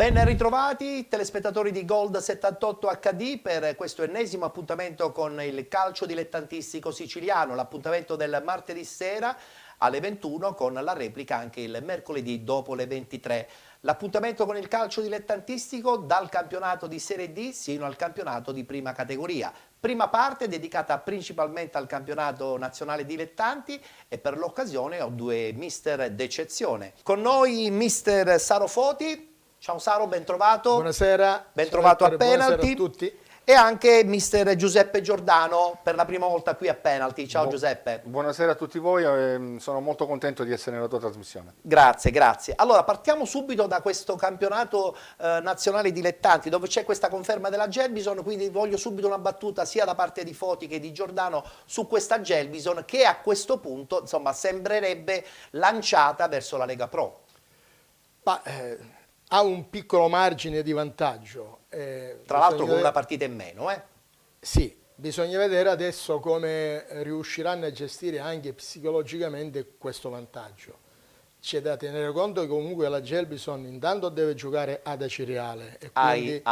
Ben ritrovati telespettatori di Gold 78 HD per questo ennesimo appuntamento con il calcio dilettantistico siciliano, l'appuntamento del martedì sera alle 21 con la replica anche il mercoledì dopo le 23. L'appuntamento con il calcio dilettantistico dal campionato di Serie D sino al campionato di prima categoria. Prima parte dedicata principalmente al campionato nazionale dilettanti e per l'occasione ho due mister d'eccezione. Con noi mister Saro Foti. Ciao Saro, ben trovato. Buonasera. Ben trovato a Buonasera Penalty. a tutti. E anche mister Giuseppe Giordano per la prima volta qui a Penalty. Ciao Giuseppe. Buonasera a tutti voi, sono molto contento di essere nella tua trasmissione. Grazie, grazie. Allora partiamo subito da questo campionato nazionale dilettanti dove c'è questa conferma della Gelbison, quindi voglio subito una battuta sia da parte di Foti che di Giordano su questa Gelbison che a questo punto insomma sembrerebbe lanciata verso la Lega Pro. Ha un piccolo margine di vantaggio. Tra l'altro con una partita in meno. Sì, bisogna vedere adesso come riusciranno a gestire anche psicologicamente questo vantaggio. C'è da tenere conto che comunque la Gelbison intanto deve giocare ad Acireale. E quindi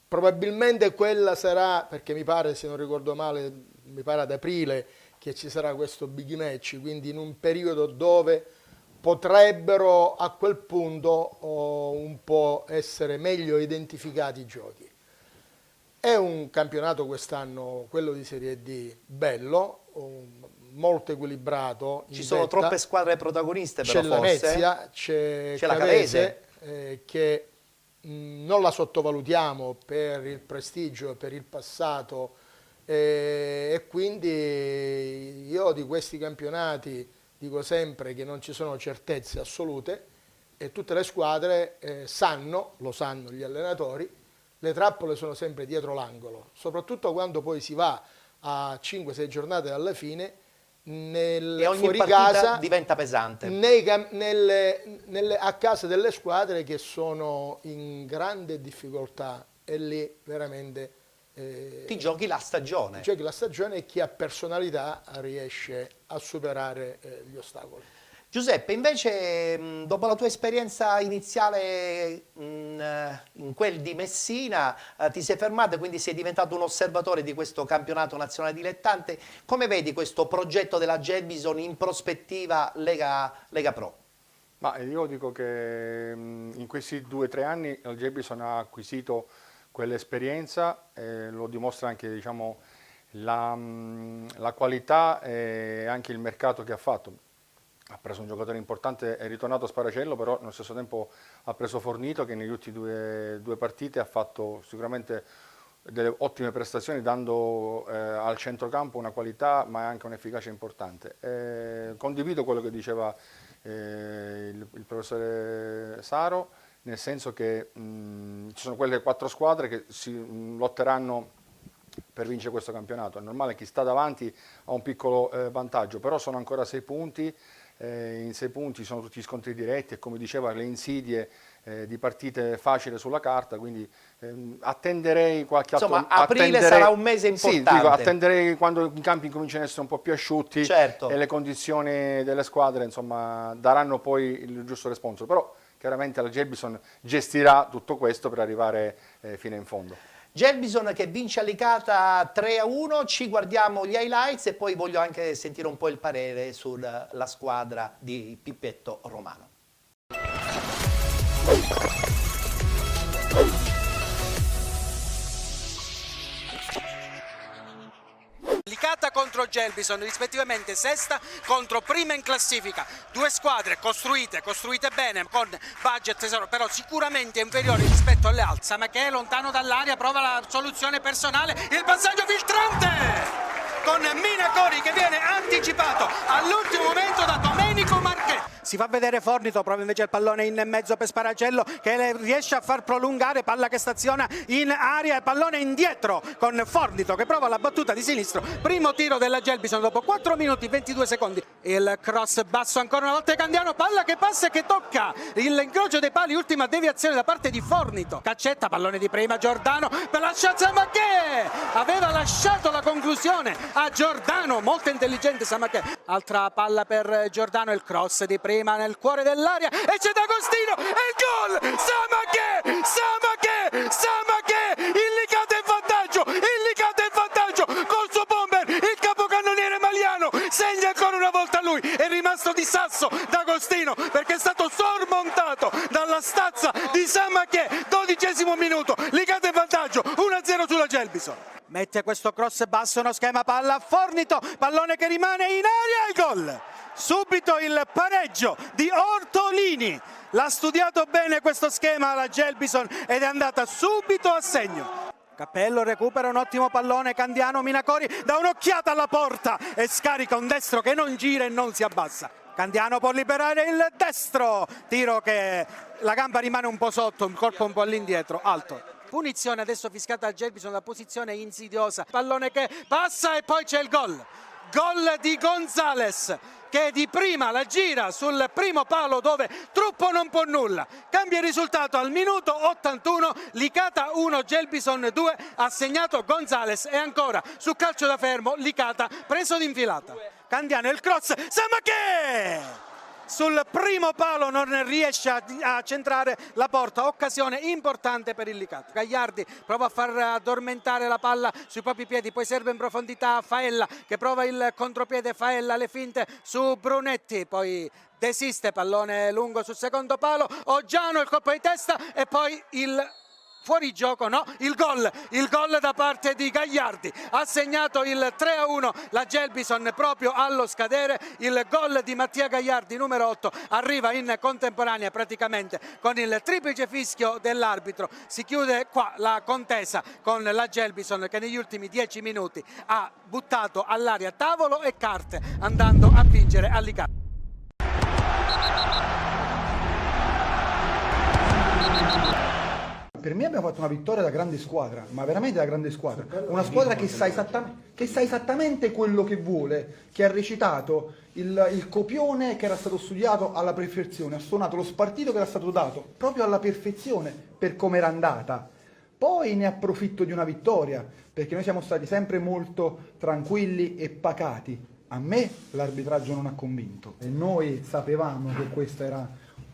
probabilmente quella sarà, perché mi pare, se non ricordo male, mi pare ad aprile che ci sarà questo big match, quindi in un periodo dove potrebbero a quel punto un po' essere meglio identificati i giochi. È un campionato quest'anno, quello di Serie D, bello, molto equilibrato. Ci sono troppe squadre protagoniste però forse. C'è Lamezia, c'è la Cavese, che non la sottovalutiamo per il prestigio e per il passato, e quindi io di questi campionati dico sempre che non ci sono certezze assolute e tutte le squadre lo sanno gli allenatori, le trappole sono sempre dietro l'angolo, soprattutto quando poi si va a 5-6 giornate alla fine, e ogni partita diventa pesante. A casa delle squadre che sono in grande difficoltà e lì veramente ti giochi la stagione. Ti giochi la stagione e chi ha personalità riesce a superare gli ostacoli. Giuseppe, invece dopo la tua esperienza iniziale in quel di Messina ti sei fermato e quindi sei diventato un osservatore di questo campionato nazionale dilettante. Come vedi questo progetto della Gelbison in prospettiva Lega Pro? Ma io dico che in questi 2 o 3 anni la Gelbison ha acquisito quell'esperienza, lo dimostra anche diciamo, la qualità e anche il mercato che ha fatto. Ha preso un giocatore importante, è ritornato a Sparacello, però allo stesso tempo ha preso Fornito che negli ultimi due partite ha fatto sicuramente delle ottime prestazioni, dando al centrocampo una qualità ma anche un'efficacia importante. Condivido quello che diceva il professore Saro, nel senso che ci sono quelle 4 squadre che si lotteranno per vincere questo campionato. È normale, chi sta davanti ha un piccolo vantaggio, però sono ancora 6 punti, in 6 punti sono tutti scontri diretti e come diceva le insidie di partite facili sulla carta, quindi attenderei qualche altro... Insomma, aprile sarà un mese importante. Sì, dico, attenderei quando i campi cominciano a essere un po' più asciutti, certo, e le condizioni delle squadre insomma daranno poi il giusto responso, però chiaramente la Gelbison gestirà tutto questo per arrivare fino in fondo. Gelbison che vince a Licata 3-1, ci guardiamo gli highlights e poi voglio anche sentire un po' il parere sulla squadra di Pippetto Romano. Licata contro Gelbison, rispettivamente sesta contro prima in classifica. 2 squadre costruite bene, con budget però sicuramente inferiori rispetto alle altre. Samaché lontano dall'area, prova la soluzione personale, il passaggio filtrante con Minacori che viene anticipato all'ultimo momento da Domenico Marchetti. Si fa vedere Fornito, prova invece il pallone in mezzo per Sparacello che riesce a far prolungare, palla che staziona in aria e pallone indietro con Fornito che prova la battuta di sinistro. Primo tiro della Gelbison dopo 4 minuti e 22 secondi. Il cross basso ancora una volta Candiano, palla che passa e che tocca l'incrocio dei pali, ultima deviazione da parte di Fornito. Caccetta, pallone di prima, Giordano per lasciare Samaché, aveva lasciato la conclusione a Giordano, molto intelligente Samaché. Altra palla per Giordano, il cross di prima prima nel cuore dell'area e c'è D'Agostino e il gol! Samake! Il Licata in vantaggio! Col suo bomber, il capocannoniere Maliano segna ancora una volta lui, è rimasto di sasso D'Agostino perché è stato sormontato dalla stazza di Samake. 12° minuto, Licata in vantaggio, 1-0 sulla Gelbison. Mette questo cross basso, uno schema palla a Fornito, pallone che rimane in aria e il gol. Subito il pareggio di Ortolini. L'ha studiato bene questo schema la Gelbison ed è andata subito a segno. Cappello recupera un ottimo pallone, Candiano, Minacori dà un'occhiata alla porta e scarica un destro che non gira e non si abbassa. Candiano può liberare il destro, tiro che la gamba rimane un po' sotto, un colpo un po' all'indietro, alto. Punizione adesso fiscata al Gelbison, la posizione insidiosa, pallone che passa e poi c'è il gol. Gol di Gonzales che di prima la gira sul primo palo dove Truppo non può nulla. Cambia il risultato al minuto 81, Licata 1, Gelbison 2, ha segnato Gonzales e ancora su calcio da fermo Licata preso d'infilata. Candiano il cross, Samake! Sul primo palo non riesce a centrare la porta, occasione importante per il Licata. Gagliardi prova a far addormentare la palla sui propri piedi, poi serve in profondità a Faella che prova il contropiede, Faella le finte su Brunetti, poi desiste, pallone lungo sul secondo palo, Oggiano il colpo di testa e poi il fuorigioco, no, il gol da parte di Gagliardi, ha segnato il 3-1 la Gelbison proprio allo scadere. Il gol di Mattia Gagliardi, numero 8, arriva in contemporanea praticamente con il triplice fischio dell'arbitro. Si chiude qua la contesa con la Gelbison che negli ultimi 10 minuti ha buttato all'aria tavolo e carte andando a vincere a Licata. Per me abbiamo fatto una vittoria da grande squadra, ma veramente da grande squadra. Una squadra che sa esattamente quello che vuole, che ha recitato il copione che era stato studiato alla perfezione, ha suonato lo spartito che era stato dato proprio alla perfezione per come era andata. Poi ne approfitto di una vittoria, perché noi siamo stati sempre molto tranquilli e pacati. A me l'arbitraggio non ha convinto e noi sapevamo che questo era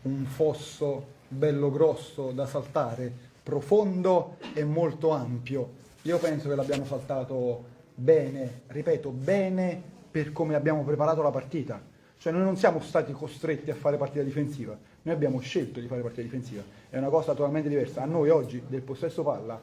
un fosso bello grosso da saltare, profondo e molto ampio. Io penso che l'abbiamo saltato bene, ripeto, bene per come abbiamo preparato la partita. Cioè noi non siamo stati costretti a fare partita difensiva, noi abbiamo scelto di fare partita difensiva. È una cosa totalmente diversa. A noi oggi del possesso palla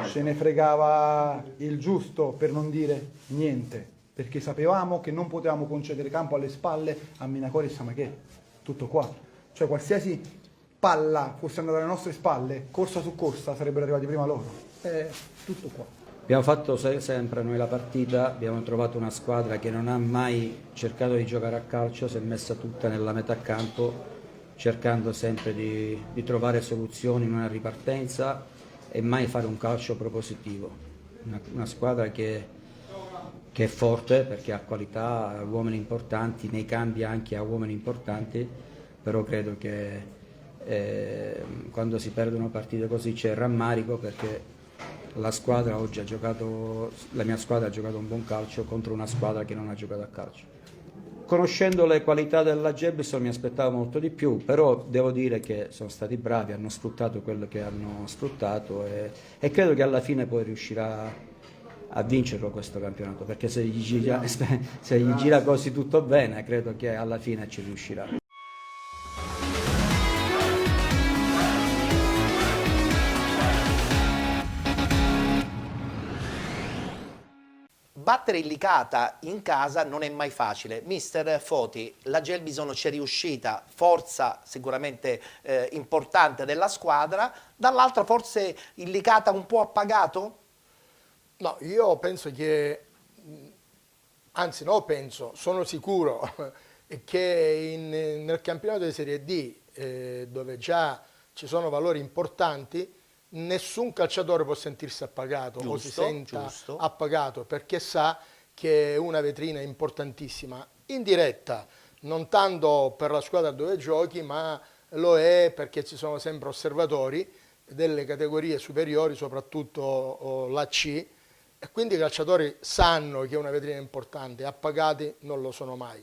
ce ne fregava il giusto, per non dire niente, perché sapevamo che non potevamo concedere campo alle spalle a Minacori e Samake. Tutto qua. Cioè qualsiasi palla fosse andata alle nostre spalle, corsa su corsa, sarebbero arrivati prima loro. È tutto qua. Abbiamo fatto sempre noi la partita, abbiamo trovato una squadra che non ha mai cercato di giocare a calcio, si è messa tutta nella metà campo, cercando sempre di trovare soluzioni in una ripartenza e mai fare un calcio propositivo. Una squadra che è forte perché ha qualità, ha uomini importanti, nei cambi anche ha uomini importanti, però credo che quando si perdono partite così c'è rammarico perché la squadra oggi la mia squadra ha giocato un buon calcio contro una squadra che non ha giocato a calcio. Conoscendo le qualità della Gelbison mi aspettavo molto di più, però devo dire che sono stati bravi, hanno sfruttato quello che hanno sfruttato e credo che alla fine poi riuscirà a vincerlo questo campionato, perché se gli gira così tutto bene credo che alla fine ci riuscirà. Battere il Licata in casa non è mai facile. Mister Foti, la Gelbison ci è riuscita, forza sicuramente importante della squadra, dall'altra forse il Licata un po' appagato? No, io penso che, anzi no penso, sono sicuro che nel campionato di Serie D, dove già ci sono valori importanti, nessun calciatore può sentirsi appagato o si senta appagato perché sa che è una vetrina importantissima, in diretta, non tanto per la squadra dove giochi, ma lo è perché ci sono sempre osservatori delle categorie superiori, soprattutto la C, e quindi i calciatori sanno che è una vetrina importante, appagati non lo sono mai.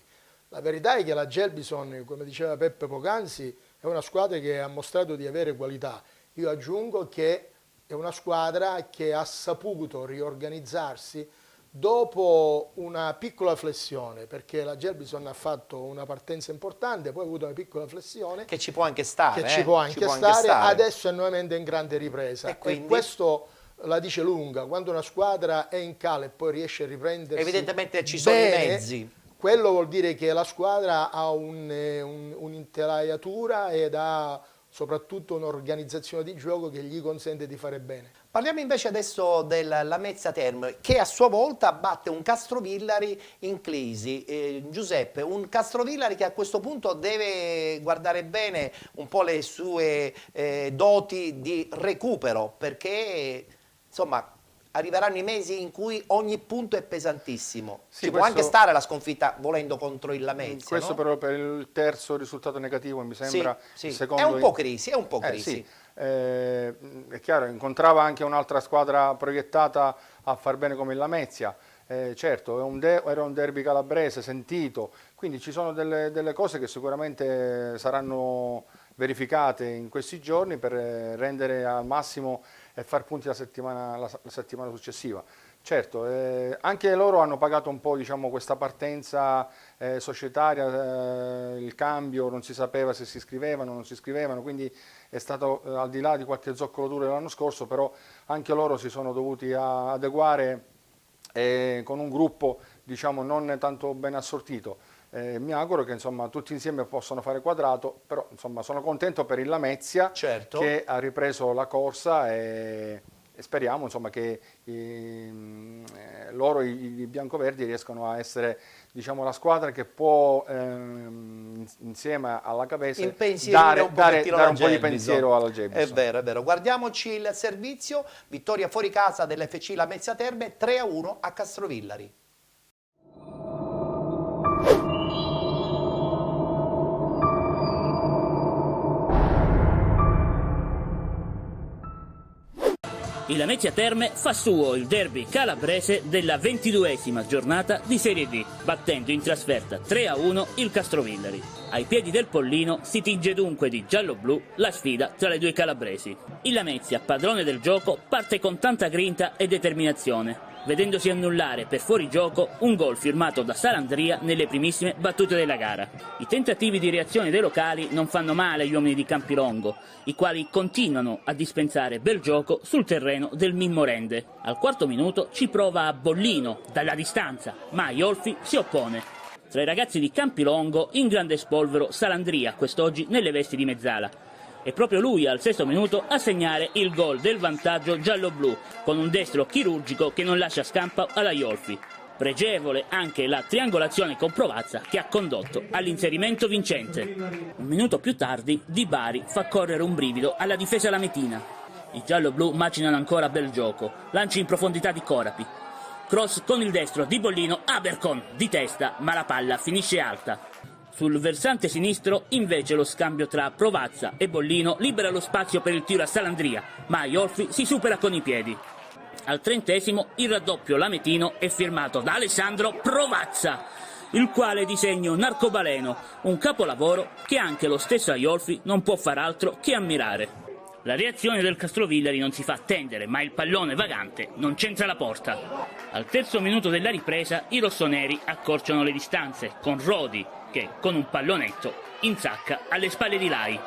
La verità è che la Gelbison, come diceva Peppe poc'anzi, è una squadra che ha mostrato di avere qualità. Io aggiungo che è una squadra che ha saputo riorganizzarsi dopo una piccola flessione, perché la Gelbison ha fatto una partenza importante, poi ha avuto una piccola flessione. Che ci può anche stare. Che ci può anche stare, adesso è nuovamente in grande ripresa. E questo la dice lunga, quando una squadra è in calo e poi riesce a riprendersi evidentemente ci sono bene, i mezzi. Quello vuol dire che la squadra ha un'intelaiatura ed ha soprattutto un'organizzazione di gioco che gli consente di fare bene. Parliamo invece adesso della Lamezia Terme, che a sua volta batte un Castrovillari in crisi. Giuseppe, un Castrovillari che a questo punto deve guardare bene un po' le sue doti di recupero, perché insomma arriveranno i mesi in cui ogni punto è pesantissimo. Sì, ci può anche stare la sconfitta volendo contro il Lamezia. Questo no? però per il terzo risultato negativo mi sembra sì, il sì. secondo. È un po' crisi, è un po' crisi. Sì. È chiaro, incontrava anche un'altra squadra proiettata a far bene come il Lamezia. Certo, era un derby calabrese sentito, quindi ci sono delle cose che sicuramente saranno verificate in questi giorni per rendere al massimo e far punti la settimana successiva. Certo, anche loro hanno pagato un po', diciamo, questa partenza societaria, il cambio, non si sapeva se si iscrivevano o non si iscrivevano, quindi è stato al di là di qualche zoccolo duro dell'anno scorso, però anche loro si sono dovuti adeguare con un gruppo, diciamo, non tanto ben assortito. Mi auguro che insomma tutti insieme possano fare quadrato, però insomma sono contento per il Lamezia, certo, che ha ripreso la corsa e speriamo insomma che loro, i biancoverdi, riescano a essere, diciamo, la squadra che può insieme alla Cavese dare un po' di pensiero alla Gelbison. È vero, è vero. Guardiamoci il servizio: vittoria fuori casa dell'FC Lamezia Terme 3-1 a Castrovillari. Il Lamezia Terme fa suo il derby calabrese della 22esima giornata di Serie D, battendo in trasferta 3-1 il Castrovillari. Ai piedi del Pollino si tinge dunque di giallo-blu la sfida tra le due calabresi. Il Lamezia, padrone del gioco, parte con tanta grinta e determinazione, vedendosi annullare per fuorigioco un gol firmato da Salandria nelle primissime battute della gara. I tentativi di reazione dei locali non fanno male agli uomini di Campilongo, i quali continuano a dispensare bel gioco sul terreno del Mimmorende. Al quarto minuto ci prova Bollino dalla distanza, ma Iolfi si oppone. Tra i ragazzi di Campilongo, in grande spolvero Salandria, quest'oggi nelle vesti di mezzala. È proprio lui al sesto minuto a segnare il gol del vantaggio giallo-blu, con un destro chirurgico che non lascia scampo alla Iolfi. Pregevole anche la triangolazione con Provazza che ha condotto all'inserimento vincente. Un minuto più tardi Di Bari fa correre un brivido alla difesa lametina. I giallo-blu macinano ancora bel gioco, lanci in profondità di Corapi. Cross con il destro di Bollino, Abercon di testa, ma la palla finisce alta. Sul versante sinistro, invece, lo scambio tra Provazza e Bollino libera lo spazio per il tiro a Salandria, ma Iolfi si supera con i piedi. Al 30° il raddoppio lametino è firmato da Alessandro Provazza, il quale disegna un arcobaleno, un capolavoro che anche lo stesso Iolfi non può far altro che ammirare. La reazione del Castrovillari non si fa attendere, ma il pallone vagante non centra la porta. Al terzo minuto della ripresa i rossoneri accorciano le distanze, con Rodi che, con un pallonetto, insacca alle spalle di Lai.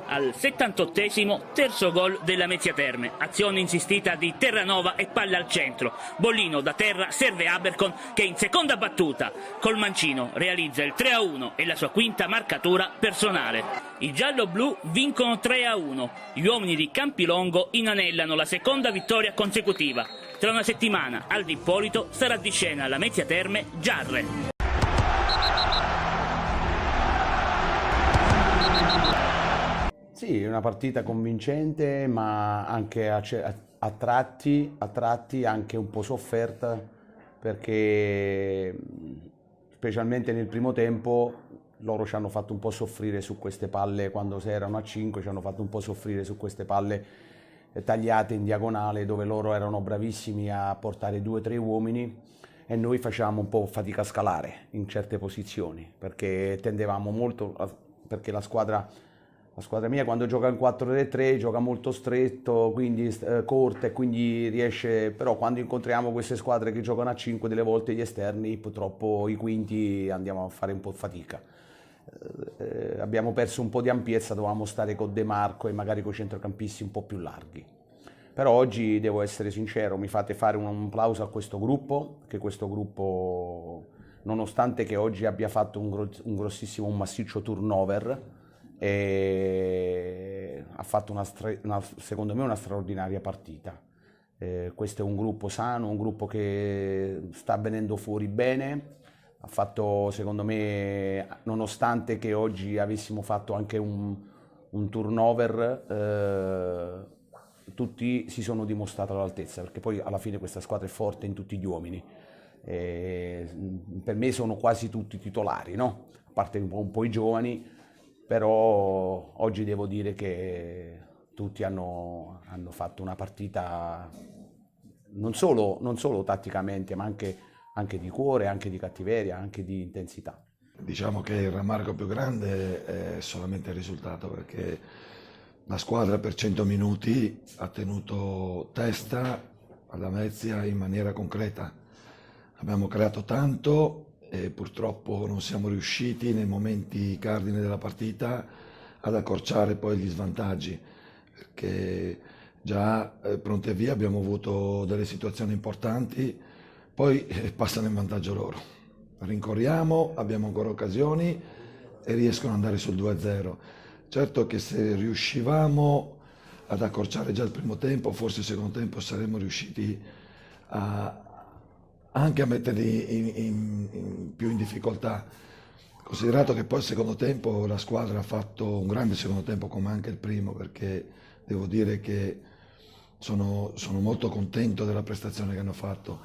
Al 78° terzo gol della Lamezia Terme, azione insistita di Terranova e palla al centro. Bollino da terra serve Abercon che in seconda battuta col mancino realizza il 3-1 e la sua quinta marcatura personale. I giallo-blu vincono 3-1, gli uomini di Campilongo inanellano la seconda vittoria consecutiva. Tra una settimana al D'Ippolito sarà di scena Lamezia Terme Giarre. Sì, è una partita convincente, ma anche a tratti anche un po' sofferta, perché specialmente nel primo tempo loro ci hanno fatto un po' soffrire su queste palle, quando erano a 5 ci hanno fatto un po' soffrire su queste palle tagliate in diagonale, dove loro erano bravissimi a portare 2 o 3 uomini, e noi facevamo un po' fatica a scalare in certe posizioni, perché tendevamo molto, perché la squadra mia quando gioca in 4-3 gioca molto stretto, quindi corta, e quindi riesce, però quando incontriamo queste squadre che giocano a 5 delle volte gli esterni, purtroppo i quinti andiamo a fare un po' fatica. Abbiamo perso un po' di ampiezza, dovevamo stare con De Marco e magari con i centrocampisti un po' più larghi. Però oggi devo essere sincero, mi fate fare un plauso a questo gruppo, che questo gruppo, nonostante che oggi abbia fatto un grossissimo, un massiccio turnover, ha fatto secondo me una straordinaria partita. Questo è un gruppo sano, un gruppo che sta venendo fuori bene. Ha fatto, secondo me, nonostante che oggi avessimo fatto anche un turnover, tutti si sono dimostrati all'altezza, perché poi alla fine questa squadra è forte in tutti gli uomini. Per me sono quasi tutti titolari, no? A parte un po' i giovani, però oggi devo dire che tutti hanno fatto una partita non solo tatticamente, ma anche di cuore, anche di cattiveria, anche di intensità. Diciamo che il rammarico più grande è solamente il risultato, perché la squadra per 100 minuti ha tenuto testa alla Lamezia in maniera concreta. Abbiamo creato tanto e purtroppo non siamo riusciti nei momenti cardine della partita ad accorciare poi gli svantaggi, perché già pronti e via abbiamo avuto delle situazioni importanti, poi passano in vantaggio loro. Rincorriamo, abbiamo ancora occasioni e riescono ad andare sul 2-0. Certo che se riuscivamo ad accorciare già il primo tempo, forse il secondo tempo saremmo riusciti anche a metterli più in difficoltà. Considerato che poi il secondo tempo la squadra ha fatto un grande secondo tempo come anche il primo, perché devo dire che sono molto contento della prestazione che hanno fatto.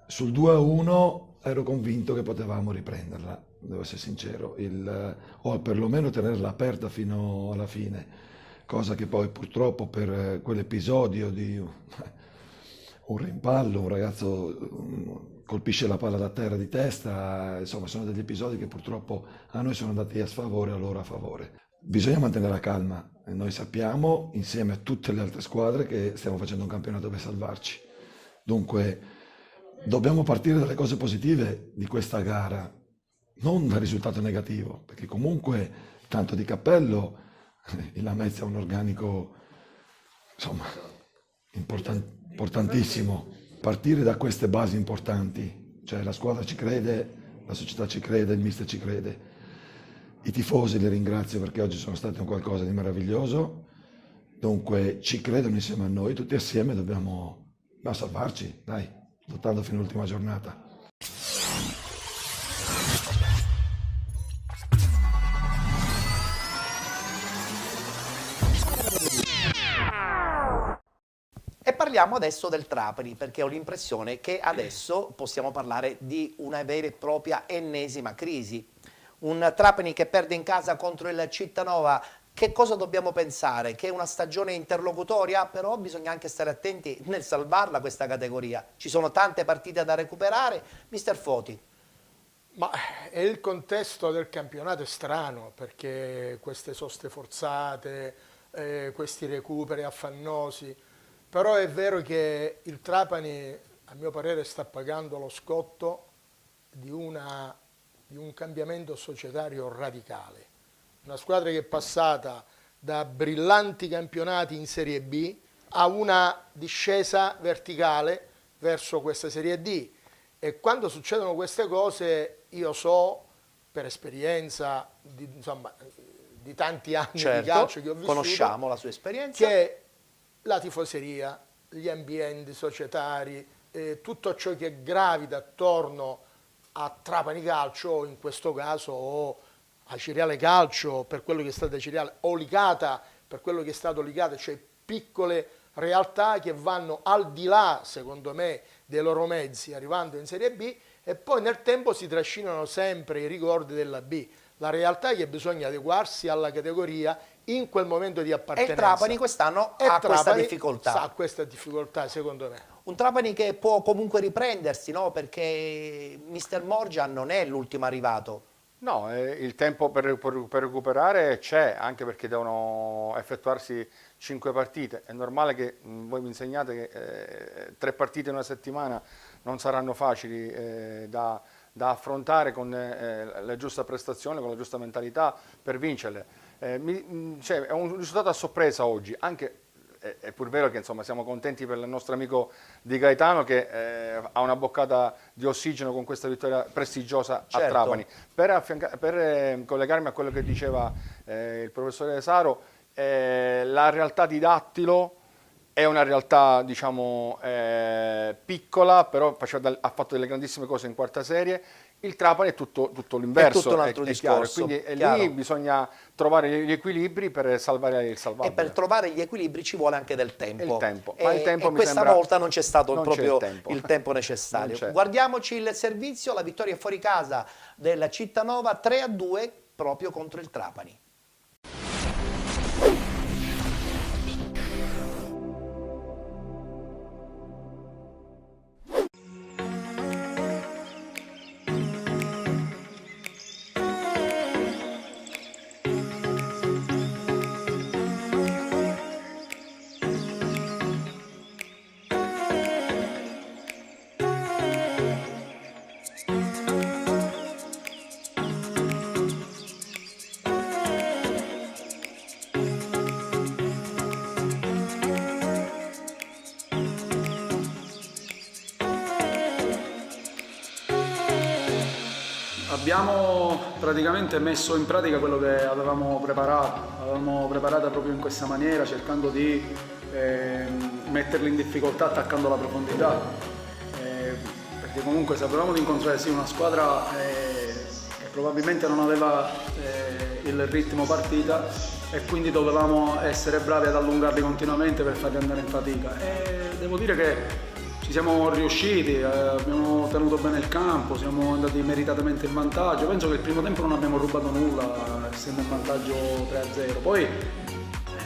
Sul 2-1 ero convinto che potevamo riprenderla, devo essere sincero, o perlomeno tenerla aperta fino alla fine, cosa che poi purtroppo per quell'episodio di un rimpallo, un ragazzo colpisce la palla da terra di testa, insomma sono degli episodi che purtroppo a noi sono andati a sfavore, a loro a favore. Bisogna mantenere la calma, e noi sappiamo insieme a tutte le altre squadre che stiamo facendo un campionato per salvarci, dunque dobbiamo partire dalle cose positive di questa gara, non dal risultato negativo, perché comunque tanto di cappello, il Lamezia ha un organico insomma importantissimo. Partire da queste basi importanti, cioè la squadra ci crede, la società ci crede, il mister ci crede, i tifosi li ringrazio perché oggi sono stati un qualcosa di meraviglioso, dunque ci credono insieme a noi, tutti assieme dobbiamo salvarci, dai, lottando fino all'ultima giornata. E parliamo adesso del Trapani, perché ho l'impressione che adesso possiamo parlare di una vera e propria ennesima crisi. Un Trapani che perde in casa contro il Cittanova. Che cosa dobbiamo pensare? Che è una stagione interlocutoria? Però bisogna anche stare attenti nel salvarla questa categoria. Ci sono tante partite da recuperare. Mister Foti. Ma il contesto del campionato è strano, perché queste soste forzate, questi recuperi affannosi, però è vero che il Trapani, a mio parere, sta pagando lo scotto di un cambiamento societario radicale. Una squadra che è passata da brillanti campionati in Serie B a una discesa verticale verso questa Serie D. E quando succedono queste cose, io so, per esperienza di tanti anni di calcio che ho vissuto, conosciamo la sua esperienza, che la tifoseria, gli ambienti societari, tutto ciò che gravita attorno a Trapani Calcio, in questo caso, o a Ciriale Calcio per quello che è stato Ciriale, o Licata per quello che è stato Licata, cioè piccole realtà che vanno al di là, secondo me, dei loro mezzi, arrivando in Serie B, e poi nel tempo si trascinano sempre i ricordi della B. La realtà è che bisogna adeguarsi alla categoria in quel momento di appartenenza. E il Trapani quest'anno ha questa difficoltà. Ha questa difficoltà, secondo me. Un Trapani che può comunque riprendersi, no? Perché Mister Morgian non è l'ultimo arrivato. No, il tempo per recuperare c'è, anche perché devono effettuarsi 5 partite. È normale che voi mi insegnate che 3 partite in una settimana non saranno facili da affrontare con la giusta prestazione, con la giusta mentalità per vincerle. È un risultato a sorpresa oggi, anche è pur vero che insomma, siamo contenti per il nostro amico Di Gaetano che ha una boccata di ossigeno con questa vittoria prestigiosa a Trapani. Per collegarmi a quello che diceva il professore Saro, la realtà di Dattilo è una realtà diciamo piccola, però ha fatto delle grandissime cose in quarta serie. Il Trapani è tutto l'inverso, è tutto un altro discorso. Quindi lì bisogna trovare gli equilibri per salvare il salvabile. E per trovare gli equilibri ci vuole anche del tempo. Ma il tempo e questa volta non c'è stato proprio il tempo necessario. Guardiamoci il servizio, la vittoria fuori casa del Cittanova 3-2 proprio contro il Trapani. Abbiamo praticamente messo in pratica quello che avevamo preparato proprio in questa maniera, cercando di metterli in difficoltà attaccando la profondità, perché comunque sapevamo di incontrare sì una squadra che probabilmente non aveva il ritmo partita e quindi dovevamo essere bravi ad allungarli continuamente per farli andare in fatica. E devo dire che ci siamo riusciti, abbiamo tenuto bene il campo, siamo andati meritatamente in vantaggio. Penso che il primo tempo non abbiamo rubato nulla, essendo in vantaggio 3-0. Poi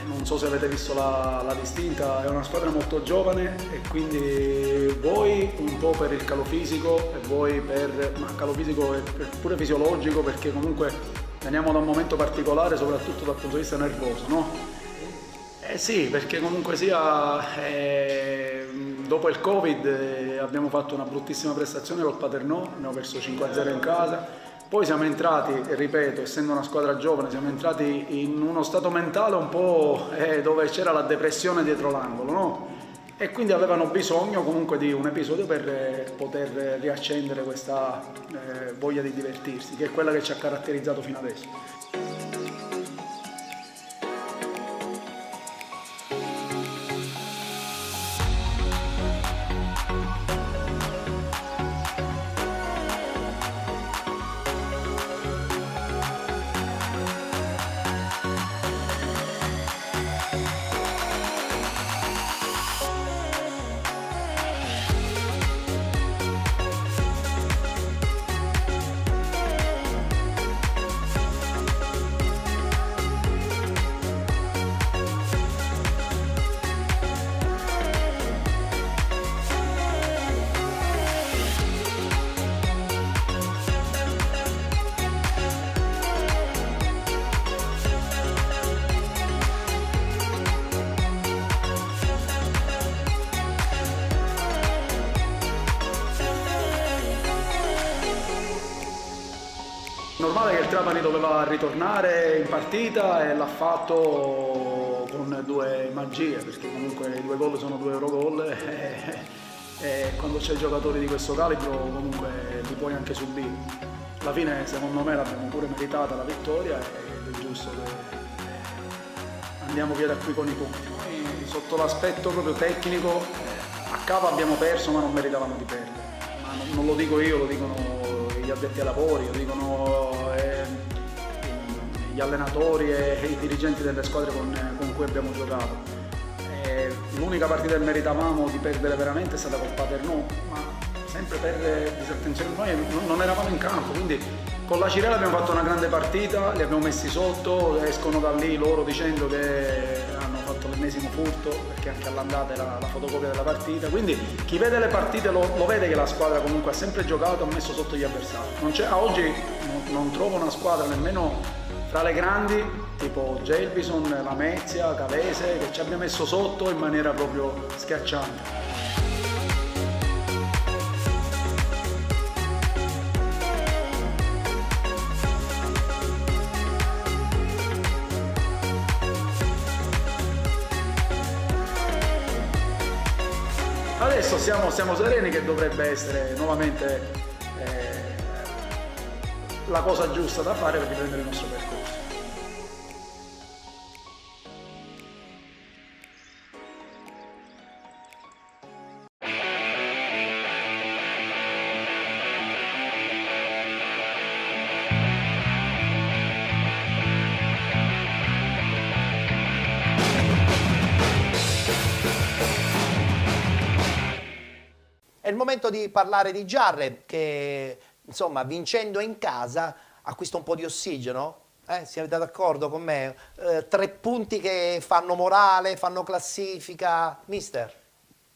non so se avete visto la distinta, è una squadra molto giovane e quindi voi un po' per il calo fisico e voi ma calo fisico è pure fisiologico, perché comunque veniamo da un momento particolare, soprattutto dal punto di vista nervoso, no? Sì, perché comunque sia dopo il Covid abbiamo fatto una bruttissima prestazione col Paternò, abbiamo perso 5-0 in casa, poi siamo entrati, ripeto, essendo una squadra giovane, siamo entrati in uno stato mentale un po' dove c'era la depressione dietro l'angolo, no? E quindi avevano bisogno comunque di un episodio per poter riaccendere questa voglia di divertirsi, che è quella che ci ha caratterizzato fino adesso. Normale che il Trapani doveva ritornare in partita e l'ha fatto con 2 magie, perché comunque i 2 gol sono 2 Eurogol e quando c'è giocatori di questo calibro comunque li puoi anche subire. Alla fine secondo me l'abbiamo pure meritata la vittoria ed è giusto che andiamo via da qui con i punti. Noi sotto l'aspetto proprio tecnico a Cava abbiamo perso, ma non meritavamo di perdere. Ma non lo dico io, lo dicono gli addetti ai lavori, lo dicono gli allenatori e i dirigenti delle squadre con cui abbiamo giocato. L'unica partita che meritavamo di perdere veramente è stata col Paternò, ma sempre per disattenzione noi non eravamo in campo, quindi con la Cirella abbiamo fatto una grande partita, li abbiamo messi sotto, escono da lì loro dicendo che hanno fatto l'ennesimo furto, perché anche all'andata era la fotocopia della partita, quindi chi vede le partite lo vede che la squadra comunque ha sempre giocato, ha messo sotto gli avversari. A oggi non trovo una squadra nemmeno tra le grandi, tipo Gelbison, Lamezia, Cavese, che ci abbia messo sotto in maniera proprio schiacciante. Adesso siamo sereni che dovrebbe essere nuovamente la cosa giusta da fare per riprendere il nostro percorso. È il momento di parlare di Giarre che, insomma, vincendo in casa acquista un po' di ossigeno. Siete d'accordo con me? 3 punti che fanno morale, fanno classifica. Mister?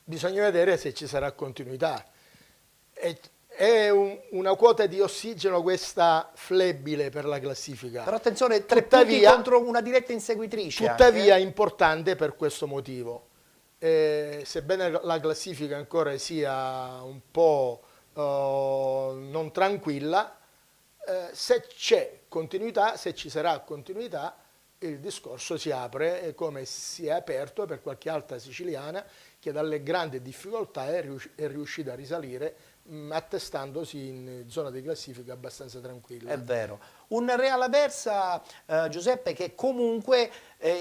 Bisogna vedere se ci sarà continuità. È una quota di ossigeno questa flebile per la classifica. Però attenzione, 3 punti contro una diretta inseguitrice. Tuttavia è importante per questo motivo. Sebbene la classifica ancora sia un po' non tranquilla, se c'è continuità, se ci sarà continuità, il discorso si apre come si è aperto per qualche altra siciliana che dalle grandi difficoltà è riuscita a risalire, attestandosi in zona di classifica abbastanza tranquilla. È vero. Un Real Aversa, Giuseppe, che comunque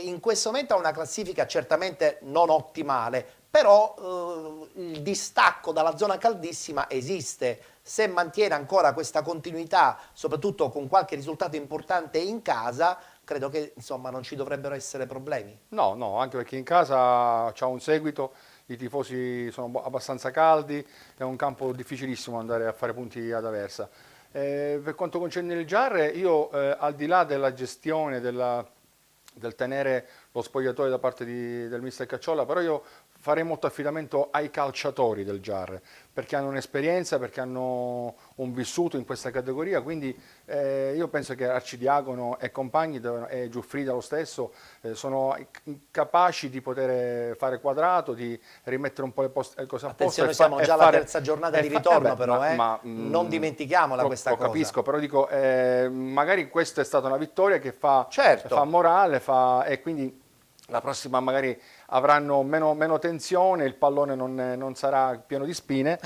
in questo momento ha una classifica certamente non ottimale, però il distacco dalla zona caldissima esiste. Se mantiene ancora questa continuità, soprattutto con qualche risultato importante in casa, credo che insomma non ci dovrebbero essere problemi. No, anche perché in casa c'ha un seguito, i tifosi sono abbastanza caldi, è un campo difficilissimo andare a fare punti ad Aversa. Per quanto concerne il Giarre, io al di là della gestione, del tenere lo spogliatoio da parte del mister Cacciola, però io farei molto affidamento ai calciatori del Giarre, perché hanno un'esperienza, perché hanno un vissuto in questa categoria, quindi io penso che Arcidiacono e compagni e Giuffrida lo stesso sono capaci di poter fare quadrato, di rimettere un po' le cose a posto. Attenzione, siamo già alla terza giornata di ritorno, però non dimentichiamola questa cosa. Capisco, però dico, magari questa è stata una vittoria che fa morale, e quindi la prossima magari avranno meno tensione, il pallone non sarà pieno di spine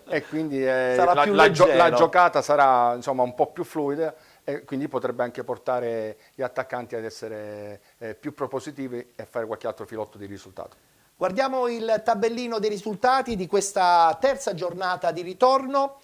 e quindi la giocata sarà insomma un po' più fluida e quindi potrebbe anche portare gli attaccanti ad essere più propositivi e fare qualche altro filotto di risultato. Guardiamo il tabellino dei risultati di questa terza giornata di ritorno.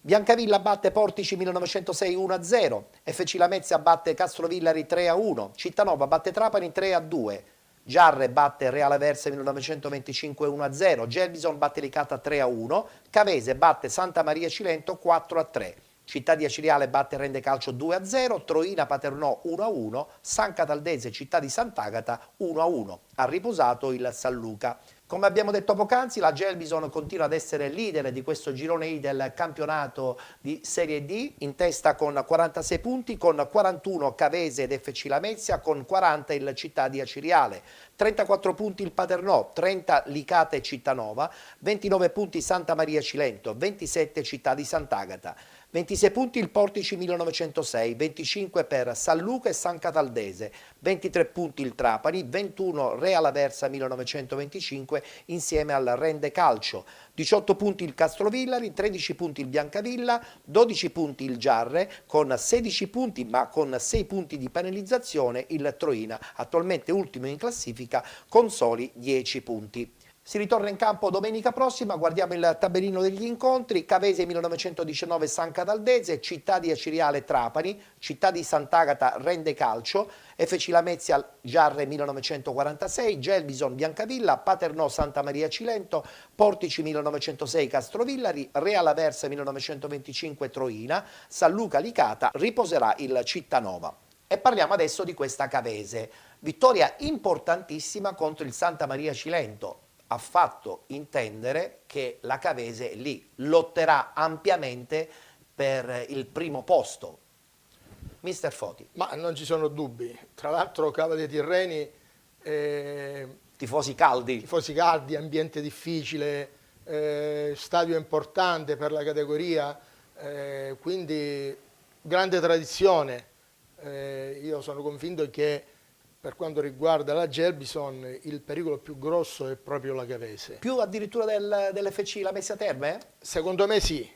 Biancavilla batte Portici 1906 1-0, FC Lamezia batte Castrovillari 3-1, Cittanova batte Trapani 3-2, Giarre batte Real Aversa 1925 1-0, Gelbison batte Licata 3-1, Cavese batte Santa Maria Cilento 4-3, Città di Aciriale batte Rende Calcio 2-0, Troina Paternò 1-1, San Cataldese Città di Sant'Agata 1-1. Ha riposato il San Luca. Come abbiamo detto poc'anzi, la Gelbison continua ad essere leader di questo girone I del campionato di Serie D, in testa con 46 punti, con 41 Cavese ed FC Lamezia, con 40 il Città di Aciriale, 34 punti il Paternò, 30 Licata e Cittanova, 29 punti Santa Maria Cilento, 27 Città di Sant'Agata, 26 punti il Portici 1906, 25 per San Luca e San Cataldese, 23 punti il Trapani, 21 Real Aversa 1925 insieme al Rende Calcio, 18 punti il Castrovillari, 13 punti il Biancavilla, 12 punti il Giarre, con 16 punti ma con 6 punti di penalizzazione il Troina, attualmente ultimo in classifica con soli 10 punti. Si ritorna in campo domenica prossima, guardiamo il tabellino degli incontri: Cavese 1919 San Cataldese, Città di Aciriale Trapani, Città di Sant'Agata Rende Calcio, FC Lamezia Giarre 1946, Gelbison Biancavilla, Paternò Santa Maria Cilento, Portici 1906 Castrovillari, Real Aversa 1925 Troina, San Luca Licata, riposerà il Cittanova. E parliamo adesso di questa Cavese. Vittoria importantissima contro il Santa Maria Cilento. Ha fatto intendere che la Cavese lì lotterà ampiamente per il primo posto. Mister Foti. Ma non ci sono dubbi. Tra l'altro Cava dei Tirreni, Tifosi caldi, ambiente difficile, stadio importante per la categoria, quindi grande tradizione. Io sono convinto che per quanto riguarda la Gelbison il pericolo più grosso è proprio la Cavese. Più addirittura dell'FC La Messa Terme? Secondo me sì,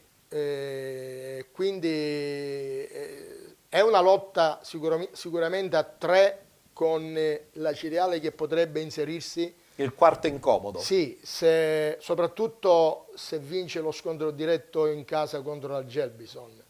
quindi è una lotta sicuramente a 3 con la Ciriale che potrebbe inserirsi. Il quarto incomodo. Sì, soprattutto se vince lo scontro diretto in casa contro la Gelbison.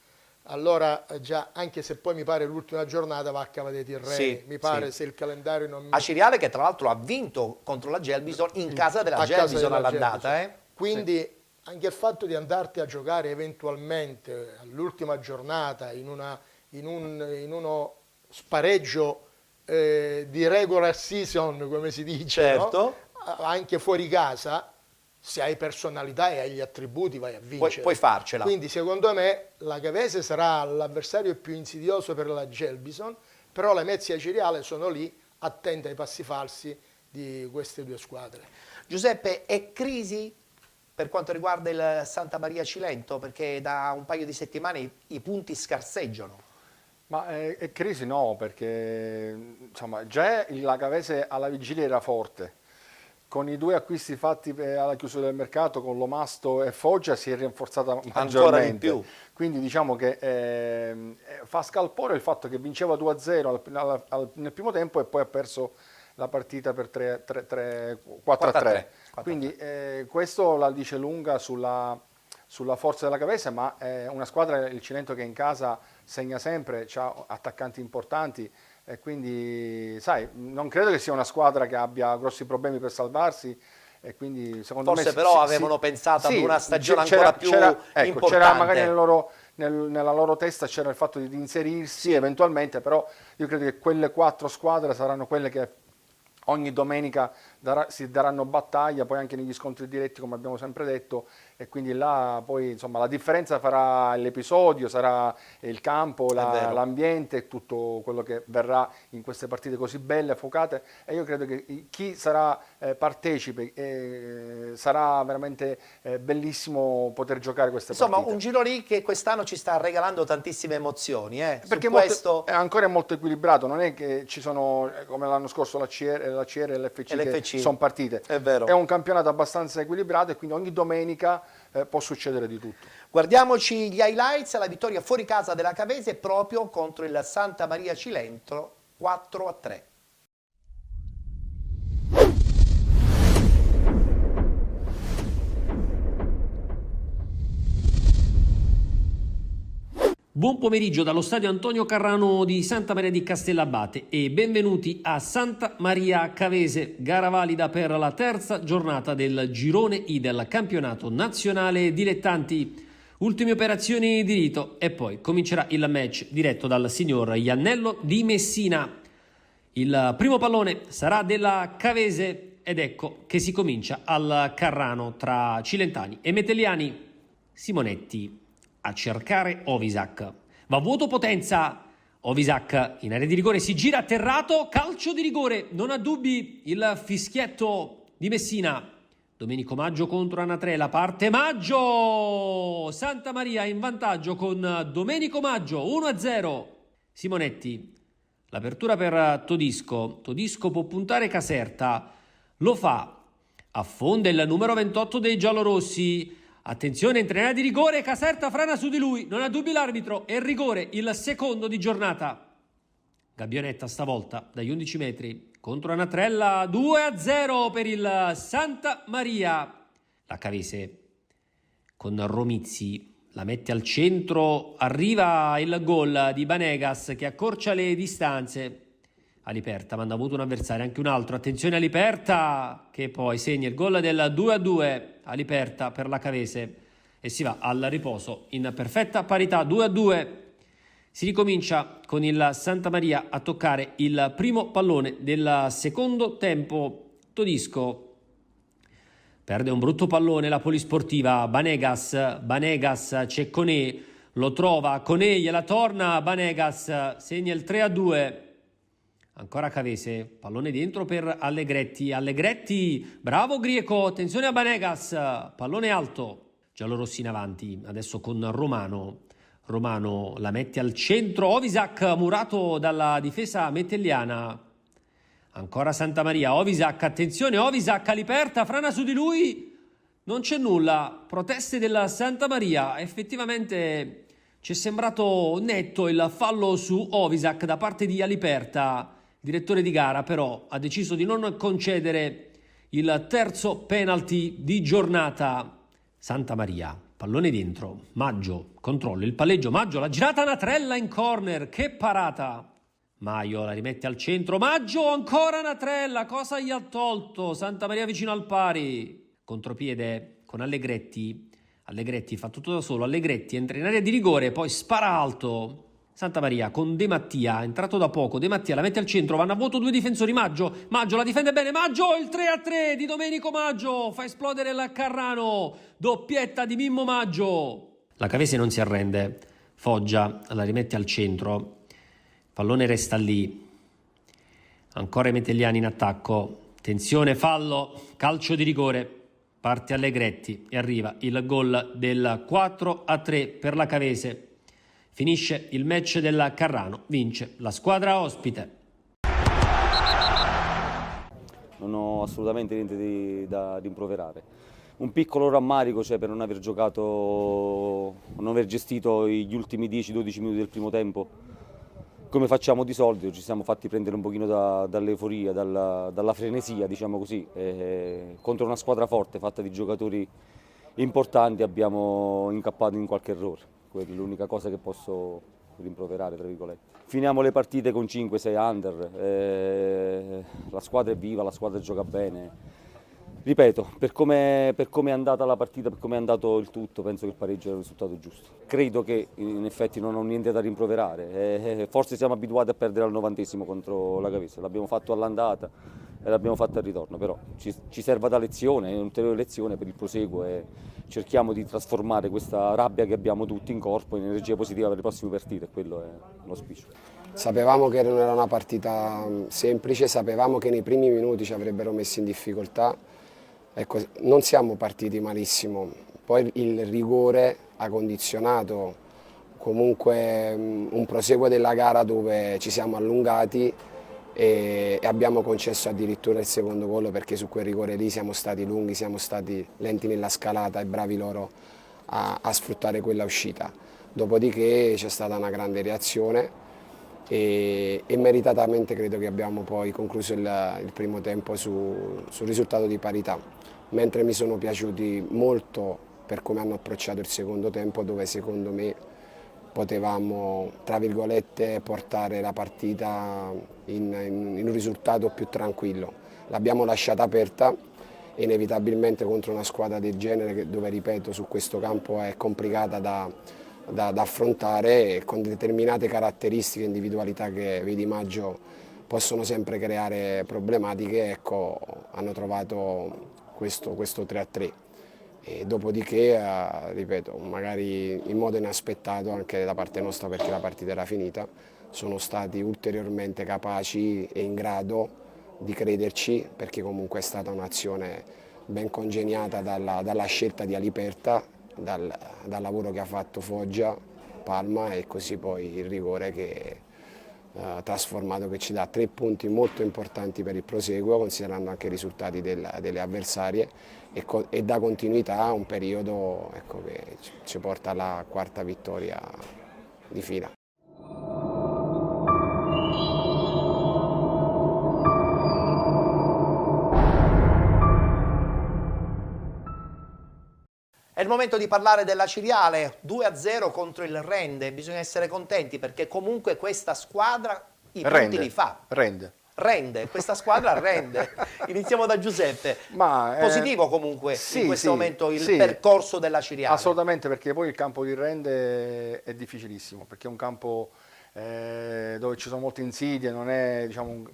Allora già, anche se poi mi pare l'ultima giornata va a Cava dei Tirreni, sì, mi pare, sì. Se il calendario non mi... A Ciriale che tra l'altro ha vinto contro la Gelbison in casa della Gelbison all'andata. Quindi sì. Anche il fatto di andarti a giocare eventualmente all'ultima giornata in uno spareggio di regular season, come si dice, certo. No? Anche fuori casa, se hai personalità e hai gli attributi vai a vincere. Puoi farcela. Quindi secondo me la Cavese sarà l'avversario più insidioso per la Gelbison, però le Mezzi e Ciriale sono lì attente ai passi falsi di queste due squadre. Giuseppe, è crisi per quanto riguarda il Santa Maria Cilento? Perché da un paio di settimane i punti scarseggiano. Ma è crisi no, perché insomma, già la Cavese alla vigilia era forte. Con i 2 acquisti fatti alla chiusura del mercato, con Lomasto e Foggia, si è rinforzata maggiormente. Ancora di più. Quindi diciamo che fa scalpore il fatto che vinceva 2-0 nel primo tempo e poi ha perso la partita per 4-3. Quindi questo la dice lunga sulla forza della Cavese, ma è una squadra, il Cilento, che in casa segna sempre, ha attaccanti importanti. E quindi, sai, non credo che sia una squadra che abbia grossi problemi per salvarsi, e quindi secondo forse me però avevano pensato ad una stagione ancora più importante. C'era magari nella loro testa c'era il fatto di inserirsi eventualmente, però io credo che quelle 4 squadre saranno quelle che ogni domenica si daranno battaglia, poi anche negli scontri diretti, come abbiamo sempre detto, e quindi là poi insomma la differenza farà l'episodio, sarà il campo, l'ambiente, tutto quello che verrà in queste partite così belle, affocate, e io credo che chi sarà partecipe sarà veramente bellissimo poter giocare queste partite. Insomma, un Giro lì che quest'anno ci sta regalando tantissime emozioni. Perché è ancora molto equilibrato, non è che ci sono, come l'anno scorso, la CR e l'FC che sono partite. È vero. È un campionato abbastanza equilibrato e quindi ogni domenica può succedere di tutto. Guardiamoci gli highlights. La vittoria fuori casa della Cavese proprio contro il Santa Maria Cilento, 4-3. Buon pomeriggio dallo stadio Antonio Carrano di Santa Maria di Castellabate e benvenuti a Santa Maria Cavese, gara valida per la terza giornata del girone I del campionato nazionale dilettanti. Ultime operazioni di rito e poi comincerà il match diretto dal signor Iannello di Messina. Il primo pallone sarà della Cavese ed ecco che si comincia al Carrano tra cilentani e metelliani. Simonetti a cercare Ovisac, va a vuoto potenza, Ovisac in area di rigore si gira atterrato, calcio di rigore, non ha dubbi il fischietto di Messina. Domenico Maggio contro Anatrella, parte Maggio, Santa Maria in vantaggio con Domenico Maggio, 1-0. Simonetti, l'apertura per Todisco può puntare Caserta, lo fa, affonda il numero 28 dei giallorossi. Attenzione, entra in area di rigore, Caserta frana su di lui, non ha dubbi l'arbitro, e rigore, il secondo di giornata. Gabbionetta stavolta dagli 11 metri contro Anatrella, 2-0 per il Santa Maria. La Cavese con Romizzi la mette al centro, arriva il gol di Banegas che accorcia le distanze. Aliperta manda a vuoto un avversario, anche un altro, attenzione Aliperta che poi segna il gol del 2-2, Aliperta per la Cavese, e si va al riposo in perfetta parità, 2-2. Si ricomincia con il Santa Maria a toccare il primo pallone del secondo tempo. Todisco perde un brutto pallone, la polisportiva, Banegas c'è Conè, lo trova, Conè gliela torna, Banegas segna il 3-2. Ancora Cavese, pallone dentro per Allegretti, bravo Grieco, attenzione a Banegas, pallone alto, giallorossi in avanti, adesso con Romano la mette al centro, Ovisac murato dalla difesa metelliana, ancora Santa Maria, Ovisac, attenzione Ovisac all'Iperta, frana su di lui, non c'è nulla, proteste della Santa Maria, effettivamente ci è sembrato netto il fallo su Ovisac da parte di Aliperta, direttore di gara però ha deciso di non concedere il terzo penalty di giornata. Santa Maria, pallone dentro, Maggio, controllo il palleggio, Maggio, la girata Natrella in corner, che parata! Maio la rimette al centro, Maggio, ancora Natrella, cosa gli ha tolto? Santa Maria vicino al pari, contropiede con Allegretti fa tutto da solo, Allegretti entra in area di rigore, poi spara alto, Santa Maria con De Mattia, entrato da poco, De Mattia la mette al centro, vanno a vuoto due difensori, Maggio la difende bene, Maggio, il 3-3 di Domenico Maggio, fa esplodere il Carrano, doppietta di Mimmo Maggio. La Cavese non si arrende, Foggia la rimette al centro, pallone resta lì, ancora i metelliani in attacco, tensione, fallo, calcio di rigore, parte Allegretti e arriva il gol del 4-3 per la Cavese. Finisce il match del Carrano, vince la squadra ospite. Non ho assolutamente niente da rimproverare. Un piccolo rammarico c'è per non aver giocato, non aver gestito gli ultimi 10-12 minuti del primo tempo come facciamo di solito. Ci siamo fatti prendere un pochino dall'euforia, dalla frenesia, diciamo così. Contro una squadra forte, fatta di giocatori importanti, abbiamo incappato in qualche errore. Quella è l'unica cosa che posso rimproverare, tra virgolette. Finiamo le partite con 5-6 under, la squadra è viva, la squadra gioca bene. Ripeto, per come è andata la partita, per come è andato il tutto, penso che il pareggio era il risultato giusto. Credo che in effetti non ho niente da rimproverare, forse siamo abituati a perdere al 90° contro la Cavese, l'abbiamo fatto all'andata e l'abbiamo fatto al ritorno, però ci serve da lezione, un'ulteriore lezione per il proseguo e cerchiamo di trasformare questa rabbia che abbiamo tutti in corpo in energia positiva per le prossime partite, quello è l'auspicio. Sapevamo che non era una partita semplice, sapevamo che nei primi minuti ci avrebbero messo in difficoltà, ecco, non siamo partiti malissimo, poi il rigore ha condizionato comunque un proseguo della gara dove ci siamo allungati e abbiamo concesso addirittura il secondo gol perché su quel rigore lì siamo stati lunghi, siamo stati lenti nella scalata e bravi loro a sfruttare quella uscita. Dopodiché c'è stata una grande reazione e meritatamente credo che abbiamo poi concluso il primo tempo sul risultato di parità, mentre mi sono piaciuti molto per come hanno approcciato il secondo tempo, dove secondo me potevamo, tra virgolette, portare la partita in un risultato più tranquillo. L'abbiamo lasciata aperta e inevitabilmente contro una squadra del genere, dove ripeto su questo campo è complicata da affrontare, e con determinate caratteristiche e individualità che vedi Maggio possono sempre creare problematiche, ecco, hanno trovato questo 3-3. E dopodiché, ripeto, magari in modo inaspettato anche da parte nostra, perché la partita era finita, sono stati ulteriormente capaci e in grado di crederci, perché comunque è stata un'azione ben congegnata dalla scelta di Aliperta, dal lavoro che ha fatto Foggia, Palma e così poi il rigore che trasformato, che ci dà 3 punti molto importanti per il proseguo, considerando anche i risultati delle avversarie e dà continuità a un periodo, ecco, che ci porta alla 4ª vittoria di fila. È il momento di parlare della Ciriale, 2-0 contro il Rende. Bisogna essere contenti perché comunque questa squadra i punti li fa. Rende. rende, questa squadra rende. Iniziamo da Giuseppe. Positivo comunque in questo momento il percorso della Ciriale. Assolutamente, perché poi il campo di Rende è difficilissimo, perché è un campo dove ci sono molte insidie, non è, diciamo,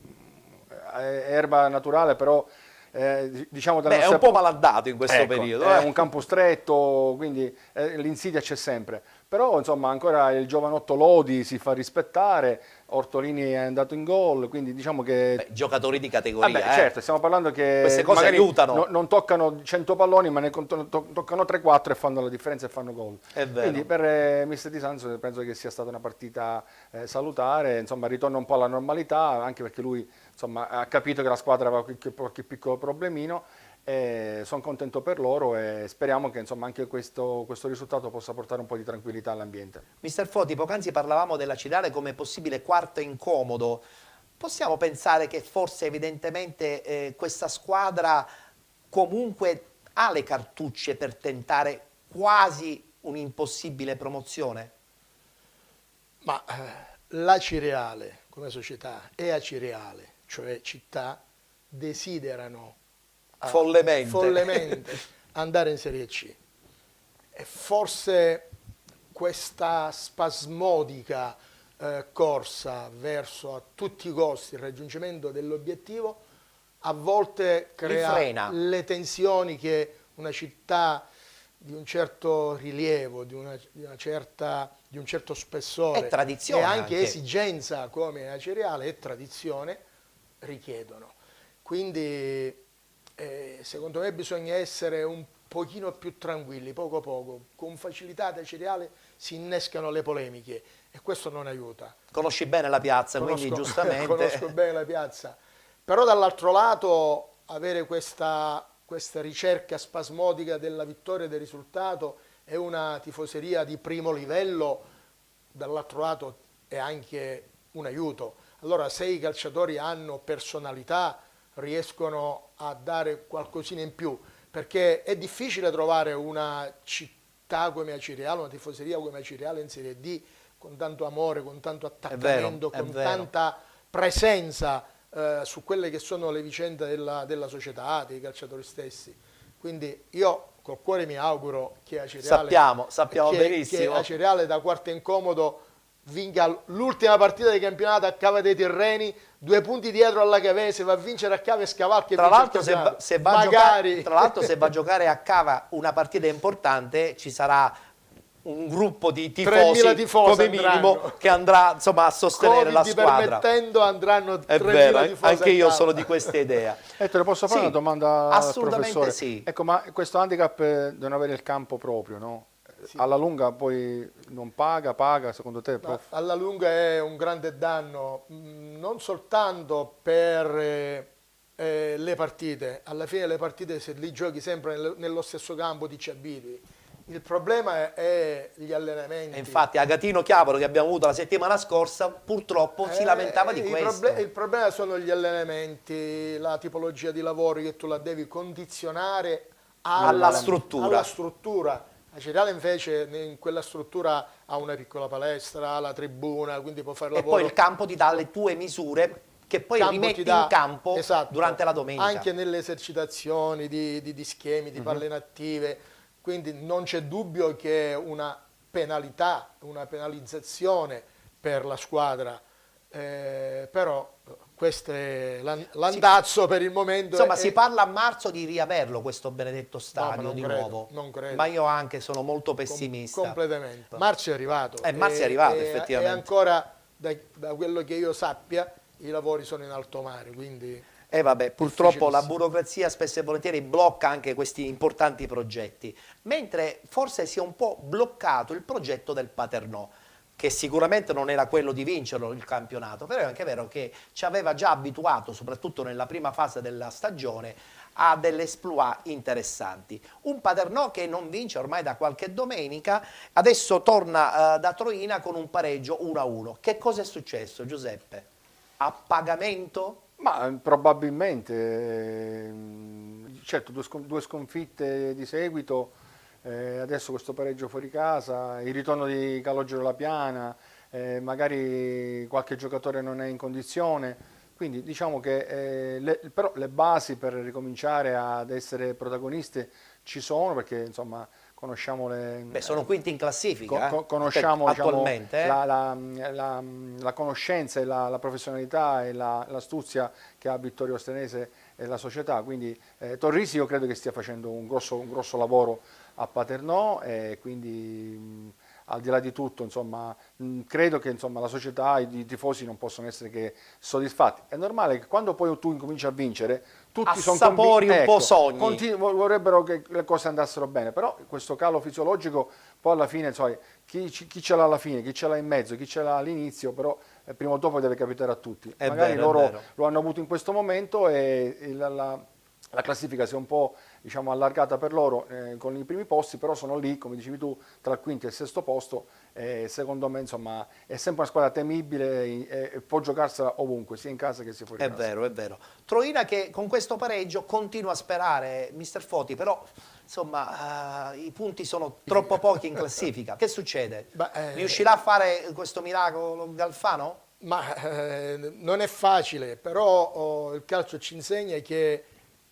erba naturale, però diciamo è un po' malandato in questo periodo. È un campo stretto, quindi l'insidia c'è sempre. Però insomma ancora il giovanotto Lodi si fa rispettare, Ortolini è andato in gol, quindi diciamo che... giocatori di categoria. Certo, stiamo parlando che queste cose aiutano. Non toccano 100 palloni, ma ne toccano 3-4 e fanno la differenza e fanno gol. È vero. Quindi per Mister Di Sanzo penso che sia stata una partita salutare, insomma ritorna un po' alla normalità, anche perché lui insomma ha capito che la squadra aveva qualche piccolo problemino. Sono contento per loro e speriamo che insomma anche questo risultato possa portare un po' di tranquillità all'ambiente. Mister Foti, poc'anzi parlavamo della Ciriale come possibile quarto incomodo. Possiamo pensare che forse evidentemente questa squadra comunque ha le cartucce per tentare quasi un'impossibile promozione? Ma la Ciriale come società e Aciriale, cioè città, desiderano follemente andare in Serie C, e forse questa spasmodica corsa verso a tutti i costi il raggiungimento dell'obiettivo a volte crea le tensioni che una città di un certo rilievo, di un certo spessore e anche esigenza come Aciriale e tradizione richiedono. Quindi secondo me bisogna essere un pochino più tranquilli, poco a poco. Con facilità da Ciriale si innescano le polemiche e questo non aiuta. Conosci bene la piazza, quindi giustamente... Conosco bene la piazza. Però dall'altro lato avere questa ricerca spasmodica della vittoria e del risultato e una tifoseria di primo livello, dall'altro lato è anche un aiuto. Allora se i calciatori hanno personalità, riescono a dare qualcosina in più, perché è difficile trovare una città come Aciriale, una tifoseria come Aciriale in Serie D, con tanto amore, con tanto attaccamento, con tanta presenza su quelle che sono le vicende della società, dei calciatori stessi. Quindi io col cuore mi auguro che Aciriale, sappiamo benissimo, che Aciriale da quarto incomodo vinca l'ultima partita di campionato a Cava dei Tirreni, 2 punti dietro alla Cavese, va a vincere a Cava e scavalca. Tra l'altro se va a giocare a Cava una partita importante ci sarà un gruppo di tifosi come minimo che andrà insomma a sostenere la squadra. Permettendo andranno 3.000 tifosi. Anche io sono di questa idea. Te le posso fare una domanda, assolutamente professore? Sì. Ecco, ma questo handicap di non avere il campo proprio, no? Sì. Alla lunga poi non paga, secondo te? Prof? Alla lunga è un grande danno, non soltanto per le partite. Alla fine le partite, se li giochi sempre nello stesso campo, ti ci abitui. Il problema è gli allenamenti. E infatti Agatino Chiavolo, che abbiamo avuto la settimana scorsa, purtroppo si lamentava di questo. Il problema sono gli allenamenti, la tipologia di lavoro che tu la devi condizionare alla struttura. Aciriale invece in quella struttura ha una piccola palestra, ha la tribuna, quindi può fare lavoro. E poi il campo ti dà le tue misure che poi rimetti in campo durante la domenica. Anche nelle esercitazioni di schemi, di palle inattive, quindi non c'è dubbio che una penalità, una penalizzazione per la squadra, però questo è l'andazzo per il momento. Insomma, si parla a marzo di riaverlo questo benedetto stadio nuovo. Non credo. Ma io anche sono molto pessimista. Completamente. Marzo è arrivato. Marzo è arrivato, effettivamente. E ancora, da quello che io sappia, i lavori sono in alto mare, quindi... vabbè, purtroppo la burocrazia spesso e volentieri blocca anche questi importanti progetti. Mentre forse si è un po' bloccato il progetto del Paternò, che sicuramente non era quello di vincerlo il campionato, però è anche vero che ci aveva già abituato, soprattutto nella prima fase della stagione, a delle exploit interessanti. Un Paternò che non vince ormai da qualche domenica, adesso torna da Troina con un pareggio 1-1. Che cosa è successo, Giuseppe? Appagamento? Ma probabilmente, certo, due sconfitte di seguito. Adesso questo pareggio fuori casa, il ritorno di Calogero La Piana, magari qualche giocatore non è in condizione, Quindi diciamo che però le basi per ricominciare ad essere protagonisti ci sono, perché insomma conosciamo sono quinti in classifica, conosciamo attualmente, la conoscenza e la professionalità e l'astuzia che ha Vittorio Ostenese e la società, quindi Torrisi io credo che stia facendo un grosso lavoro a Paternò, e quindi al di là di tutto, insomma, credo che insomma, la società, i tifosi non possono essere che soddisfatti. È normale che quando poi tu incominci a vincere, tutti sono assapori un po' sogni. Vorrebbero che le cose andassero bene, però questo calo fisiologico poi alla fine, insomma, chi ce l'ha alla fine, chi ce l'ha in mezzo, chi ce l'ha all'inizio, però prima o dopo deve capitare a tutti. Magari loro lo hanno avuto in questo momento e la classifica si è un po', diciamo, allargata per loro con i primi posti, però sono lì, come dicevi tu, tra il quinto e il sesto posto, secondo me insomma è sempre una squadra temibile e può giocarsela ovunque, sia in casa che sia fuori casa. È vero. Troina che con questo pareggio continua a sperare, mister Foti, però insomma i punti sono troppo pochi in classifica. Che succede? Riuscirà a fare questo miracolo Galfano? Non è facile, però il calcio ci insegna che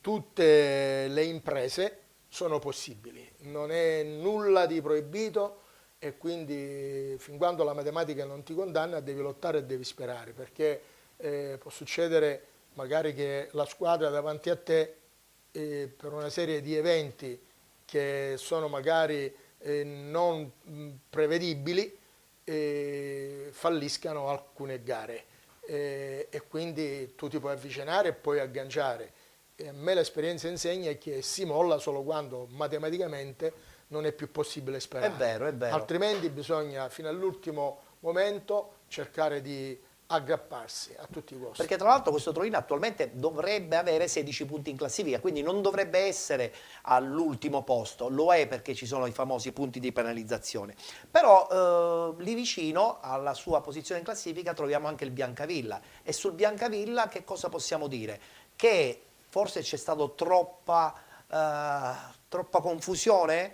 tutte le imprese sono possibili, non è nulla di proibito, e quindi fin quando la matematica non ti condanna devi lottare e devi sperare, perché può succedere magari che la squadra davanti a te per una serie di eventi che sono magari non prevedibili falliscano alcune gare, e quindi tu ti puoi avvicinare e puoi agganciare. E a me l'esperienza insegna che si molla solo quando matematicamente non è più possibile sperare. È vero. Altrimenti bisogna fino all'ultimo momento cercare di aggrapparsi a tutti i costi. Perché tra l'altro questo Troina attualmente dovrebbe avere 16 punti in classifica, quindi non dovrebbe essere all'ultimo posto, lo è perché ci sono i famosi punti di penalizzazione. Però lì vicino alla sua posizione in classifica troviamo anche il Biancavilla, e sul Biancavilla che cosa possiamo dire? Che forse c'è stata troppa confusione,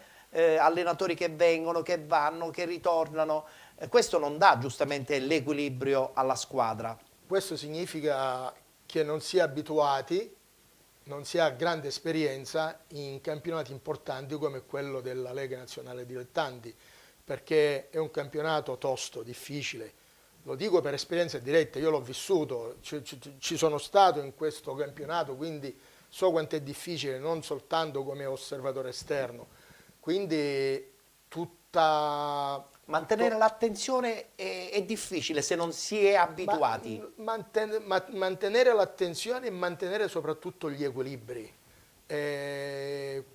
allenatori che vengono, che vanno, che ritornano, questo non dà giustamente l'equilibrio alla squadra. Questo significa che non si è abituati, non si ha grande esperienza in campionati importanti come quello della Lega Nazionale Dilettanti, perché è un campionato tosto, difficile. Lo dico per esperienza diretta, io l'ho vissuto, ci sono stato in questo campionato, quindi so quanto è difficile, non soltanto come osservatore esterno. Quindi mantenere l'attenzione è difficile se non si è abituati. Mantenere l'attenzione e mantenere soprattutto gli equilibri.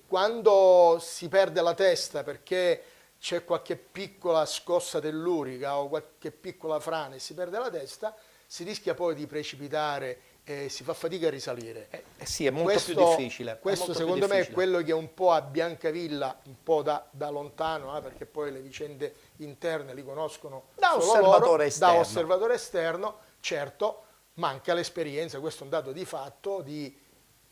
Quando si perde la testa perché c'è qualche piccola scossa tellurica o qualche piccola frana e si perde la testa, si rischia poi di precipitare e si fa fatica a risalire. Sì, è molto più difficile. Questo secondo me è quello che un po' a Biancavilla, un po' da lontano, perché poi le vicende interne li conoscono da solo osservatore loro, da osservatore esterno, certo, manca l'esperienza, questo è un dato di fatto, di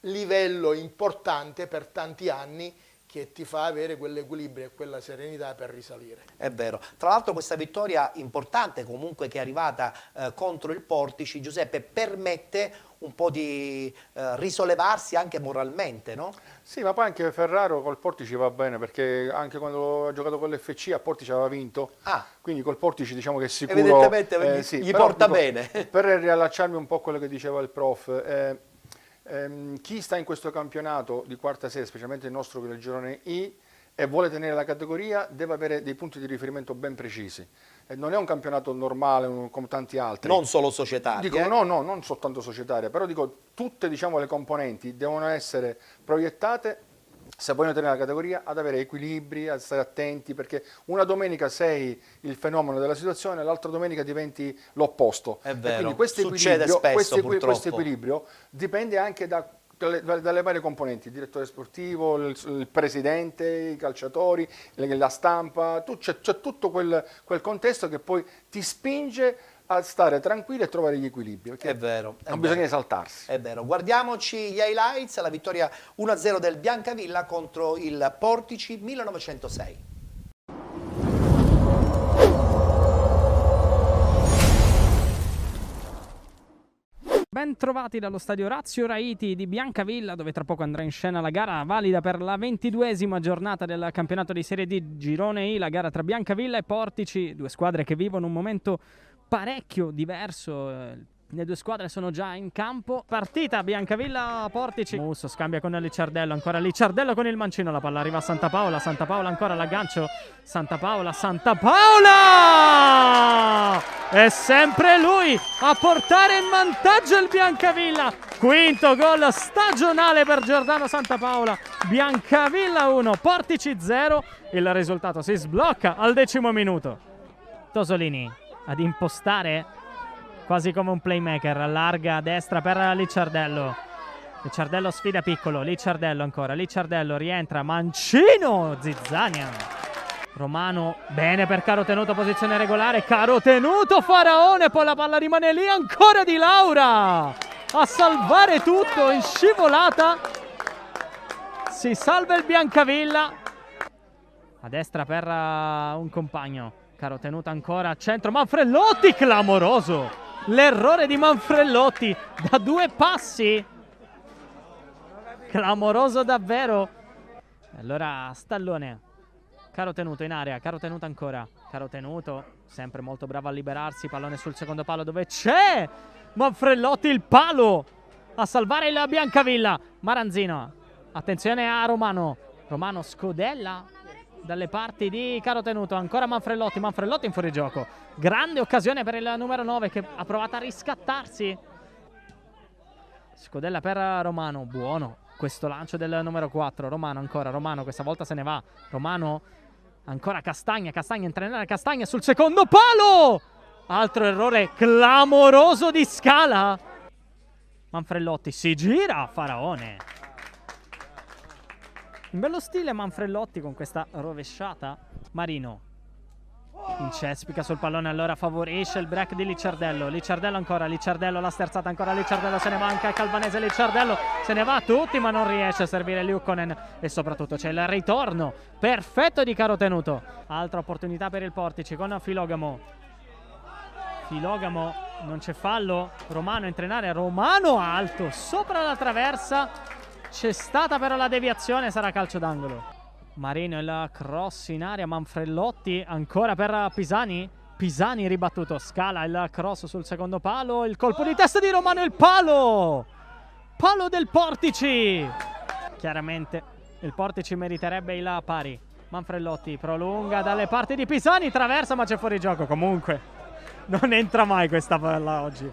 livello importante per tanti anni, che ti fa avere quell'equilibrio e quella serenità per risalire. È vero. Tra l'altro questa vittoria importante comunque che è arrivata contro il Portici, Giuseppe, permette un po' di risollevarsi anche moralmente, no? Sì, ma poi anche Ferraro col Portici va bene, perché anche quando ha giocato con l'FC a Portici aveva vinto, quindi col Portici diciamo che è sicuro. Evidentemente sì, gli però, porta bene. Per riallacciarmi un po' a quello che diceva il prof, chi sta in questo campionato di quarta serie, specialmente il nostro che è il girone I, e vuole tenere la categoria, deve avere dei punti di riferimento ben precisi. Non è un campionato normale come tanti altri. Non solo societario. Dico, no, non soltanto societaria, però dico tutte, diciamo, le componenti devono essere proiettate, se vogliono tenere la categoria, ad avere equilibri, a stare attenti, perché una domenica sei il fenomeno della situazione, l'altra domenica diventi l'opposto. È vero, e quindi questo equilibrio dipende anche dalle varie componenti, il direttore sportivo, il presidente, i calciatori, la stampa, c'è tutto quel contesto che poi ti spinge a stare tranquilli e trovare gli equilibri. È vero. Non bisogna esaltarsi. È vero. Guardiamoci gli highlights, la vittoria 1-0 del Biancavilla contro il Portici 1906. ben trovati dallo stadio Orazio Raiti di Biancavilla, dove tra poco andrà in scena la gara valida per la 22esima giornata del campionato di Serie D Girone I, la gara tra Biancavilla e Portici, due squadre che vivono un momento parecchio diverso. Le due squadre sono già in campo. Partita Biancavilla-Portici. Musso scambia con Licciardello, ancora Licciardello con il mancino, la palla arriva a Santapaola ancora l'aggancio, Santapaola! È sempre lui a portare in vantaggio il Biancavilla. Quinto gol stagionale per Giordano Santapaola. Biancavilla 1, Portici 0. Il risultato si sblocca al 10° minuto. Tosolini ad impostare quasi come un playmaker, allarga a destra per Licciardello. Licciardello sfida Piccolo, Licciardello ancora, Licciardello rientra, mancino, Zizzania. Romano, bene per Carotenuto, posizione regolare, Carotenuto, Faraone, poi la palla rimane lì, ancora Di Laura a salvare tutto in scivolata. Si salva il Biancavilla. A destra per un compagno, Carotenuto ancora a centro, Manfrelotti, clamoroso. L'errore di Manfrelotti da 2 passi, clamoroso davvero. Allora Stallone, Carotenuto in area, Carotenuto ancora, Carotenuto sempre molto bravo a liberarsi, pallone sul secondo palo dove c'è Manfrelotti, il palo a salvare il Biancavilla. Maranzino, attenzione a Romano, Romano scodella dalle parti di Carotenuto, ancora Manfrelotti in fuorigioco. Grande occasione per il numero 9 che ha provato a riscattarsi. Scodella per Romano, buono questo lancio del numero 4. Romano ancora, Romano questa volta se ne va. Romano ancora Castagna entra in area, Castagna sul secondo palo. Altro errore clamoroso di Scala. Manfrelotti si gira, Faraone. In bello stile Manfrelotti con questa rovesciata. Marino incespica sul pallone, allora favorisce il break di Licciardello. Licciardello ancora, Licciardello la sterzata ancora, Licciardello se ne va anche al Calvanese, Licciardello se ne va a tutti ma non riesce a servire Liukkonen. E soprattutto c'è il ritorno perfetto di Carotenuto. Altra opportunità per il Portici con Filogamo, non c'è fallo. Romano entra in area, Romano alto sopra la traversa. C'è stata però la deviazione, sarà calcio d'angolo. Marino il cross in area, Manfrelotti ancora per Pisani ribattuto, Scala il cross sul secondo palo, il colpo di testa di Romano, il palo del Portici. Chiaramente il Portici meriterebbe il pari. Manfrelotti prolunga dalle parti di Pisani, traversa ma c'è fuori gioco. Comunque non entra mai questa palla oggi.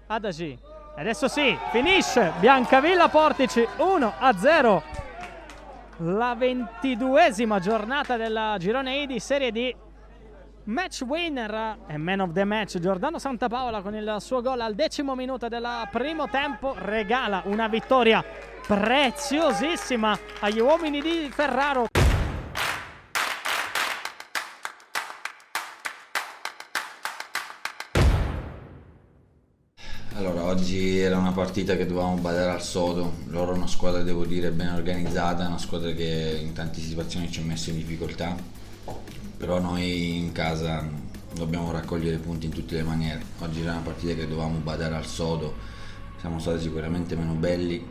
Adagi. Adesso sì, finisce Biancavilla Portici 1-0. La 22esima giornata della Girone I di Serie D. Match winner e man of the match Giordano Santapaola con il suo gol al 10° minuto del primo tempo. Regala una vittoria preziosissima agli uomini di Ferraro. Allora, oggi era una partita che dovevamo badare al sodo. Loro una squadra, devo dire, ben organizzata, una squadra che in tante situazioni ci ha messo in difficoltà, però noi in casa dobbiamo raccogliere punti in tutte le maniere. Oggi era una partita che dovevamo badare al sodo, siamo stati sicuramente meno belli,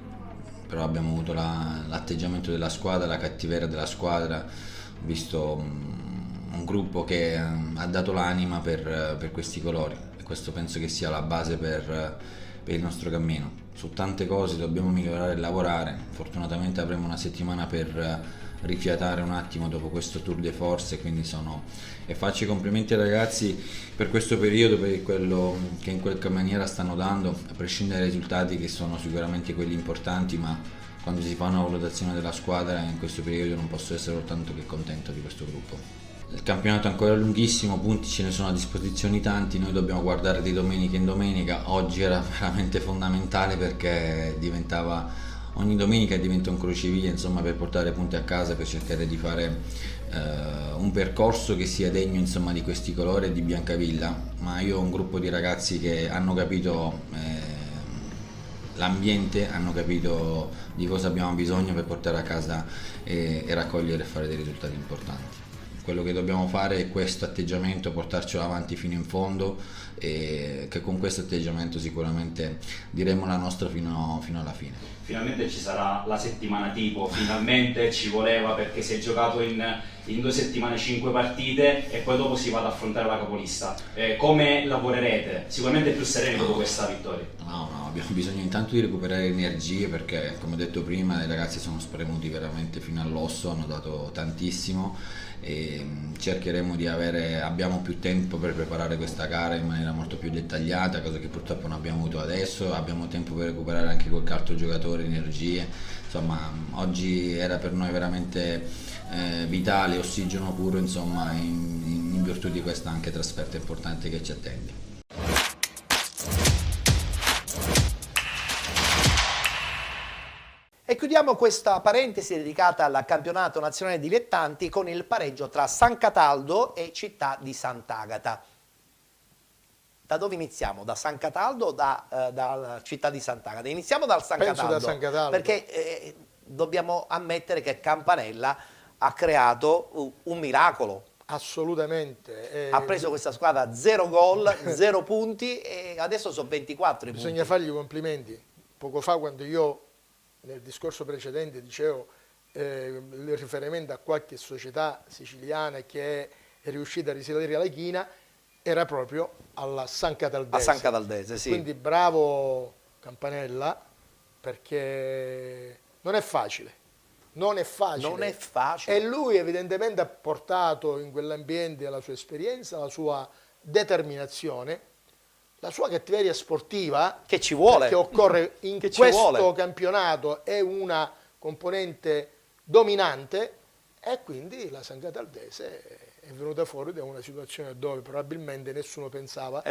però abbiamo avuto l'atteggiamento della squadra, la cattiveria della squadra. Ho visto un gruppo che ha dato l'anima per questi colori. Questo penso che sia la base per il nostro cammino. Su tante cose dobbiamo migliorare e lavorare. Fortunatamente avremo una settimana per rifiatare un attimo dopo questo tour de force, quindi e faccio i complimenti ai ragazzi per questo periodo, per quello che in qualche maniera stanno dando, a prescindere dai risultati che sono sicuramente quelli importanti, ma quando si fa una valutazione della squadra in questo periodo non posso essere soltanto che contento di questo gruppo. Il campionato è ancora lunghissimo, punti ce ne sono a disposizione tanti, noi dobbiamo guardare di domenica in domenica. Oggi era veramente fondamentale perché ogni domenica diventa un crocevia, insomma, per portare punti a casa, per cercare di fare un percorso che sia degno, insomma, di questi colori e di Biancavilla. Ma io ho un gruppo di ragazzi che hanno capito l'ambiente, hanno capito di cosa abbiamo bisogno per portare a casa e raccogliere e fare dei risultati importanti. quello che dobbiamo fare è questo atteggiamento, portarcelo avanti fino in fondo, e che con questo atteggiamento sicuramente diremo la nostra fino alla fine. Finalmente ci sarà la settimana tipo, finalmente ci voleva, perché si è giocato in 2 settimane 5 partite e poi dopo si va ad affrontare la capolista. Come lavorerete? Sicuramente più sereni dopo questa vittoria. No, abbiamo bisogno intanto di recuperare energie, perché come ho detto prima i ragazzi sono spremuti veramente fino all'osso, hanno dato tantissimo e cercheremo di abbiamo più tempo per preparare questa gara in maniera molto più dettagliata, cosa che purtroppo non abbiamo avuto adesso. Abbiamo tempo per recuperare anche qualche altro giocatore, energie, insomma oggi era per noi veramente vitale, ossigeno puro, insomma, in virtù di questa anche trasferta importante che ci attende. E chiudiamo questa parentesi dedicata al campionato nazionale dilettanti con il pareggio tra San Cataldo e Città di Sant'Agata. Da dove iniziamo? Da San Cataldo o da Città di Sant'Agata? Iniziamo dal San Cataldo. Da San Cataldo. Perché dobbiamo ammettere che Campanella ha creato un miracolo. Assolutamente. Ha preso questa squadra 0 gol, 0 punti e adesso sono 24 i punti. Bisogna fargli i complimenti. Poco fa, quando io nel discorso precedente dicevo il riferimento a qualche società siciliana che è riuscita a risalire la china, era proprio alla San Cataldese. A San Cataldese, sì. Quindi bravo Campanella, perché non è facile. Non è facile. Non è facile. E lui evidentemente ha portato in quell'ambiente la sua esperienza, la sua determinazione, la sua cattiveria sportiva, che ci vuole, che occorre in questo campionato, è una componente dominante, e quindi la San Cataldese è venuta fuori da una situazione dove probabilmente nessuno pensava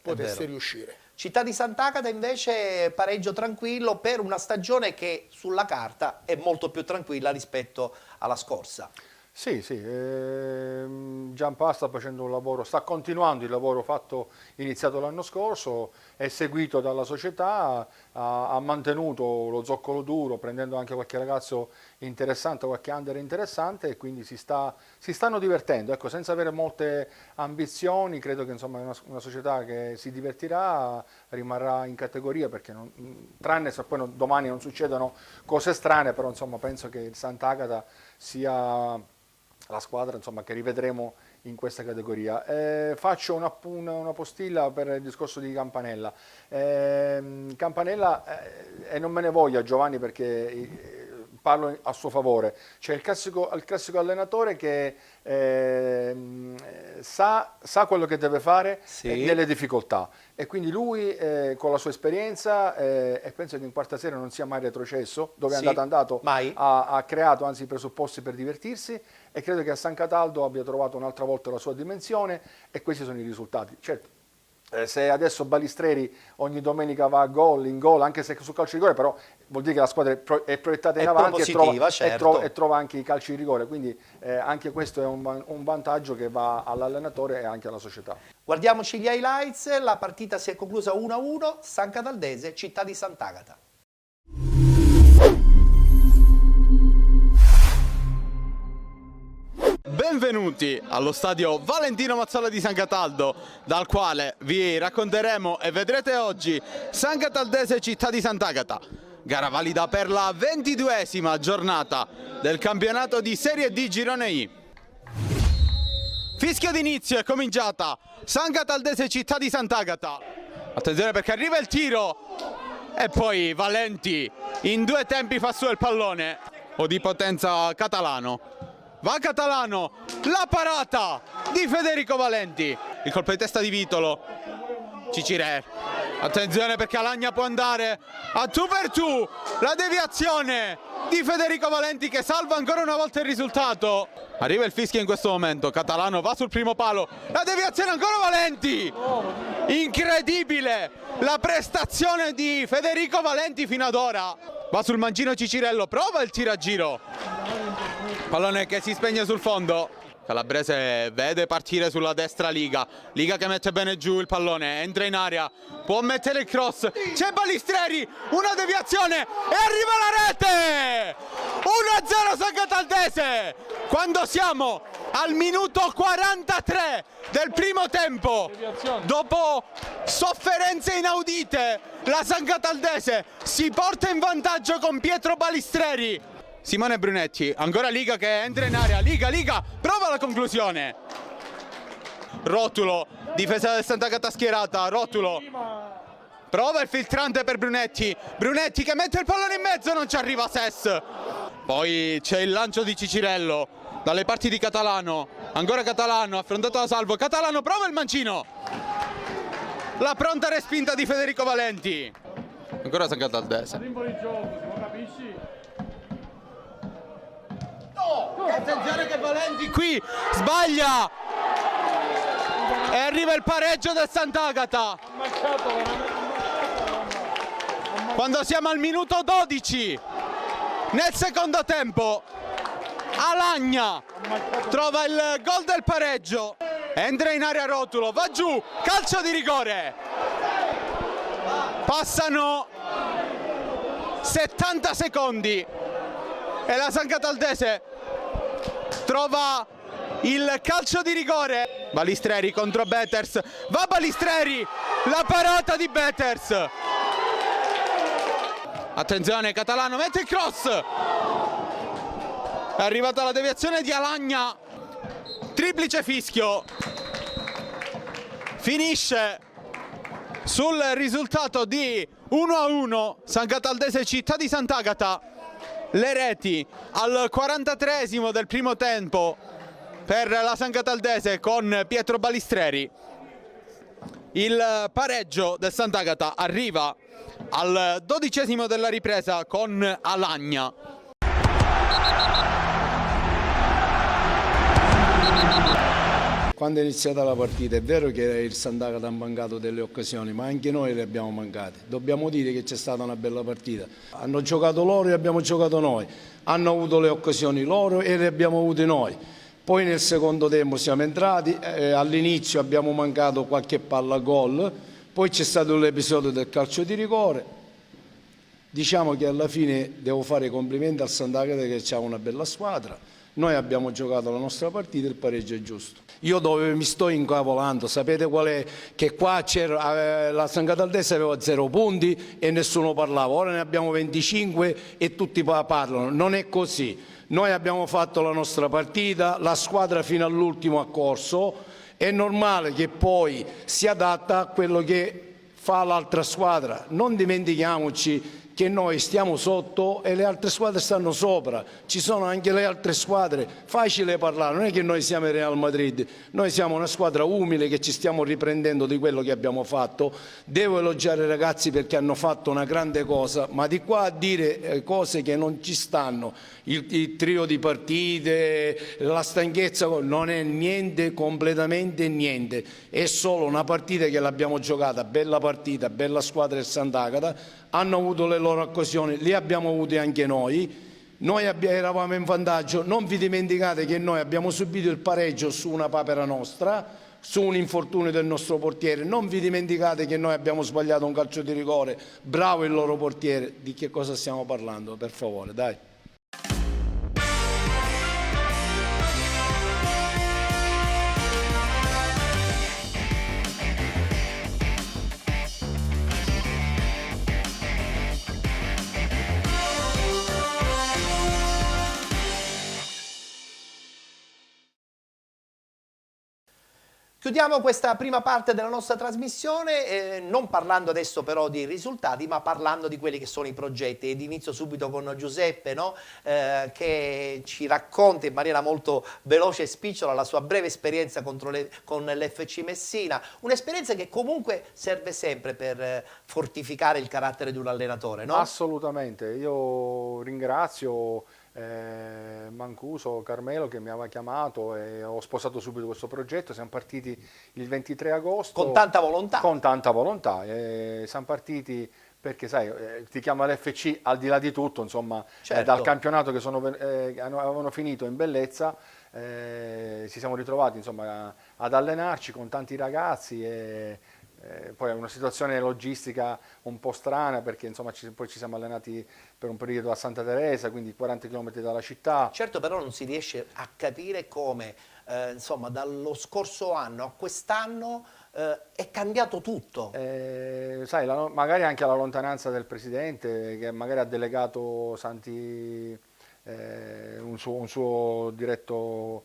potesse riuscire. Città di Sant'Agata invece pareggio tranquillo per una stagione che sulla carta è molto più tranquilla rispetto alla scorsa. Sì, Giampaolo sta facendo un lavoro, sta continuando il lavoro iniziato l'anno scorso, è seguito dalla società, ha mantenuto lo zoccolo duro, prendendo anche qualche ragazzo interessante, qualche under interessante, e quindi si stanno divertendo, ecco, senza avere molte ambizioni. Credo che insomma è una società che si divertirà, rimarrà in categoria, perché tranne se poi domani non succedono cose strane, però insomma penso che il Sant'Agata sia la squadra insomma che rivedremo in questa categoria. Faccio una postilla per il discorso di Campanella. Campanella, e non me ne voglia Giovanni, perché parlo a suo favore, c'è il classico allenatore che sa quello che deve fare nelle difficoltà, e quindi lui con la sua esperienza, e penso che in quarta serie non sia mai retrocesso, dove è andato ha creato anzi i presupposti per divertirsi, e credo che a San Cataldo abbia trovato un'altra volta la sua dimensione, e questi sono i risultati. Certo, se adesso Balistreri ogni domenica va in gol, anche se su calcio di rigore, però vuol dire che la squadra è proiettata in avanti e trova anche i calci di rigore, quindi anche questo è un vantaggio che va all'allenatore e anche alla società. Guardiamoci gli highlights. La partita si è conclusa 1-1, San Cataldese, Città di Sant'Agata. Benvenuti allo stadio Valentino Mazzola di San Cataldo, dal quale vi racconteremo e vedrete oggi San Cataldese Città di Sant'Agata, gara valida per la 22esima giornata del campionato di Serie D Girone I. Fischio d'inizio, è cominciata San Cataldese Città di Sant'Agata. Attenzione perché arriva il tiro e poi Valenti in 2 tempi fa su il pallone, o di potenza Catalano. Va Catalano, la parata di Federico Valenti, il colpo di testa di Vitolo, Cicire, attenzione perché Alagna può andare a tu per tu, la deviazione di Federico Valenti che salva ancora una volta il risultato. Arriva il fischio in questo momento, Catalano va sul primo palo, la deviazione ancora Valenti, incredibile la prestazione di Federico Valenti fino ad ora. Va sul mancino Cicirello, prova il tiro a giro. Pallone che si spegne sul fondo. Calabrese vede partire sulla destra Liga che mette bene giù il pallone, entra in area, può mettere il cross, c'è Balistreri, una deviazione e arriva la rete! 1-0 San Cataldese, quando siamo al minuto 43 del primo tempo, dopo sofferenze inaudite, la San Cataldese si porta in vantaggio con Pietro Balistreri. Simone Brunetti, ancora Liga che entra in area, Liga, prova la conclusione. Rotulo, difesa del Sant'Agata schierata, Rotulo. Prova il filtrante per Brunetti che mette il pallone in mezzo, non ci arriva Ses. Poi c'è il lancio di Cicirello, dalle parti di Catalano, ancora Catalano, affrontato da Salvo, Catalano prova il mancino. La pronta respinta di Federico Valenti. Ancora San Cataldese. Attenzione che Valenti qui sbaglia e arriva il pareggio del Sant'Agata quando siamo al minuto 12 nel secondo tempo. Alagna trova il gol del pareggio, entra in area Rotulo, va giù, calcio di rigore. Passano 70 secondi e la San Cataldese trova il calcio di rigore. Balistreri contro Betters, va Balistreri, la parata di Betters. Attenzione, Catalano mette il cross, è arrivata la deviazione di Alagna, triplice fischio, finisce sul risultato di 1-1 San Cataldese Città di Sant'Agata. Le reti al 43esimo del primo tempo per la San Cataldese con Pietro Balistreri. Il pareggio del Sant'Agata arriva al 12esimo della ripresa con Alagna. Quando è iniziata la partita è vero che il Sant'Agata ha mancato delle occasioni, ma anche noi le abbiamo mancate. Dobbiamo dire che c'è stata una bella partita. Hanno giocato loro e abbiamo giocato noi. Hanno avuto le occasioni loro e le abbiamo avute noi. Poi nel secondo tempo siamo entrati, all'inizio abbiamo mancato qualche palla a gol, poi c'è stato l'episodio del calcio di rigore. Diciamo che alla fine devo fare i complimenti al Sant'Agata che ha una bella squadra. Noi abbiamo giocato la nostra partita e il pareggio è giusto. Io dove mi sto incavolando, sapete qual è? Che qua c'era la San Cataldese aveva 0 punti e nessuno parlava, ora ne abbiamo 25 e tutti parlano. Non è così. Noi abbiamo fatto la nostra partita, la squadra fino all'ultimo ha corso, è normale che poi si adatta a quello che fa l'altra squadra. Non dimentichiamoci che noi stiamo sotto e le altre squadre stanno sopra, ci sono anche le altre squadre, facile parlare, non è che noi siamo il Real Madrid, noi siamo una squadra umile che ci stiamo riprendendo di quello che abbiamo fatto. Devo elogiare i ragazzi perché hanno fatto una grande cosa, ma di qua a dire cose che non ci stanno, il trio di partite, la stanchezza, non è niente, completamente niente, è solo una partita che l'abbiamo giocata, bella partita, bella squadra del Sant'Agata, hanno avuto le loro occasioni, le abbiamo avute anche noi. Noi eravamo in vantaggio, non vi dimenticate che noi abbiamo subito il pareggio su una papera nostra, su un infortunio del nostro portiere, non vi dimenticate che noi abbiamo sbagliato un calcio di rigore, bravo il loro portiere. Di che cosa stiamo parlando, per favore, dai. Chiudiamo questa prima parte della nostra trasmissione, non parlando adesso però di risultati, ma parlando di quelli che sono i progetti. Ed inizio subito con Giuseppe, no? Che ci racconta in maniera molto veloce e spicciola la sua breve esperienza con l'FC Messina, un'esperienza che comunque serve sempre per fortificare il carattere di un allenatore, no? Assolutamente, io ringrazio Mancuso, Carmelo che mi aveva chiamato e ho sposato subito questo progetto. Siamo partiti il 23 agosto con tanta volontà, siamo partiti perché sai, ti chiama l'FC al di là di tutto, insomma, Certo. dal campionato che avevano finito in bellezza, ci siamo ritrovati insomma, ad allenarci con tanti ragazzi e poi è una situazione logistica un po' strana perché insomma poi ci siamo allenati per un periodo a Santa Teresa, quindi 40 km dalla città. Certo, però non si riesce a capire come insomma dallo scorso anno a quest'anno è cambiato tutto. Sai, magari anche la lontananza del presidente che magari ha delegato Santi un suo diretto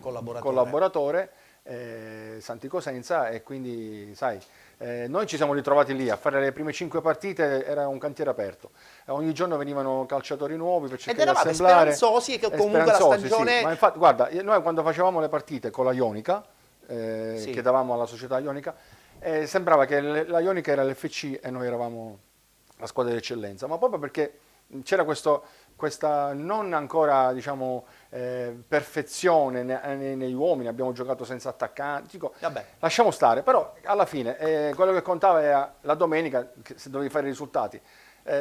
collaboratore Santi Cosenza, e quindi sai, noi ci siamo ritrovati lì a fare le prime 5 partite, era un cantiere aperto, ogni giorno venivano calciatori nuovi per cercare di assemblare. Speranzosi che comunque la stagione... Sì. Ma infatti guarda, noi quando facevamo le partite con la Ionica, Sì. che davamo alla società Ionica, sembrava che la Ionica era l'FC e noi eravamo la squadra di eccellenza, ma proprio perché c'era questa non ancora, diciamo, perfezione negli uomini, abbiamo giocato senza attaccanti, dico, lasciamo stare, però alla fine quello che contava era la domenica, se dovevi fare i risultati.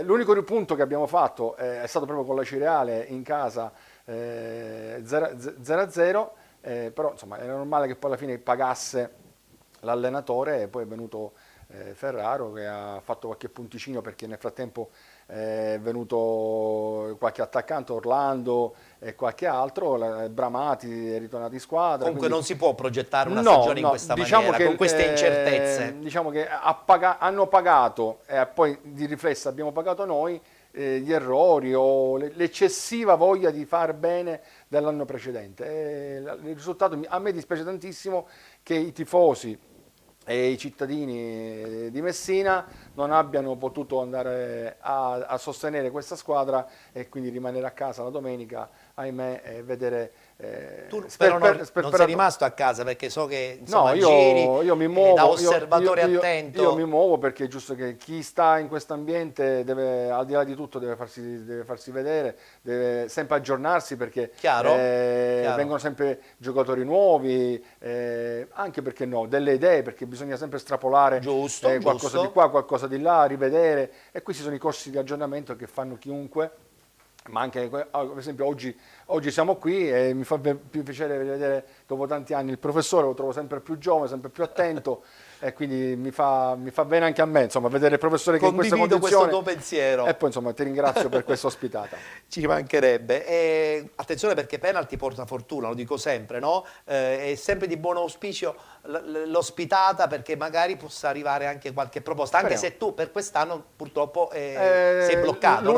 L'unico punto che abbiamo fatto è stato proprio con la Cireale in casa 0-0, però insomma era normale che poi alla fine pagasse l'allenatore, e poi è venuto Ferraro che ha fatto qualche punticino perché nel frattempo è venuto qualche attaccante, Orlando e qualche altro, Bramati è ritornato in squadra. Comunque quindi... non si può progettare una stagione in questa maniera, con queste incertezze. Diciamo che hanno pagato e poi di riflesso abbiamo pagato noi gli errori o l'eccessiva voglia di far bene dell'anno precedente. Il risultato, a me dispiace tantissimo che i tifosi e i cittadini di Messina non abbiano potuto andare a sostenere questa squadra e quindi rimanere a casa la domenica, ahimè, e vedere... Tu però non sei rimasto a casa perché so che insomma, no, giri io mi muovo, da osservatore attento. Io mi muovo perché è giusto che chi sta in questo ambiente deve, al di là di tutto, deve farsi vedere, deve sempre aggiornarsi perché Chiaro. vengono sempre giocatori nuovi, anche perché no, delle idee, perché bisogna sempre estrapolare qualcosa di qua, qualcosa di là, rivedere, e qui ci sono i corsi di aggiornamento che fanno chiunque. Ma anche, per esempio, oggi siamo qui e mi fa più piacere vedere dopo tanti anni il professore, lo trovo sempre più giovane, sempre più attento, e quindi mi fa bene anche a me, insomma, vedere il professore che in questa condizione. Questo tuo pensiero. E poi, insomma, ti ringrazio per questa ospitata. Ci mancherebbe. E attenzione perché penalty porta fortuna, lo dico sempre, no? È sempre di buon auspicio l'ospitata perché magari possa arrivare anche qualche proposta, anche se tu per quest'anno purtroppo sei bloccato.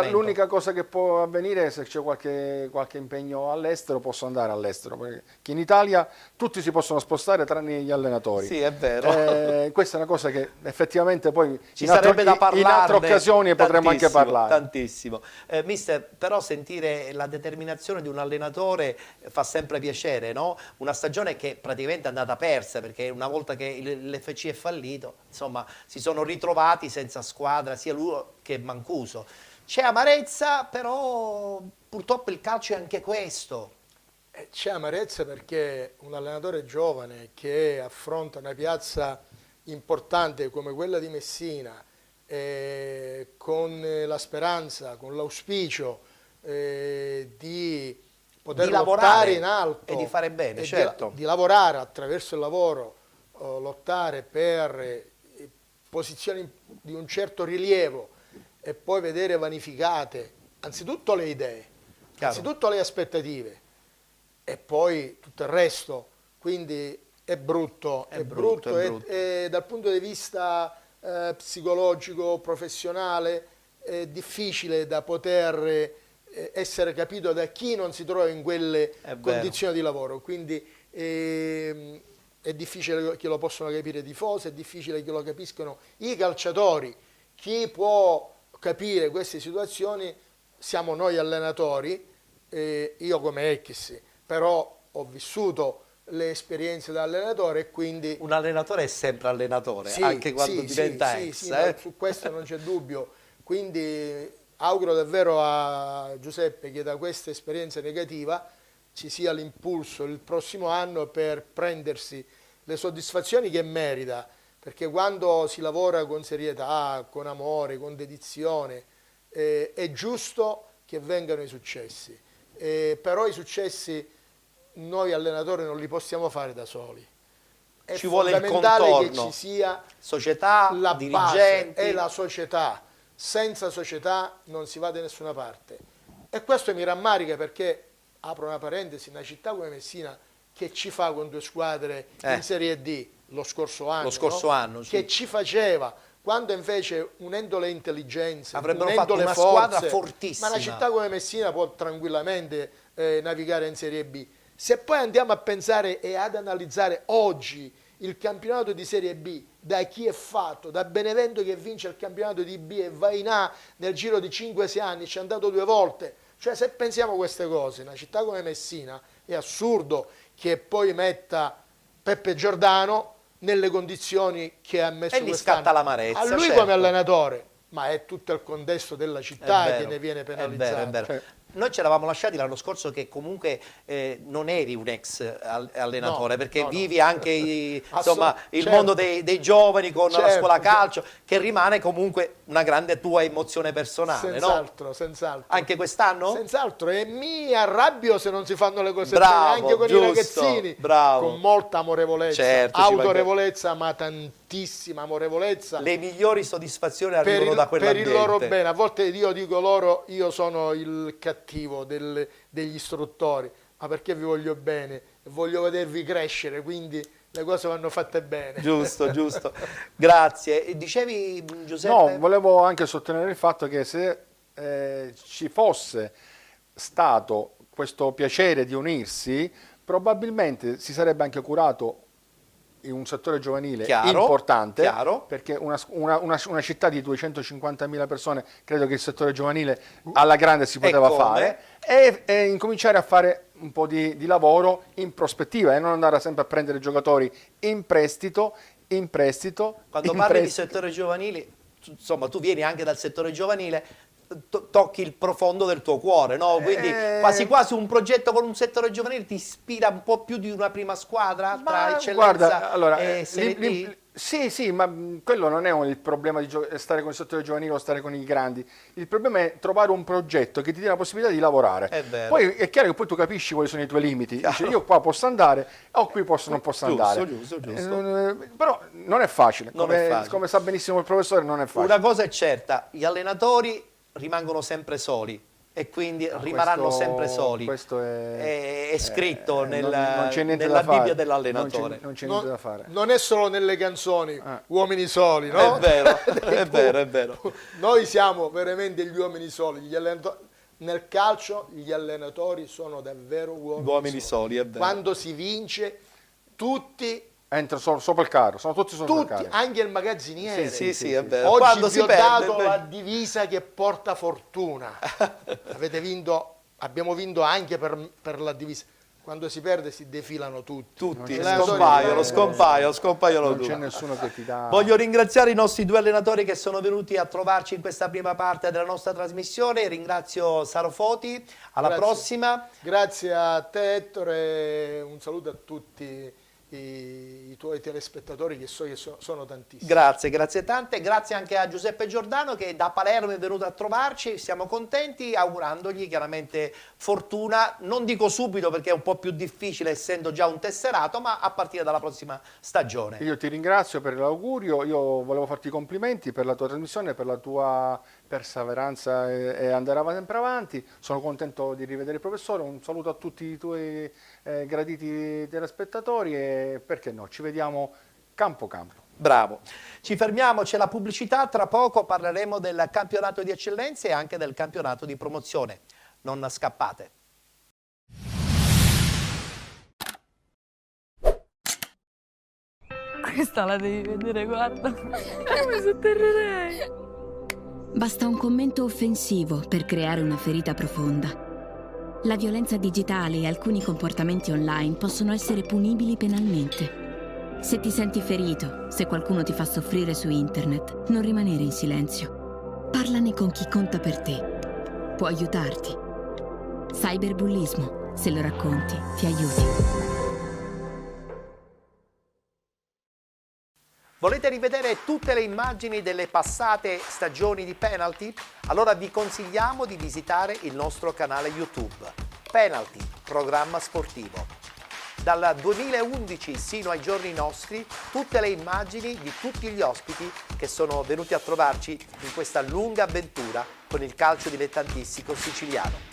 L'unica cosa che può avvenire è se c'è qualche impegno all'estero, posso andare all'estero, perché in Italia tutti si possono spostare tranne gli allenatori. Sì, è vero. Questa è una cosa che effettivamente poi ci sarebbe da parlare in altre occasioni potremmo anche parlare. Tantissimo. Mister, però sentire la determinazione di un allenatore fa sempre piacere, no? Una stagione che praticamente è andata persa perché una volta che l'FC è fallito, insomma, si sono ritrovati senza squadra sia lui che Mancuso. C'è amarezza, però purtroppo il calcio è anche questo. C'è amarezza perché un allenatore giovane che affronta una piazza importante come quella di Messina, con la speranza, con l'auspicio di poter lottare in alto e di fare bene, certo. Di lavorare attraverso il lavoro, lottare per posizioni di un certo rilievo e poi vedere vanificate anzitutto le idee, anzitutto le aspettative e poi tutto il resto, quindi è brutto. E dal punto di vista psicologico, professionale, è difficile da poter essere capito da chi non si trova in quelle condizioni di lavoro, quindi è difficile che lo possano capire i tifosi, è difficile che lo capiscano i calciatori. Chi può capire queste situazioni siamo noi allenatori, io come Ekis, però ho vissuto le esperienze da allenatore e quindi... Un allenatore è sempre allenatore, anche quando diventa ex. Su questo non c'è dubbio, quindi auguro davvero a Giuseppe che da questa esperienza negativa ci sia l'impulso il prossimo anno per prendersi le soddisfazioni che merita, perché quando si lavora con serietà, con amore, con dedizione, è giusto che vengano i successi, però i successi noi allenatori non li possiamo fare da soli. È ci vuole il fondamentale contorno, che ci sia società, la dirigenti. base e la società. Senza società non si va da nessuna parte. E questo mi rammarica perché, apro una parentesi, una città come Messina che ci fa con 2 squadre in Serie D lo scorso anno, sì. che ci faceva, quando invece unendo le intelligenze, avrebbero unendo fatto le una forze, squadra fortissima. ma una città come Messina può tranquillamente navigare in Serie B. Se poi andiamo a pensare e ad analizzare oggi il campionato di Serie B, da chi è fatto, da Benevento che vince il campionato di B e va in A nel giro di 5-6 anni, ci è andato 2 volte. Cioè, se pensiamo a queste cose, una città come Messina, è assurdo che poi metta Peppe Giordano nelle condizioni che ha messo e gli quest'anno. scatta l'amarezza, A lui certo. come allenatore, ma è tutto il contesto della città È vero, che ne viene è penalizzato. vero, è vero. Cioè, noi ci eravamo lasciati l'anno scorso che comunque non eri un ex allenatore, perché vivi anche insomma, il certo. mondo dei giovani con la Certo, scuola calcio, che rimane comunque una grande tua emozione personale, senz'altro, no? senz'altro. Anche quest'anno? Senz'altro, e mi arrabbio se non si fanno le cose Bravo, bene, anche con giusto, i ragazzini, bravo. con molta amorevolezza, Certo, autorevolezza, ma tantissima amorevolezza. Le migliori soddisfazioni arrivano da quell'ambiente. Per il loro bene. A volte io dico loro, io sono il cattivo degli istruttori, ma perché vi voglio bene, voglio vedervi crescere, quindi le cose vanno fatte bene. Giusto, giusto. Grazie. E dicevi, Giuseppe? No, volevo anche sottolineare il fatto che se ci fosse stato questo piacere di unirsi, probabilmente si sarebbe anche curato in un settore giovanile importante, perché una città di 250.000 persone, credo che il settore giovanile alla grande si poteva fare, e incominciare a fare un po' di lavoro in prospettiva e non andare sempre a prendere giocatori in prestito. Quando parli di settore giovanile, insomma, tu vieni anche dal settore giovanile, tocchi il profondo del tuo cuore, no? Quindi quasi quasi un progetto con un settore giovanile ti ispira un po' più di una prima squadra tra eccellenza e Serie D? Sì, ma quello non è il problema di stare con il settore giovanile o stare con i grandi. Il problema è trovare un progetto che ti dia la possibilità di lavorare. È vero. Poi è chiaro che poi tu capisci quali sono i tuoi limiti. Dici, io qua posso andare o qui non posso andare. Giusto. Però non è facile. Come sa benissimo il professore, non è facile. Una cosa è certa, gli allenatori rimangono sempre soli e quindi rimarranno sempre soli. Questo è scritto nella Bibbia Bibbia dell'allenatore. Non c'è niente da fare. Non è solo nelle canzoni, uomini soli, no? È vero, è vero. Noi siamo veramente gli uomini soli. Nel calcio gli allenatori sono davvero uomini soli. È vero. Quando si vince, tutti entrano sopra il carro, sono tutti sopra il carro. Anche il magazziniere. Sì, è vero. Oggi Quando vi ho dato la divisa che porta fortuna. Avete vinto, abbiamo vinto anche per la divisa. Quando si perde si defilano tutti. Scompaiono non tutti. c'è nessuno che ti dà. Voglio ringraziare i nostri 2 allenatori che sono venuti a trovarci in questa prima parte della nostra trasmissione. Ringrazio Saro Foti, alla prossima. Grazie a te Ettore, un saluto a tutti i tuoi telespettatori che so che sono tantissimi. Grazie tante, grazie anche a Giuseppe Giordano che da Palermo è venuto a trovarci, siamo contenti, augurandogli chiaramente fortuna, non dico subito perché è un po' più difficile essendo già un tesserato, ma a partire dalla prossima stagione. Io ti ringrazio per l'augurio, io volevo farti i complimenti per la tua trasmissione, per la tua perseveranza e andare sempre avanti. Sono contento di rivedere il professore, un saluto a tutti i tuoi graditi telespettatori e perché no, ci vediamo campo. Bravo. Ci fermiamo, c'è la pubblicità, tra poco parleremo del campionato di eccellenza e anche del campionato di promozione. Non scappate. Questa la devi vedere, guarda. Mi sotterrerei. Basta un commento offensivo per creare una ferita profonda. La violenza digitale e alcuni comportamenti online possono essere punibili penalmente. Se ti senti ferito, se qualcuno ti fa soffrire su internet, non rimanere in silenzio. Parlane con chi conta per te. Può aiutarti. Cyberbullismo, se lo racconti, ti aiuti. Volete rivedere tutte le immagini delle passate stagioni di Penalty? Allora vi consigliamo di visitare il nostro canale YouTube. Penalty, programma sportivo. Dal 2011 sino ai giorni nostri, tutte le immagini di tutti gli ospiti che sono venuti a trovarci in questa lunga avventura con il calcio dilettantistico siciliano.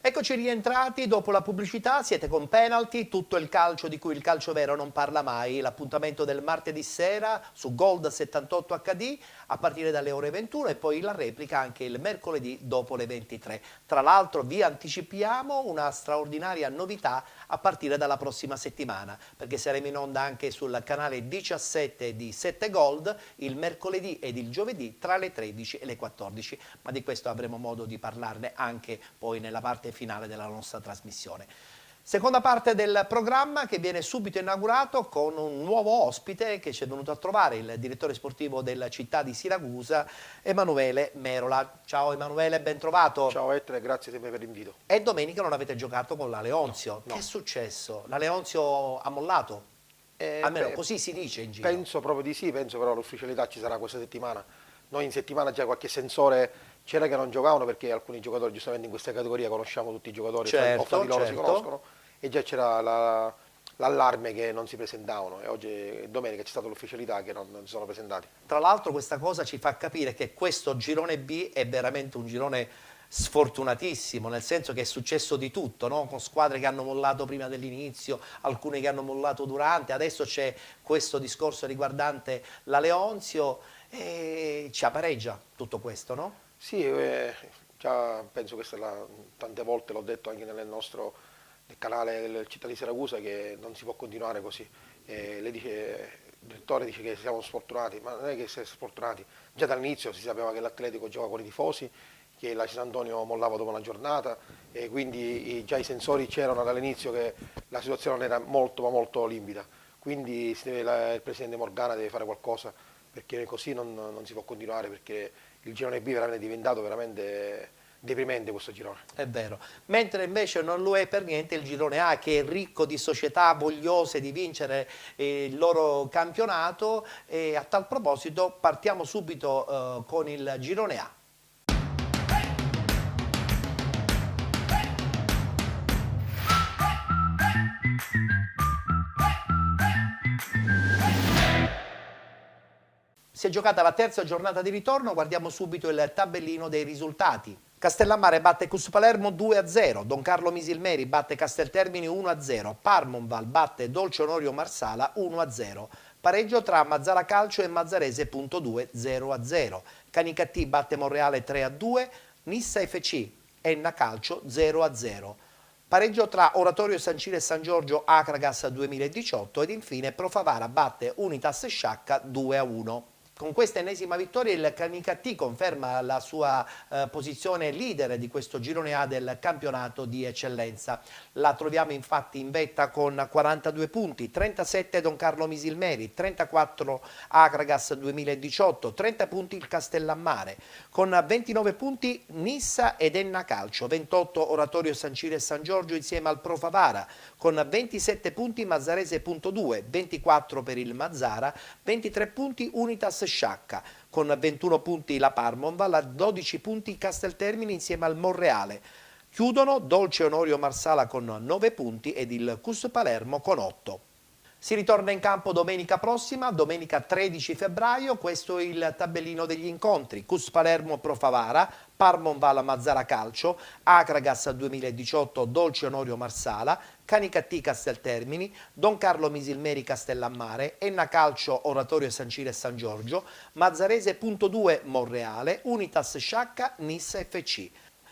Eccoci rientrati dopo la pubblicità, siete con Penalty, tutto il calcio di cui il calcio vero non parla mai, l'appuntamento del martedì sera su Gold 78 HD a partire dalle ore 21 e poi la replica anche il mercoledì dopo le 23. Tra l'altro vi anticipiamo una straordinaria novità a partire dalla prossima settimana, perché saremo in onda anche sul canale 17 di 7 Gold il mercoledì ed il giovedì tra le 13 e le 14, ma di questo avremo modo di parlarne anche poi nella parte finale della nostra trasmissione. Seconda parte del programma che viene subito inaugurato con un nuovo ospite che ci è venuto a trovare, il direttore sportivo della città di Siracusa, Emanuele Merola. Ciao Emanuele, ben trovato. Ciao Ettore, grazie sempre per l'invito. E domenica non avete giocato con la Leonzio. No. Che è successo? La Leonzio ha mollato? Almeno così si dice in giro. Penso proprio di sì, penso però l'ufficialità ci sarà questa settimana. Noi in settimana già qualche sensore c'era che non giocavano perché alcuni giocatori giustamente in questa categoria conosciamo tutti i giocatori, o fra di loro si conoscono, e già c'era l'allarme che non si presentavano e oggi domenica c'è stata l'ufficialità che non si sono presentati. Tra l'altro questa cosa ci fa capire che questo girone B è veramente un girone sfortunatissimo, nel senso che è successo di tutto, no? Con squadre che hanno mollato prima dell'inizio, alcune che hanno mollato durante, adesso c'è questo discorso riguardante la Leonzio e ci pareggia tutto questo, no? Sì, già penso che tante volte l'ho detto anche nel nostro canale del Città di Siracusa che non si può continuare così. Lei dice, il direttore dice che siamo sfortunati, ma non è che siamo sfortunati, già dall'inizio si sapeva che l'Atletico giocava con i tifosi, che la Sant'Antonio mollava dopo una giornata e quindi già i sensori c'erano dall'inizio che la situazione era molto ma molto limpida, quindi il presidente Morgana deve fare qualcosa perché così non si può continuare, perché il girone B è diventato veramente deprimente questo girone. È vero, mentre invece non lo è per niente il girone A, che è ricco di società vogliose di vincere il loro campionato, e a tal proposito partiamo subito con il girone A. Si è giocata la terza giornata di ritorno, guardiamo subito il tabellino dei risultati. Castellammare batte Cus Palermo 2-0, Don Carlo Misilmeri batte Casteltermini 1-0, Parmonval batte Dolce Onorio Marsala 1-0, pareggio tra Mazzara Calcio e Mazzarese .2 0-0, Canicattì batte Monreale 3-2, Nissa FC Enna Calcio 0-0. Pareggio tra Oratorio San Ciro e San Giorgio Acragas 2018 ed infine Profavara batte Unitas Sciacca 2-1. Con questa ennesima vittoria il Canicattì conferma la sua posizione leader di questo girone A del campionato di eccellenza. La troviamo infatti in vetta con 42 punti, 37 Don Carlo Misilmeri, 34 Akragas 2018, 30 punti il Castellammare, con 29 punti Nissa ed Enna Calcio, 28 Oratorio San Ciro e San Giorgio insieme al Pro Favara, con 27 punti Mazzarese.2, 24 per il Mazzara, 23 punti Unitas Sciacca, con 21 punti la Parmonval, 12 punti Casteltermini insieme al Monreale. Chiudono Dolce Onorio Marsala con 9 punti ed il Cus Palermo con 8. Si ritorna in campo domenica prossima, domenica 13 febbraio, questo è il tabellino degli incontri. Cus Palermo Pro Favara, Parmonval Mazzara Calcio, Akragas 2018 Dolce Onorio Marsala, Canicattì Casteltermini, Don Carlo Misilmeri Castellammare, Enna Calcio Oratorio San Ciro e San Giorgio, Mazzarese.2 Monreale, Unitas Sciacca, Nissa FC.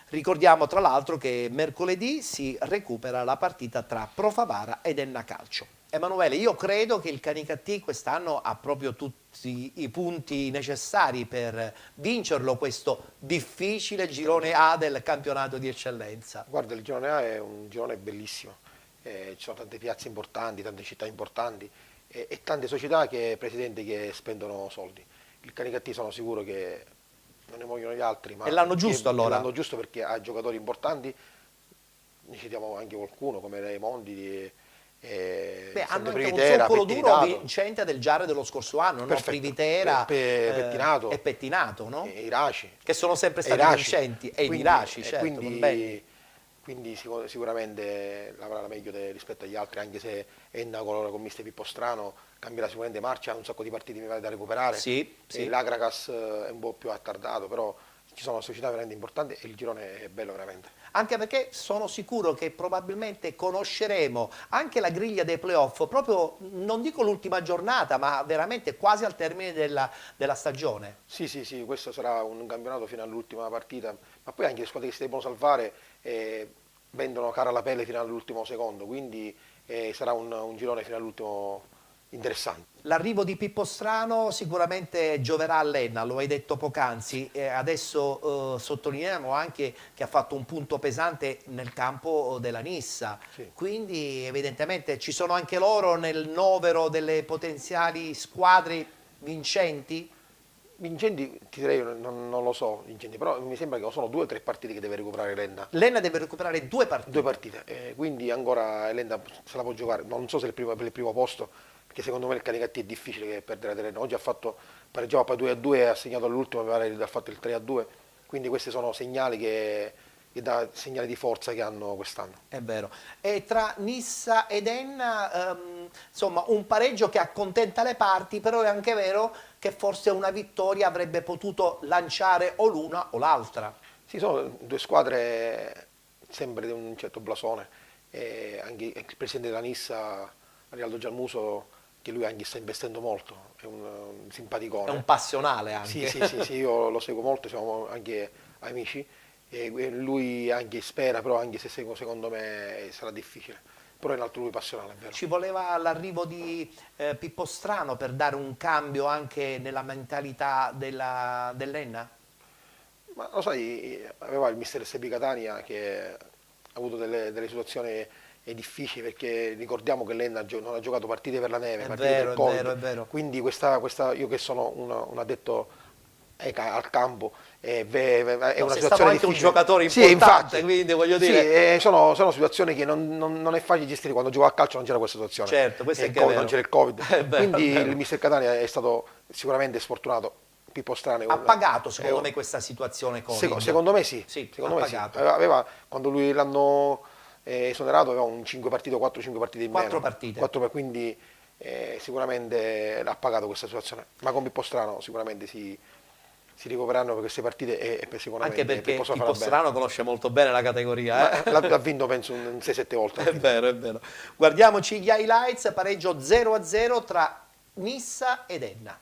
Ricordiamo tra l'altro che mercoledì si recupera la partita tra Pro Favara ed Enna Calcio. Emanuele, io credo che il Canicattì quest'anno ha proprio tutti i punti necessari per vincerlo questo difficile girone A del campionato di eccellenza. Guarda, il girone A è un girone bellissimo, ci sono tante piazze importanti, tante città importanti e tante società presidenti che spendono soldi. Il Canicattì sono sicuro che non ne vogliono gli altri. Ma è l'anno giusto allora? È l'anno giusto perché ha giocatori importanti, ne citiamo anche qualcuno come Raimondi, hanno anche un zoccolo duro vincente del Giare dello scorso anno, no? Privitera, Pettinato, e Pettinato, no? E Iraci, che sono sempre stati vincenti, e i Iraci, certo. Quindi sicuramente lavorerà meglio rispetto agli altri, anche se Enna con mister Pippostrano cambierà sicuramente marcia, ha un sacco di partiti da recuperare. Sì. L'Akragas è un po' più attardato, però ci sono società veramente importanti e il girone è bello veramente. Anche perché sono sicuro che probabilmente conosceremo anche la griglia dei playoff proprio, non dico l'ultima giornata, ma veramente quasi al termine della stagione. Sì, questo sarà un campionato fino all'ultima partita, ma poi anche le squadre che si devono salvare vendono cara la pelle fino all'ultimo secondo, quindi sarà un girone fino all'ultimo interessante. L'arrivo di Pippostrano sicuramente gioverà all'Enna, lo hai detto poc'anzi, adesso sottolineiamo anche che ha fatto un punto pesante nel campo della Nissa, quindi evidentemente ci sono anche loro nel novero delle potenziali squadre vincenti? Vincenti ti direi non lo so, però mi sembra che sono 2 o 3 partite che deve recuperare l'Enna. L'Enna deve recuperare 2 partite? 2 partite, quindi ancora l'Enna se la può giocare, non so se per il primo posto, perché secondo me il Canicattì è difficile che perdere la terreno. Oggi pareggiava poi 2-2 e ha segnato all'ultimo, ha fatto il 3-2, quindi questi sono segnali che dà segnali di forza che hanno quest'anno. È vero. E tra Nissa ed Enna, insomma, un pareggio che accontenta le parti, però è anche vero che forse una vittoria avrebbe potuto lanciare o l'una o l'altra. Sì, sono 2 squadre sempre di un certo blasone, e anche il presidente della Nissa, Arialdo Gialmuso, che lui anche sta investendo molto, è un simpaticone. È un passionale anche. Sì, io lo seguo molto, siamo anche amici, e lui anche spera, però anche se secondo me sarà difficile. Però è un altro lui passionale, è vero. Ci voleva l'arrivo di Pippostrano per dare un cambio anche nella mentalità dell'Enna? Ma lo sai, aveva il mister SB Catania che ha avuto delle situazioni difficili, perché ricordiamo che l'Enna non ha giocato partite per la neve, partite per Covid. È vero. Quindi io che sono un addetto al campo, è una situazione anche difficile. Un giocatore importante, quindi voglio dire. Sì, sono situazioni che non è facile gestire. Quando giocavo a calcio non c'era questa situazione. Certo, questo è vero. Non c'era il Covid. Quindi il mister Catania è stato sicuramente sfortunato. Pippostrano ha pagato secondo me questa situazione Covid. Secondo me sì. Secondo me pagato. Aveva, quando lui l'hanno esonerato, aveva un 5 partite o 4-5 partite in meno. 4 partite. 4, quindi sicuramente ha pagato questa situazione. Ma con Pippostrano sicuramente si ricovereranno per queste partite e sicuramente anche perché Pippostrano conosce molto bene la categoria. L'ha vinto penso un 6-7 volte. È vero. Guardiamoci gli highlights, pareggio 0-0 tra Nissa ed Enna.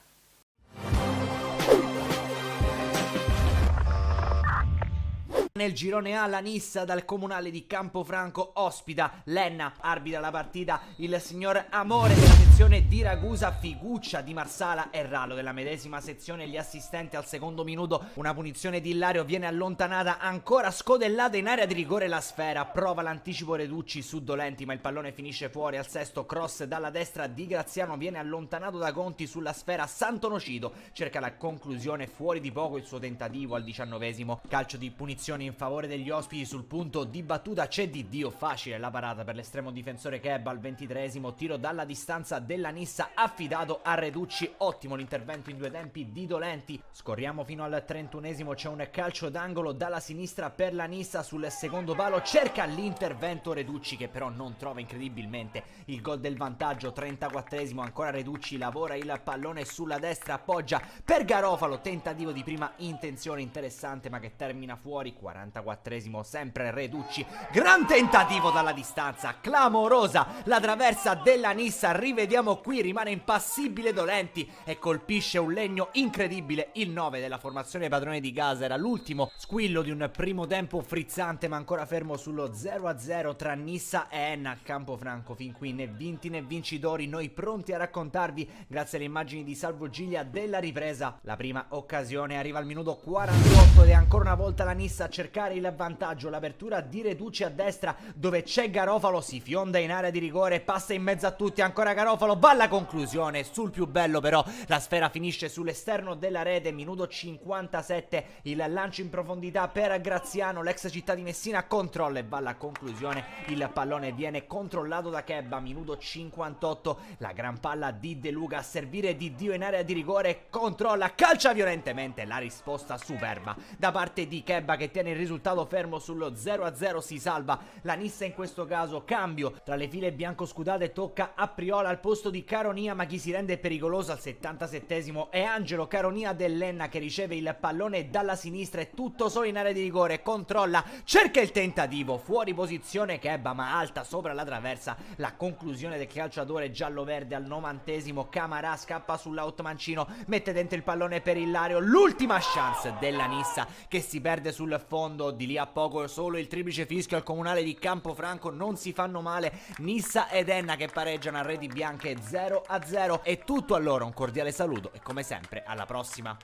Nel girone A la Nissa dal comunale di Campofranco ospita l'Enna, arbitra la partita il signor Amore della sezione di Ragusa, Figuccia di Marsala e Rallo della medesima sezione gli assistenti al secondo minuto. Una punizione di Ilario viene allontanata, ancora scodellata in area di rigore la sfera, prova l'anticipo Reducci su Dolenti ma il pallone finisce fuori al sesto, cross dalla destra di Graziano viene allontanato da Conti sulla sfera, Santonocido cerca la conclusione fuori di poco il suo tentativo al 19esimo, calcio di punizione in favore degli ospiti sul punto di battuta, c'è di Dio, facile la parata per l'estremo difensore Kebba al 23esimo, tiro dalla distanza della Nissa affidato a Reducci, ottimo l'intervento in due tempi di Dolenti. Scorriamo fino al 31esimo, c'è un calcio d'angolo dalla sinistra per la Nissa sul secondo palo, cerca l'intervento Reducci che però non trova incredibilmente il gol del vantaggio. 34esimo, ancora Reducci lavora il pallone sulla destra, appoggia per Garofalo, tentativo di prima intenzione interessante ma che termina fuori. 44esimo, sempre Reducci, gran tentativo dalla distanza, clamorosa la traversa della Nissa, rivediamo qui, rimane impassibile Dolenti e colpisce un legno incredibile il 9 della formazione padrone di casa. Era l'ultimo squillo di un primo tempo frizzante ma ancora fermo sullo 0-0 tra Nissa e Enna a Campofranco. Fin qui né vinti né vincitori, noi pronti a raccontarvi grazie alle immagini di Salvo Giglia della ripresa. La prima occasione arriva al minuto 48 ed è ancora una volta la Nissa a cercare il vantaggio, l'apertura di Reducci a destra dove c'è Garofalo, si fionda in area di rigore, passa in mezzo a tutti, ancora Garofalo, va alla conclusione, sul più bello però la sfera finisce sull'esterno della rete. Minuto 57, il lancio in profondità per Graziano, l'ex Città di Messina controlla e va alla conclusione, il pallone viene controllato da Kebba. Minuto 58, la gran palla di De Luca a servire di Dio in area di rigore, controlla, calcia violentemente, la risposta superba da parte di Kebba che tiene il risultato fermo sullo 0-0, si salva la Nissa in questo caso, cambio tra le file biancoscudate, tocca a Priola al posto di Caronia ma chi si rende pericoloso al 77esimo è Angelo Caronia dell'Enna che riceve il pallone dalla sinistra e tutto solo in area di rigore, controlla, cerca il tentativo, fuori posizione Kebba ma alta sopra la traversa, la conclusione del calciatore giallo-verde al 90esimo, Camarà scappa sull'out mancino, mette dentro il pallone per Ilario, l'ultima chance della Nissa che si perde sul fondo, di lì a poco solo il triplice fischio al comunale di Campofranco, non si fanno male Nissa ed Enna che pareggiano a reti bianche 0-0. È tutto a loro, un cordiale saluto e come sempre alla prossima.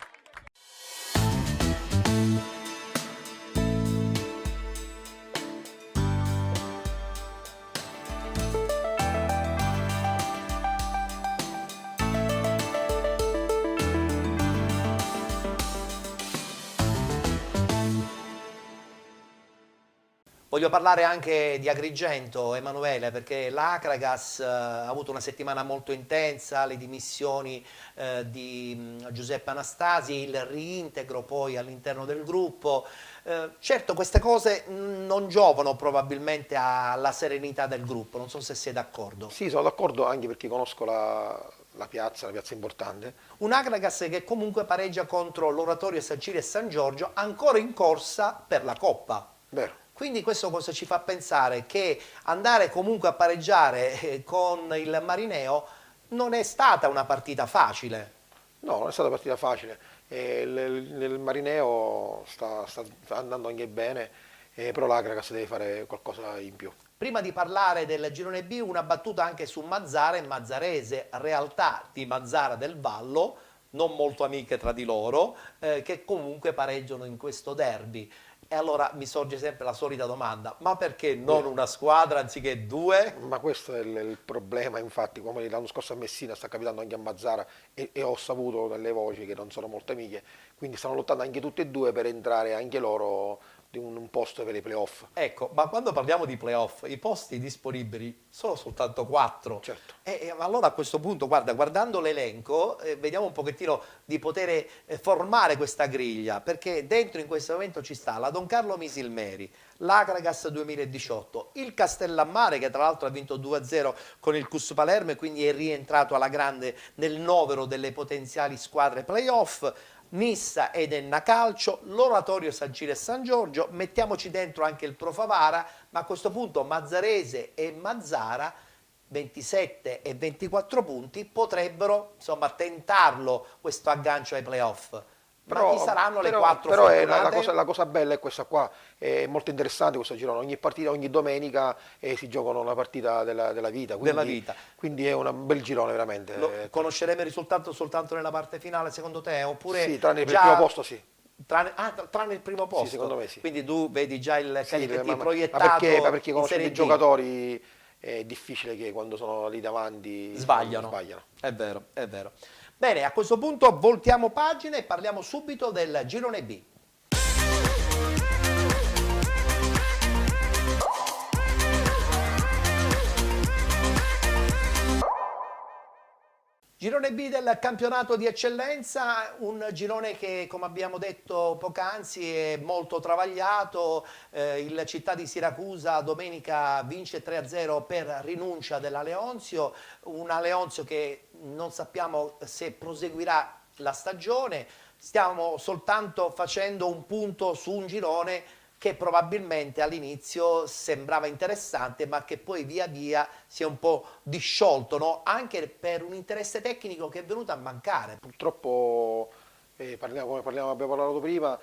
Voglio parlare anche di Agrigento, Emanuele, perché l'Acragas ha avuto una settimana molto intensa, le dimissioni di Giuseppe Anastasi, il reintegro poi all'interno del gruppo. Certo, queste cose non giovano probabilmente alla serenità del gruppo, non so se sei d'accordo. Sì, sono d'accordo anche perché conosco la piazza importante. Un Acragas che comunque pareggia contro l'Oratorio San Ciro e San Giorgio, ancora in corsa per la Coppa. Vero. Quindi questo cosa ci fa pensare? Che andare comunque a pareggiare con il Marineo non è stata una partita facile. No, non è stata una partita facile. Il Marineo sta andando anche bene, però l'Acragas deve fare qualcosa in più. Prima di parlare del girone B, una battuta anche su Mazzara e Mazzarese, realtà di Mazzara del Vallo, non molto amiche tra di loro, che comunque pareggiano in questo derby. E allora mi sorge sempre la solita domanda, ma perché non una squadra anziché due? Ma questo è il problema, infatti, come l'anno scorso a Messina sta capitando anche a Mazzara e ho saputo dalle voci che non sono molto amiche, quindi stanno lottando anche tutte e due per entrare anche loro di un posto per i playoff. Ecco, ma quando parliamo di playoff, i posti disponibili sono soltanto 4. Certo. E allora a questo punto, guarda, guardando l'elenco, vediamo un pochettino di poter formare questa griglia, perché dentro in questo momento ci sta la Don Carlo Misilmeri, l'Acragas 2018, il Castellammare che tra l'altro ha vinto 2-0 con il Cus Palermo e quindi è rientrato alla grande nel novero delle potenziali squadre playoff, Nissa ed Enna Calcio, l'Oratorio San Ciro e San Giorgio, mettiamoci dentro anche il Pro Favara, ma a questo punto Mazzarese e Mazzara 27 e 24 punti potrebbero insomma tentarlo questo aggancio ai playoff. Ma chi saranno le 4 però fortunate? la cosa bella è questa qua, è molto interessante questo girone, ogni partita, ogni domenica si giocano una partita della vita, quindi è un bel girone veramente. Conosceremo il risultato soltanto nella parte finale secondo te? Oppure sì, tranne per già... il primo posto sì. Tranne il primo posto? Sì, secondo me sì. Quindi tu vedi già il Canipetti Ma proiettato perché conoscendo i giocatori è difficile che quando sono lì davanti sbagliano. È vero, è vero. Bene, a questo punto voltiamo pagina e parliamo subito del girone B. Girone B del campionato di eccellenza, un girone che, come abbiamo detto poc'anzi, è molto travagliato. Il Città di Siracusa domenica vince 3-0 per rinuncia della Leonzio, una Leonzio che non sappiamo se proseguirà la stagione. Stiamo soltanto facendo un punto su un girone che probabilmente all'inizio sembrava interessante, ma che poi via via si è un po' disciolto, no? Anche per un interesse tecnico che è venuto a mancare. Purtroppo, come abbiamo parlato prima,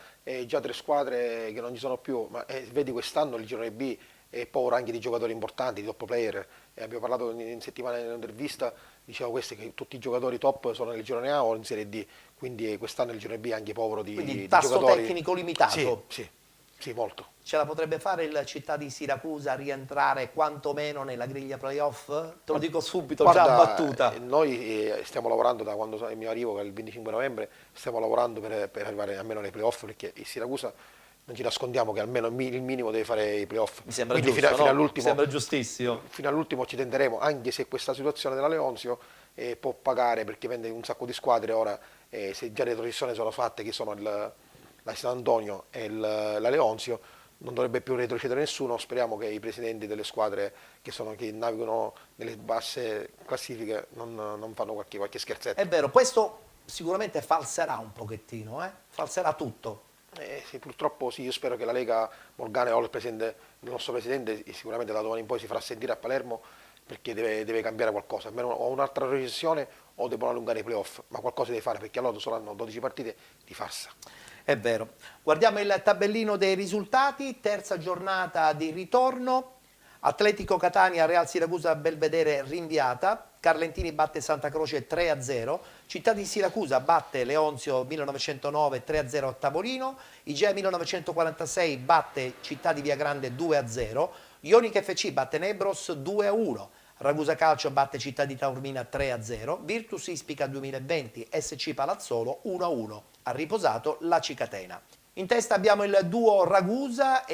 già 3 squadre che non ci sono più, ma vedi quest'anno il girone B è povero anche di giocatori importanti, di top player. Abbiamo parlato in settimana in un'intervista, dicevo questo, che tutti i giocatori top sono nel girone A o in Serie D, quindi quest'anno il girone B è anche povero di quindi di tasso giocatori. tecnico limitato. Sì, molto. Ce la potrebbe fare il Città di Siracusa a rientrare quantomeno nella griglia playoff? Te lo dico subito, Guarda, già a battuta. Noi stiamo lavorando da quando mi arrivo, che è il 25 novembre, stiamo lavorando per arrivare almeno nei playoff, perché il Siracusa non ci nascondiamo che almeno il minimo deve fare i playoff. Mi sembra Quindi giusto, fino no? all'ultimo, Mi sembra giustissimo. Fino all'ultimo ci tenderemo, anche se questa situazione della Leonzio può pagare, perché vende un sacco di squadre ora, se già le retrocessioni sono fatte, che sono la San Antonio e la Leonzio, non dovrebbe più retrocedere nessuno. Speriamo che i presidenti delle squadre che navigano nelle basse classifiche non fanno qualche scherzetto. È vero, questo sicuramente falserà un pochettino, falserà tutto. Sì, purtroppo sì, io spero che la Lega Morgane o il nostro presidente sicuramente da domani in poi si farà sentire a Palermo, perché deve cambiare qualcosa, almeno o un'altra recessione o devono allungare i playoff, ma qualcosa deve fare, perché allora saranno 12 partite di farsa. È vero. Guardiamo il tabellino dei risultati, terza giornata di ritorno, Atletico Catania, Real Siracusa Belvedere rinviata, Carlentini batte Santa Croce 3-0, Città di Siracusa batte Leonzio 1909 3-0 a Tavolino, Igea 1946 batte Città di Viagrande 2-0, Ionica FC batte Nebros 2-1, Ragusa Calcio batte Città di Taormina 3-0, Virtus Ispica 2020 SC Palazzolo 1-1, ha riposato la Cicatena. In testa abbiamo il duo Ragusa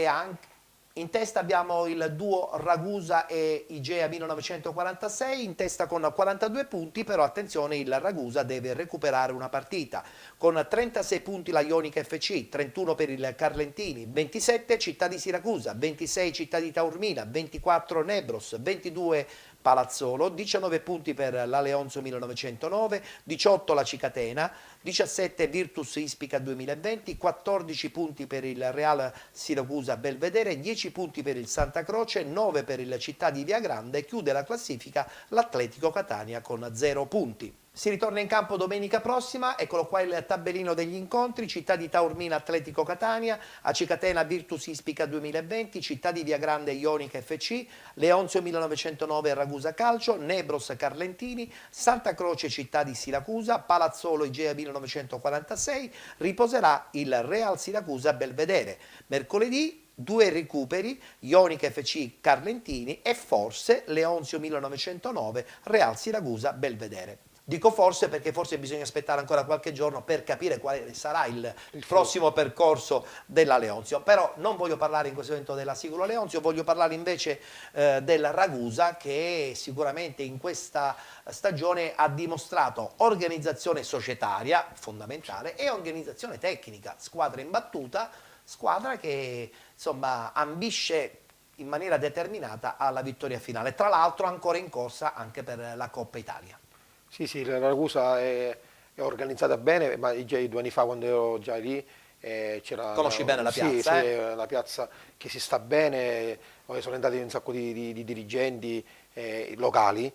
e Igea 1946, in testa con 42 punti, però attenzione, il Ragusa deve recuperare una partita. Con 36 punti la Ionica FC, 31 per il Carlentini, 27 Città di Siracusa, 26 Città di Taormina, 24 Nebros, 22 Palazzolo, 19 punti per la Leonzio 1909, 18 la Cicatena, 17 Virtus Ispica 2020, 14 punti per il Real Siracusa Belvedere, 10 punti per il Santa Croce, 9 per il Città di Viagrande, chiude la classifica l'Atletico Catania con 0 punti. Si ritorna in campo domenica prossima, eccolo qua il tabellino degli incontri: Città di Taormina Atletico Catania, a Cicatena Virtus Ispica 2020, Città di Viagrande Ionica FC, Leonzio 1909 Ragusa Calcio, Nebros Carlentini, Santa Croce Città di Siracusa, Palazzolo Igea 1946, riposerà il Real Siracusa Belvedere. Mercoledì 2 recuperi, Ionica FC Carlentini e forse Leonzio 1909 Real Siracusa Belvedere. Dico forse perché forse bisogna aspettare ancora qualche giorno per capire quale sarà il prossimo percorso della Leonzio. Però non voglio parlare in questo momento della singola Leonzio, voglio parlare invece del Ragusa, che sicuramente in questa stagione ha dimostrato organizzazione societaria fondamentale e organizzazione tecnica, squadra imbattuta, squadra che insomma ambisce in maniera determinata alla vittoria finale, tra l'altro ancora in corsa anche per la Coppa Italia. Sì, la Ragusa è organizzata bene, ma già 2 anni fa, quando ero già lì, c'era... Conosci bene la piazza? Sì, è una piazza che si sta bene, sono entrati un sacco di dirigenti locali,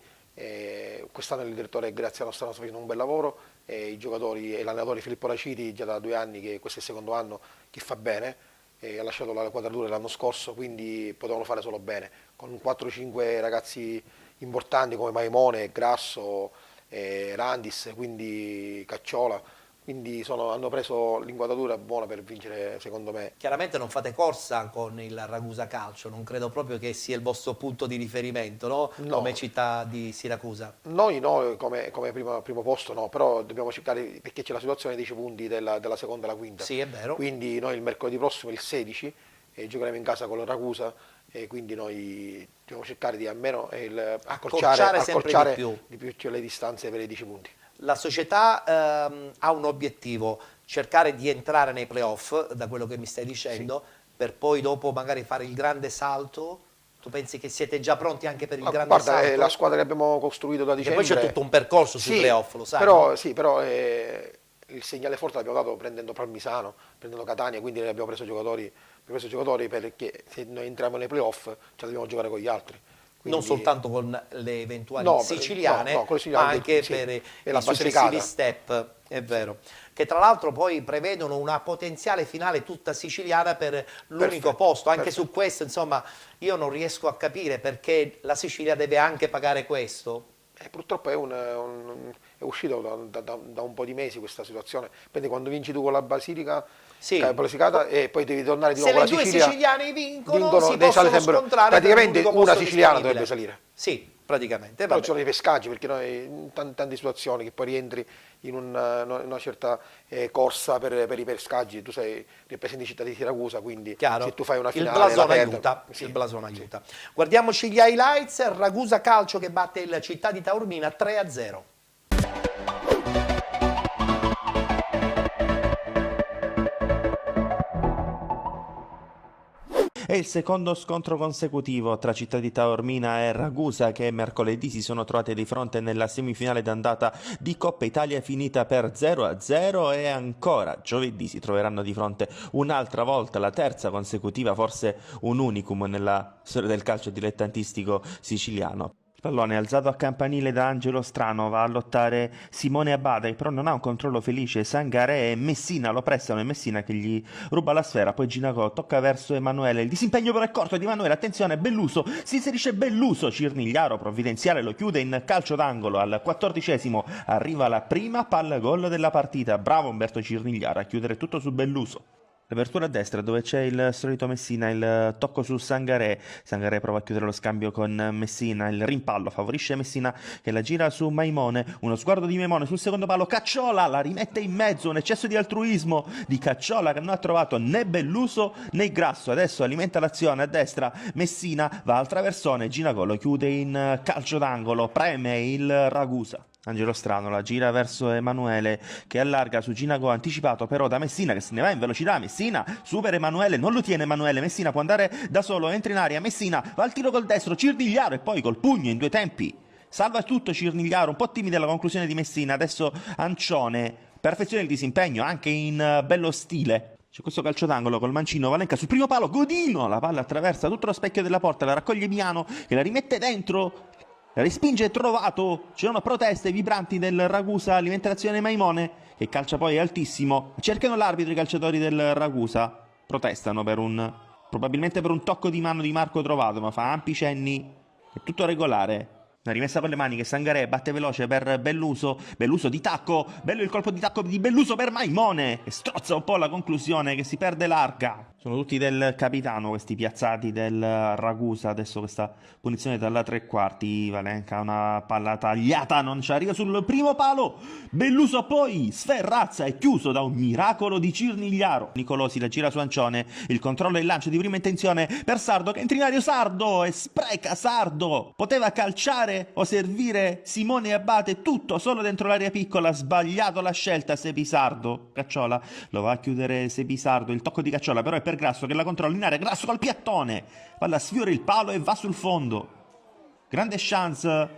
quest'anno il direttore Graziano sta facendo un bel lavoro, i giocatori e l'allenatore Filippo Raciti già da 2 anni, che questo è il secondo anno che fa bene, ha lasciato la quadratura l'anno scorso, quindi potevano fare solo bene, con 4-5 ragazzi importanti come Maimone, Grasso, Randis, quindi Cacciola, quindi hanno preso l'inquadratura buona per vincere, secondo me. Chiaramente non fate corsa con il Ragusa Calcio, non credo proprio che sia il vostro punto di riferimento, no? No. Come città di Siracusa. Noi no, come primo posto no, però dobbiamo cercare, perché c'è la situazione dei 10 punti della seconda alla quinta. Sì, è vero. Quindi noi il mercoledì prossimo, il 16, giocheremo in casa con il Ragusa, e quindi noi dobbiamo cercare di almeno accorciare di più le distanze per i 10 punti. La società ha un obiettivo, cercare di entrare nei playoff, da quello che mi stai dicendo, per poi dopo magari fare il grande salto. Tu pensi che siete già pronti anche per il grande salto? Guarda, la squadra che abbiamo costruito da dicembre... E poi c'è tutto un percorso sui playoff, lo sai? Però il segnale forte l'abbiamo dato prendendo Palmisano, prendendo Catania, quindi abbiamo preso giocatori perché se noi entriamo nei playoff ci dobbiamo giocare con gli altri. Quindi, non soltanto con le eventuali siciliane, ma anche per i successivi step, è vero. Che tra l'altro poi prevedono una potenziale finale tutta siciliana per l'unico posto. Anche su questo, insomma, io non riesco a capire perché la Sicilia deve anche pagare questo. Purtroppo è uscito da un po' di mesi questa situazione. Quindi quando vinci tu con la Basilicata e poi devi tornare di nuovo con la Sicilia. Se le due siciliane vincono si devi possono sempre, scontrare praticamente per una siciliana dovrebbe salire. Sì, praticamente. Però ci sono i pescaggi, perché noi in tante situazioni che poi rientri in una certa corsa per i pescaggi, tu sei rappresenti città di Siracusa, quindi se tu fai una finale il blasone aiuta. Guardiamoci gli highlights. Ragusa Calcio che batte il Città di Taormina 3-0. È il secondo scontro consecutivo tra Città di Taormina e Ragusa, che mercoledì si sono trovate di fronte nella semifinale d'andata di Coppa Italia finita per 0-0, e ancora giovedì si troveranno di fronte un'altra volta, la terza consecutiva, forse un unicum nella storia del calcio dilettantistico siciliano. Il pallone alzato a campanile da Angelo Strano, va a lottare Simone Abate, però non ha un controllo felice. Sangaré e Messina lo prestano, e Messina che gli ruba la sfera, poi Ginacò tocca verso Emanuele, il disimpegno però è corto di Emanuele, attenzione, Belluso, si inserisce Belluso, Cirnigliaro provvidenziale lo chiude in calcio d'angolo. Al 14esimo arriva la prima palla gol della partita, bravo Umberto Cirnigliaro a chiudere tutto su Belluso. L'apertura a destra dove c'è il solito Messina, il tocco su Sangaré prova a chiudere lo scambio con Messina, il rimpallo favorisce Messina che la gira su Maimone, uno sguardo di Maimone sul secondo palo, Cacciola la rimette in mezzo, un eccesso di altruismo di Cacciola che non ha trovato né Belluso né Grasso, adesso alimenta l'azione a destra, Messina va al traversone, Ginacò lo chiude in calcio d'angolo, preme il Ragusa. Angelo Strano la gira verso Emanuele che allarga su Ginacò, anticipato però da Messina che se ne va in velocità. Messina supera Emanuele, non lo tiene Emanuele, Messina può andare da solo, entra in area, Messina va al tiro col destro, Cirnigliaro e poi col pugno in 2 tempi salva tutto Cirnigliaro, un po' timida la conclusione di Messina. Adesso Ancione perfeziona il disimpegno anche in bello stile. C'è questo calcio d'angolo col mancino, Valenca sul primo palo, Godino, la palla attraversa tutto lo specchio della porta, la raccoglie Miano che la rimette dentro, la respinge, trovato, c'erano proteste vibranti del Ragusa, alimentazione Maimone che calcia poi altissimo, cercano l'arbitro i calciatori del Ragusa, protestano probabilmente per un tocco di mano di Marco Trovato, ma fa ampi cenni, è tutto regolare. Una rimessa con le mani che Sangaré batte veloce per Belluso di tacco, bello il colpo di tacco di Belluso per Maimone e strozza un po' la conclusione che si perde larga. Sono tutti del capitano questi piazzati del Ragusa, adesso questa punizione dalla 3/4, Valenca una palla tagliata, non ci arriva sul primo palo, Belluso poi sferrazza, è chiuso da un miracolo di Cirnigliaro. Nicolosi la gira su Ancione, il controllo e il lancio di prima intenzione per Sardo che entra in aria, Sardo e spreca Sardo, poteva calciare o servire Simone Abate, tutto solo dentro l'area piccola, sbagliato la scelta Sepisardo, Cacciola lo va a chiudere Sepisardo, il tocco di Cacciola però è per Grasso che la controlla in area, Grasso col piattone, palla sfiora il palo e va sul fondo, grande chance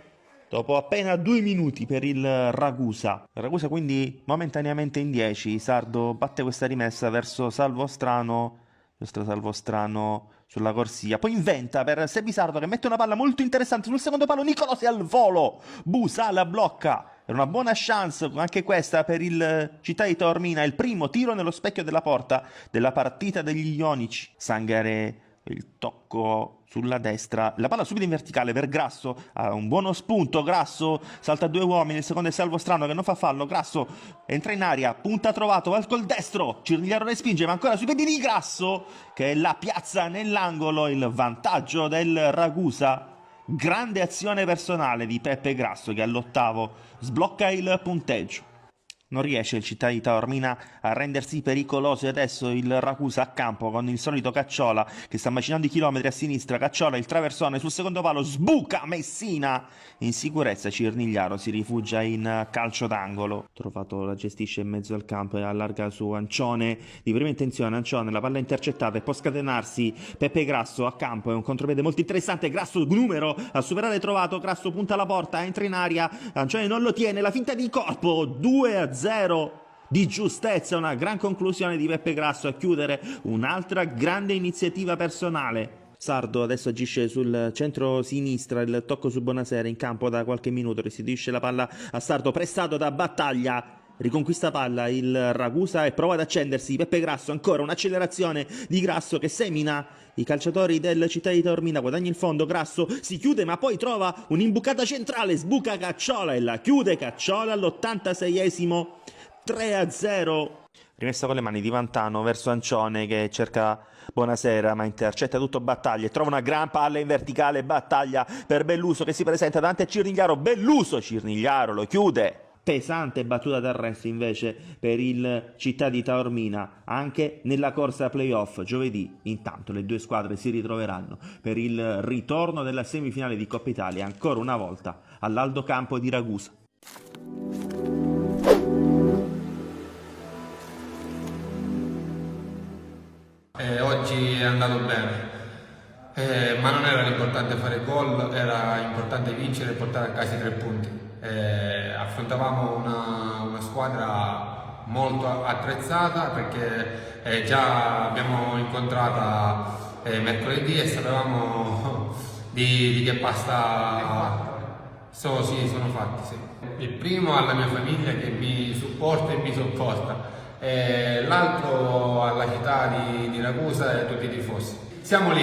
dopo appena 2 minuti per il Ragusa quindi momentaneamente in 10, Sardo batte questa rimessa verso Salvostrano, questo Salvostrano sulla corsia, poi inventa per Sepisardo che mette una palla molto interessante sul secondo palo, Nicolosi al volo, Busala blocca Era una buona chance anche questa per il Città di Taormina, il primo tiro nello specchio della porta della partita degli ionici. Sangaré, il tocco sulla destra, la palla subito in verticale per Grasso, ha un buono spunto, Grasso salta 2 uomini, il secondo è Salvostrano che non fa fallo, Grasso entra in aria, punta trovato, va col destro, Cirnigliaro respinge ma ancora sui piedi di Grasso che la piazza nell'angolo, il vantaggio del Ragusa. Grande azione personale di Peppe Grasso che all'8° sblocca il punteggio. Non riesce il Città di Taormina a rendersi pericoloso e adesso il Ragusa a campo con il solito Cacciola che sta macinando i chilometri a sinistra. Cacciola, il traversone sul secondo palo, sbuca Messina in sicurezza. Cirnigliaro si rifugia in calcio d'angolo. Trovato, la gestisce in mezzo al campo e allarga su Ancione di prima intenzione. Ancione, la palla intercettata e può scatenarsi. Peppe Grasso a campo, è un contropiede molto interessante. Grasso numero a superare trovato, Grasso punta alla porta, entra in aria, Ancione non lo tiene, la finta di corpo, 2-0 di giustezza, una gran conclusione di Peppe Grasso a chiudere un'altra grande iniziativa personale. Sardo adesso agisce sul centro-sinistra, il tocco su Bonasera in campo da qualche minuto, restituisce la palla a Sardo, pressato da Battaglia, riconquista palla il Ragusa e prova ad accendersi. Peppe Grasso, ancora un'accelerazione di Grasso che semina i calciatori del Città di Taormina, guadagna il fondo, Grasso si chiude ma poi trova un'imbucata centrale, sbuca Cacciola e la chiude Cacciola all'86esimo, 3-0. Rimessa con le mani di Vantano verso Ancione che cerca Bonasera ma intercetta tutto Battaglia e trova una gran palla in verticale. Battaglia per Belluso che si presenta davanti a Cirnigliaro, Belluso, Cirnigliaro lo chiude. Pesante battuta d'arresto invece per il Città di Taormina anche nella corsa playoff giovedì. Intanto le due squadre si ritroveranno per il ritorno della semifinale di Coppa Italia ancora una volta all'Aldo Campo di Ragusa. Oggi è andato bene, ma non era l'importante fare gol, era importante vincere e portare a casa i 3 punti. Affrontavamo una squadra molto attrezzata perché già abbiamo incontrata mercoledì e sapevamo di che pasta sono fatti. Sì. Il primo alla mia famiglia che mi supporta e mi sopporta, l'altro alla città di Ragusa e tutti i tifosi. Siamo lì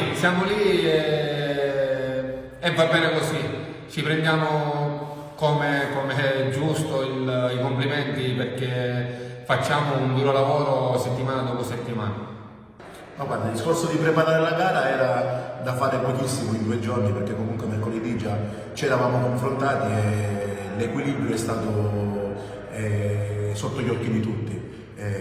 e va bene così, ci prendiamo come è giusto i complimenti perché facciamo un duro lavoro settimana dopo settimana. No, guarda, il discorso di preparare la gara era da fare pochissimo in 2 giorni perché comunque mercoledì già ci eravamo confrontati e l'equilibrio è stato sotto gli occhi di tutti.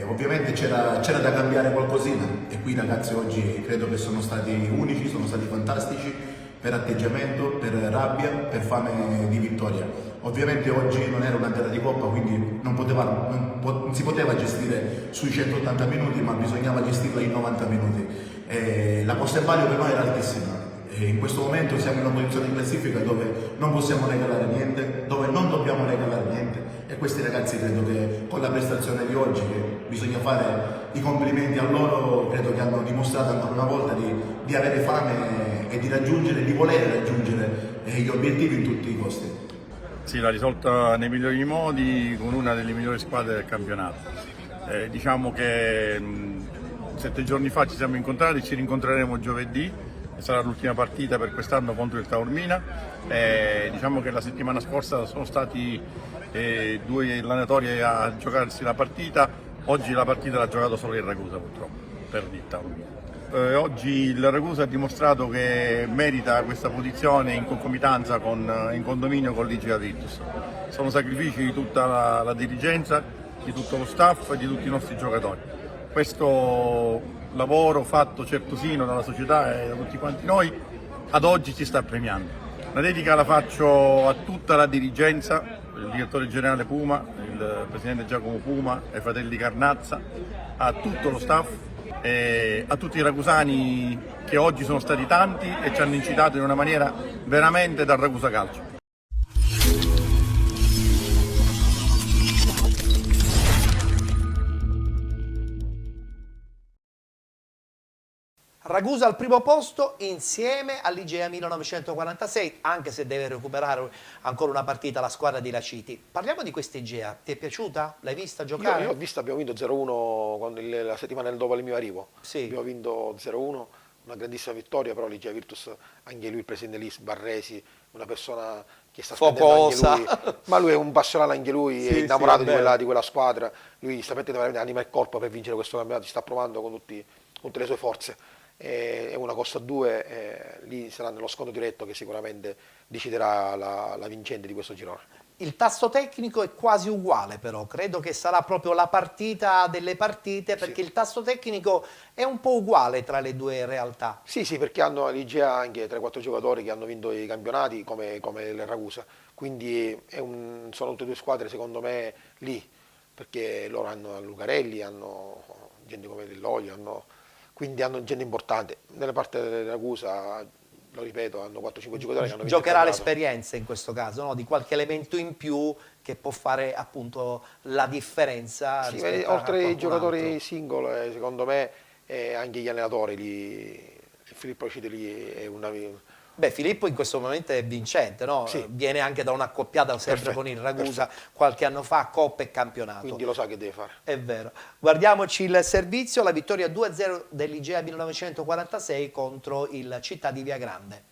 Ovviamente c'era da cambiare qualcosina e qui i ragazzi oggi credo che sono stati unici, sono stati fantastici per atteggiamento, per rabbia, per fame di vittoria. Ovviamente oggi non era una gara di Coppa, quindi non si poteva gestire sui 180 minuti, ma bisognava gestirla in 90 minuti. La posta in palio per noi era altissima. In questo momento siamo in una posizione in classifica dove non possiamo regalare niente, dove non dobbiamo regalare niente e questi ragazzi credo che con la prestazione di oggi, che bisogna fare i complimenti a loro, credo che hanno dimostrato ancora una volta di avere fame e di voler raggiungere gli obiettivi in tutti i costi. Sì, l'ha risolta nei migliori modi con una delle migliori squadre del campionato. Diciamo che 7 giorni fa ci siamo incontrati, ci rincontreremo giovedì, sarà l'ultima partita per quest'anno contro il Taormina. Diciamo che la settimana scorsa sono stati 2 allenatori a giocarsi la partita, oggi la partita l'ha giocato solo il Ragusa purtroppo, per il Taormina. Oggi il Ragusa ha dimostrato che merita questa posizione in concomitanza in condominio con l'Igica Virtus. Sono sacrifici di tutta la dirigenza, di tutto lo staff e di tutti i nostri giocatori. Questo lavoro fatto certosino dalla società e da tutti quanti noi ad oggi ci sta premiando. Una dedica la faccio a tutta la dirigenza, il direttore generale Puma, il presidente Giacomo Puma, ai fratelli Carnazza, a tutto lo staff e a tutti i ragusani che oggi sono stati tanti e ci hanno incitato in una maniera veramente da Ragusa Calcio. Ragusa al primo posto insieme all'Igea 1946, anche se deve recuperare ancora una partita la squadra di Raciti. Parliamo di questa Igea, ti è piaciuta? L'hai vista giocare? Io l'ho vista, abbiamo vinto 0-1 la settimana dopo il mio arrivo. Sì. Abbiamo vinto 0-1, una grandissima vittoria, però l'Igea Virtus, anche lui, il presidente lì, Barresi, una persona che sta spendendo anche lui, ma lui è un passionale anche lui, è innamorato di quella squadra, lui sta mettendo veramente anima e corpo per vincere questo campionato, ci sta provando con tutte le sue forze. È una Costa 2, lì sarà nello scontro diretto che sicuramente deciderà la vincente di questo girone. Il tasso tecnico è quasi uguale, però credo che sarà proprio la partita delle partite, perché il tasso tecnico è un po' uguale tra le due realtà. Sì, perché hanno l'Igea anche 3-4 giocatori che hanno vinto i campionati come il Ragusa, quindi sono tutte e due squadre secondo me lì, perché loro hanno Lucarelli, hanno gente come Dell'Olio, quindi hanno gente importante. Nella parte del Ragusa, lo ripeto, hanno 4-5 giocatori che hanno vinto. Giocherà l'esperienza in questo caso, no? Di qualche elemento in più che può fare appunto la differenza. Sì, oltre ai giocatori single, secondo me anche gli allenatori lì, Filippo Raciti lì è una... Beh, Filippo in questo momento è vincente, no? Sì. Viene anche da un'accoppiata sempre con il Ragusa qualche anno fa, Coppa e campionato. Quindi lo sa che deve fare. È vero. Guardiamoci il servizio, la vittoria 2-0 dell'Igea 1946 contro il Città di Viagrande.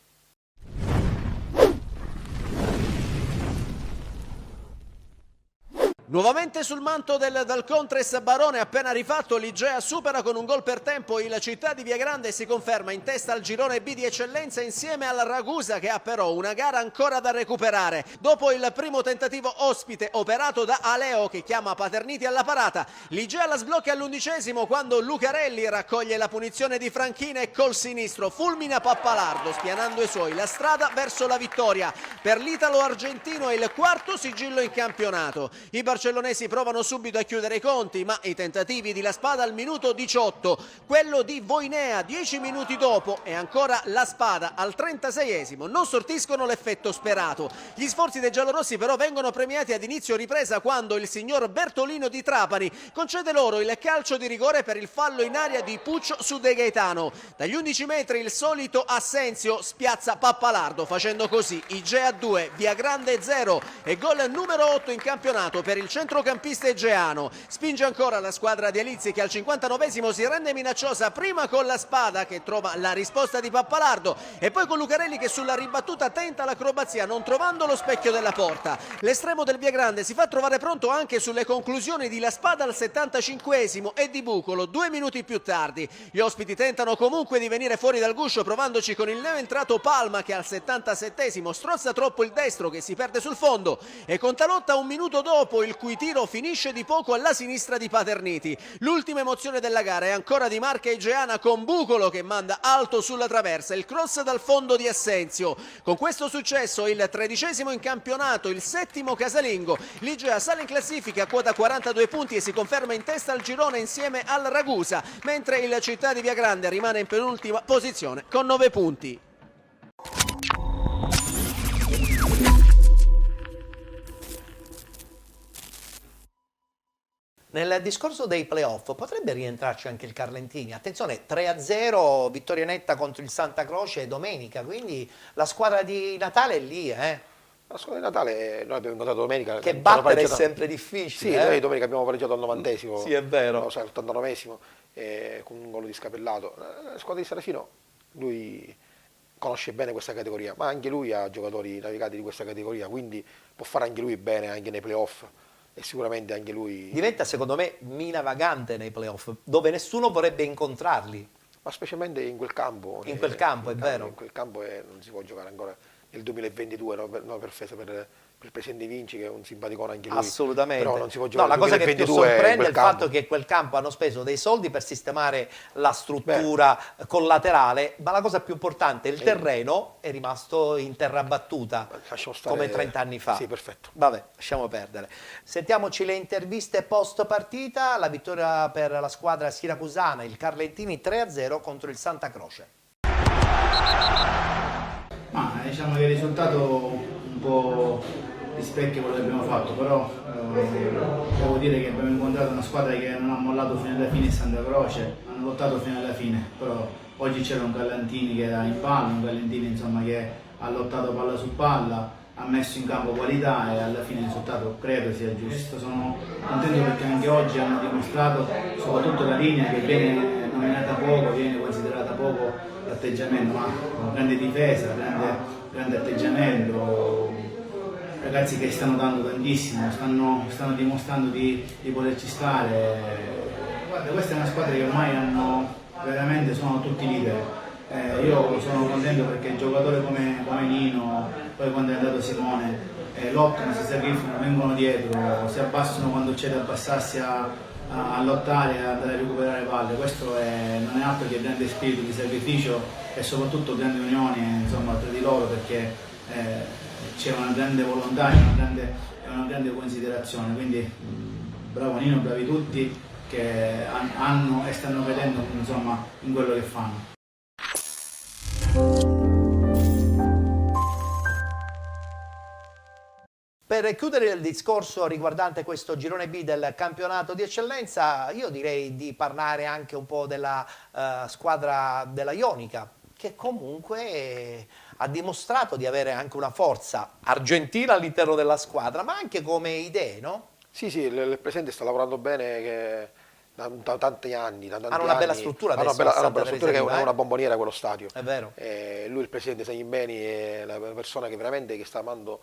Nuovamente sul manto del Dalcontres Barone, appena rifatto, l'Igea supera con un gol per tempo il Città di Viagrande e si conferma in testa al girone B di eccellenza insieme al Ragusa, che ha però una gara ancora da recuperare. Dopo il primo tentativo ospite operato da Aleo, che chiama Paterniti alla parata, l'Igea la sblocca all'11° quando Lucarelli raccoglie la punizione di Franchina e col sinistro fulmina Pappalardo, spianando i suoi la strada verso la vittoria. Per l'italo-argentino è il quarto sigillo in campionato. I barcellonesi provano subito a chiudere i conti, ma i tentativi di La Spada al minuto 18, quello di Voinea 10 minuti dopo e ancora La Spada al 36° non sortiscono l'effetto sperato. Gli sforzi dei giallorossi però vengono premiati ad inizio ripresa quando il signor Bertolino di Trapani concede loro il calcio di rigore per il fallo in aria di Puccio su De Gaetano. Dagli 11 metri il solito Assenzio spiazza Pappalardo, facendo così Igea 2, Viagrande 0 e gol numero 8 in campionato per il centrocampista egeano. Spinge ancora la squadra di Alizzi, che al 59° si rende minacciosa, prima con La Spada che trova la risposta di Pappalardo e poi con Lucarelli che sulla ribattuta tenta l'acrobazia non trovando lo specchio della porta. L'estremo del Viagrande si fa trovare pronto anche sulle conclusioni di La Spada al 75° e di Bucolo 2 minuti più tardi. Gli ospiti tentano comunque di venire fuori dal guscio provandoci con il neoentrato Palma, che al 77° strozza troppo il destro che si perde sul fondo e con Talotta un minuto dopo il cui tiro finisce di poco alla sinistra di Paterniti. L'ultima emozione della gara è ancora di marca igeana con Bucolo che manda alto sulla traversa il cross dal fondo di Assenzio. Con questo successo il 13° in campionato, il 7° casalingo, l'Igea sale in classifica a quota 42 punti e si conferma in testa al girone insieme al Ragusa, mentre il Città di Viagrande rimane in penultima posizione con 9 punti. Nel discorso dei playoff potrebbe rientrarci anche il Carlentini. Attenzione, 3-0, vittoria netta contro il Santa Croce domenica, quindi la squadra di Natale è lì, La squadra di Natale noi abbiamo incontrato domenica. Che battere è sempre difficile. Sì, noi domenica abbiamo pareggiato al 90°. Sì, è vero. all'89° con un gol di Scapellato. La squadra di Saracino, lui conosce bene questa categoria, ma anche lui ha giocatori navigati di questa categoria, quindi può fare anche lui bene anche nei playoff. E sicuramente anche lui diventa, secondo me, mina vagante nei playoff, dove nessuno vorrebbe incontrarli. Ma specialmente in quel campo. In quel campo, è vero. In quel campo non si può giocare ancora nel 2022, no, per il presidente Vinci, che è un simpaticone anche lui. Assolutamente. Però non si può giocare la cosa che più sorprende è il campo. fatto che quel campo hanno speso dei soldi per sistemare la struttura collaterale, ma la cosa più importante, il terreno è rimasto in terra battuta, come 30 anni fa. Sì, perfetto. Vabbè, lasciamo perdere. Sentiamoci le interviste post partita, la vittoria per la squadra siracusana, il Carlentini 3-0 contro il Santa Croce. Ma diciamo che il risultato un po' rispecchia quello che abbiamo fatto, però devo dire che abbiamo incontrato una squadra che non ha mollato fino alla fine, Santa Croce, hanno lottato fino alla fine, però oggi c'era un Gallantini che era in palla, un Gallantini insomma, che ha lottato palla su palla, ha messo in campo qualità e alla fine il risultato credo sia giusto. Sono contento perché anche oggi hanno dimostrato, soprattutto la linea che viene nominata poco, viene considerata poco l'atteggiamento, ma grande difesa, grande atteggiamento, ragazzi che stanno dando tantissimo, stanno dimostrando di poterci stare. Guarda, questa è una squadra che ormai veramente sono tutti leader. Io sono contento perché giocatori come Nino, poi quando è andato Simone, lottano, si sacrificano, vengono dietro, si abbassano quando c'è da abbassarsi a lottare e andare a recuperare palle. Questo non è altro che grande spirito di sacrificio e soprattutto grande unione, insomma, tra di loro, perché c'è una grande volontà e una grande considerazione. Quindi bravo Nino, bravi tutti che hanno e stanno vedendo, insomma, in quello che fanno. Per chiudere il discorso riguardante questo girone B del campionato di eccellenza, io direi di parlare anche un po' della squadra della Ionica, che comunque ha dimostrato di avere anche una forza argentina all'interno della squadra, ma anche come idee, no? Sì, il presidente sta lavorando bene da tanti anni. Hanno una bella struttura adesso. Hanno una bella struttura che è una bomboniera quello stadio. È vero. Lui, il presidente Sagnibeni, è la persona che veramente sta amando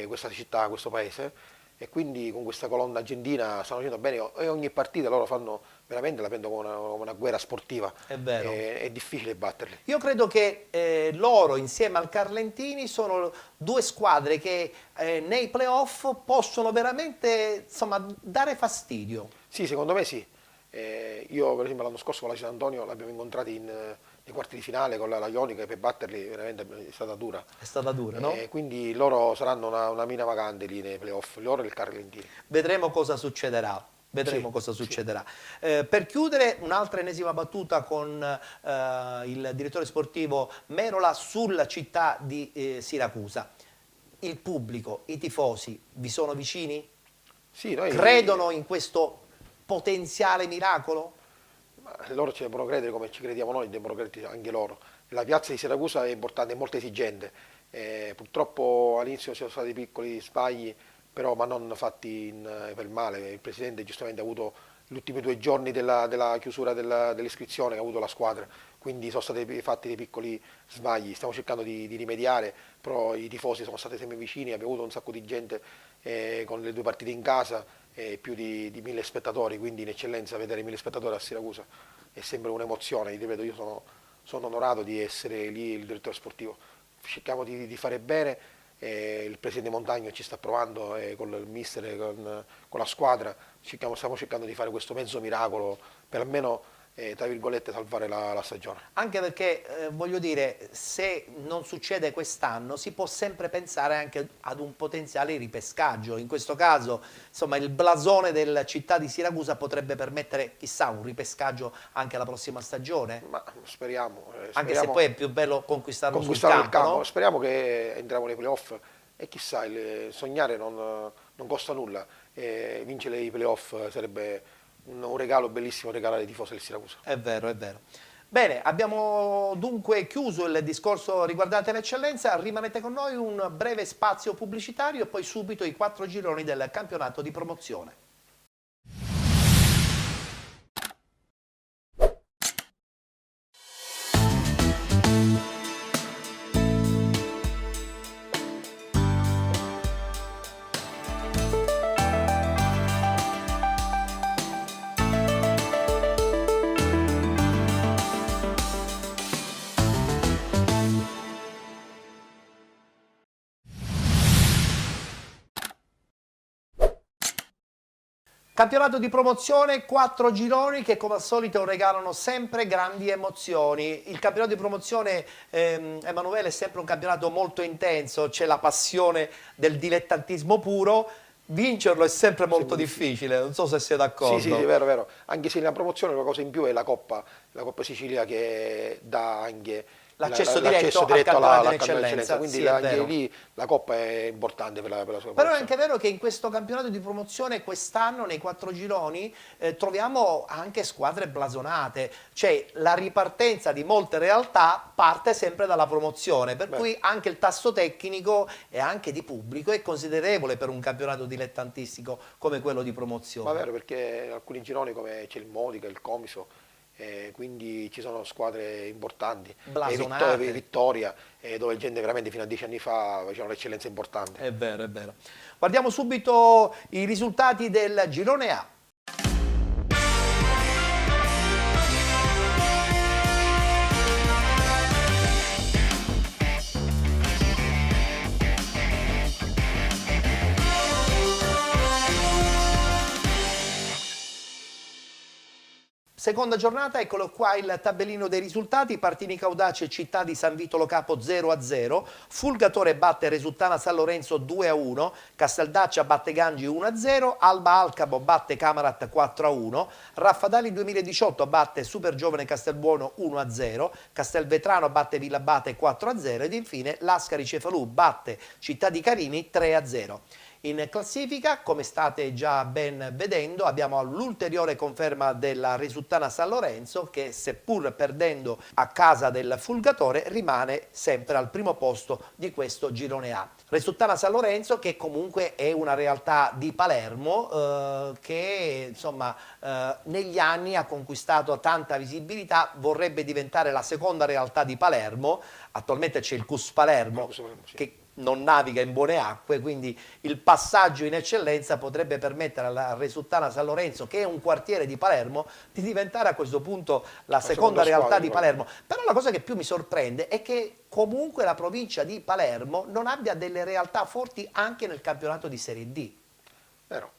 questa città, questo paese, e quindi con questa colonna argentina stanno facendo bene e ogni partita loro fanno veramente, la prendo come una guerra sportiva. È vero. È difficile batterli. Io credo che loro insieme al Carlentini sono due squadre che nei playoff possono veramente, insomma, dare fastidio. Sì, secondo me sì. Io per esempio l'anno scorso con la San Antonio l'abbiamo incontrati nei quarti di finale con la Ionica, e per batterli veramente è stata dura. È stata dura, no? Quindi loro saranno una mina vagante lì nei playoff, loro e il Carlentini. Vedremo cosa succederà. Vedremo cosa succederà. Per chiudere, un'altra ennesima battuta con il direttore sportivo Merola sulla città di Siracusa. Il pubblico, i tifosi, vi sono vicini? Sì, noi credono in questo potenziale miracolo? Loro ci devono credere come ci crediamo noi, devono credere anche loro. La piazza di Siracusa è importante, è molto esigente. Purtroppo all'inizio ci sono stati piccoli sbagli, però ma non fatti per il male. Il presidente giustamente ha avuto gli ultimi 2 giorni della chiusura dell'iscrizione che ha avuto la squadra, quindi sono stati fatti dei piccoli sbagli. Stiamo cercando di rimediare, però i tifosi sono stati sempre vicini, abbiamo avuto un sacco di gente con le 2 partite in casa, più di 1000 spettatori, quindi in eccellenza vedere 1000 spettatori a Siracusa è sempre un'emozione. Ripeto, io sono onorato di essere lì il direttore sportivo. Cerchiamo di fare bene, il presidente Montagno ci sta provando con il mister e con la squadra, stiamo cercando di fare questo mezzo miracolo per almeno tra virgolette salvare la stagione. Anche perché voglio dire, se non succede quest'anno si può sempre pensare anche ad un potenziale ripescaggio. In questo caso, insomma, il blasone della città di Siracusa potrebbe permettere, chissà, un ripescaggio anche la prossima stagione. Ma speriamo. Anche se poi è più bello conquistarlo sul il campo. no? Speriamo che entriamo nei playoff e chissà, sognare non costa nulla. Vincere i playoff sarebbe un regalo bellissimo, regalare ai tifosi del Siracusa. È vero, è vero. Bene, abbiamo dunque chiuso il discorso riguardante l'eccellenza. Rimanete con noi, un breve spazio pubblicitario e poi subito i 4 gironi del campionato di promozione. Campionato di promozione, 4 gironi che come al solito regalano sempre grandi emozioni. Il campionato di promozione, Emanuele, è sempre un campionato molto intenso, c'è la passione del dilettantismo puro, vincerlo è sempre molto difficile, non so se siete d'accordo. Sì, è vero, vero. Anche se nella promozione una cosa in più è la coppa, la Coppa Sicilia che dà anche l'accesso diretto al campionato di eccellenza. Quindi sì, anche lì la Coppa è importante per la sua Però è anche vero che in questo campionato di promozione quest'anno nei 4 gironi troviamo anche squadre blasonate, cioè la ripartenza di molte realtà parte sempre dalla promozione, per cui anche il tasso tecnico e anche di pubblico è considerevole per un campionato dilettantistico come quello di promozione. Ma è vero, perché in alcuni gironi come c'è il Modica, il Comiso, quindi ci sono squadre importanti, Vittoria, dove gente veramente fino a 10 anni fa faceva un'eccellenza importante. È vero, è vero. Guardiamo subito i risultati del girone A. Seconda giornata, eccolo qua il tabellino dei risultati. Partini Caudace Città di San Vito Lo Capo 0-0, Fulgatore batte Resultana San Lorenzo 2-1, Casteldaccia batte Gangi 1-0, Alba Alcabo batte Camarat 4-1, Raffadali 2018 batte Super Giovane Castelbuono 1-0, Castelvetrano batte Villabate 4-0 ed infine Lascari Cefalù batte Città di Carini 3-0. In classifica, come state già ben vedendo, abbiamo l'ulteriore conferma della Resultana San Lorenzo che, seppur perdendo a casa del Fulgatore, rimane sempre al primo posto di questo girone A. Resultana San Lorenzo che comunque è una realtà di Palermo che insomma negli anni ha conquistato tanta visibilità, vorrebbe diventare la seconda realtà di Palermo. Attualmente c'è il CUS Palermo che non naviga in buone acque, quindi il passaggio in eccellenza potrebbe permettere alla Resultana San Lorenzo, che è un quartiere di Palermo, di diventare a questo punto la seconda realtà di Palermo. Però la cosa che più mi sorprende è che comunque la provincia di Palermo non abbia delle realtà forti anche nel campionato di Serie D. Vero.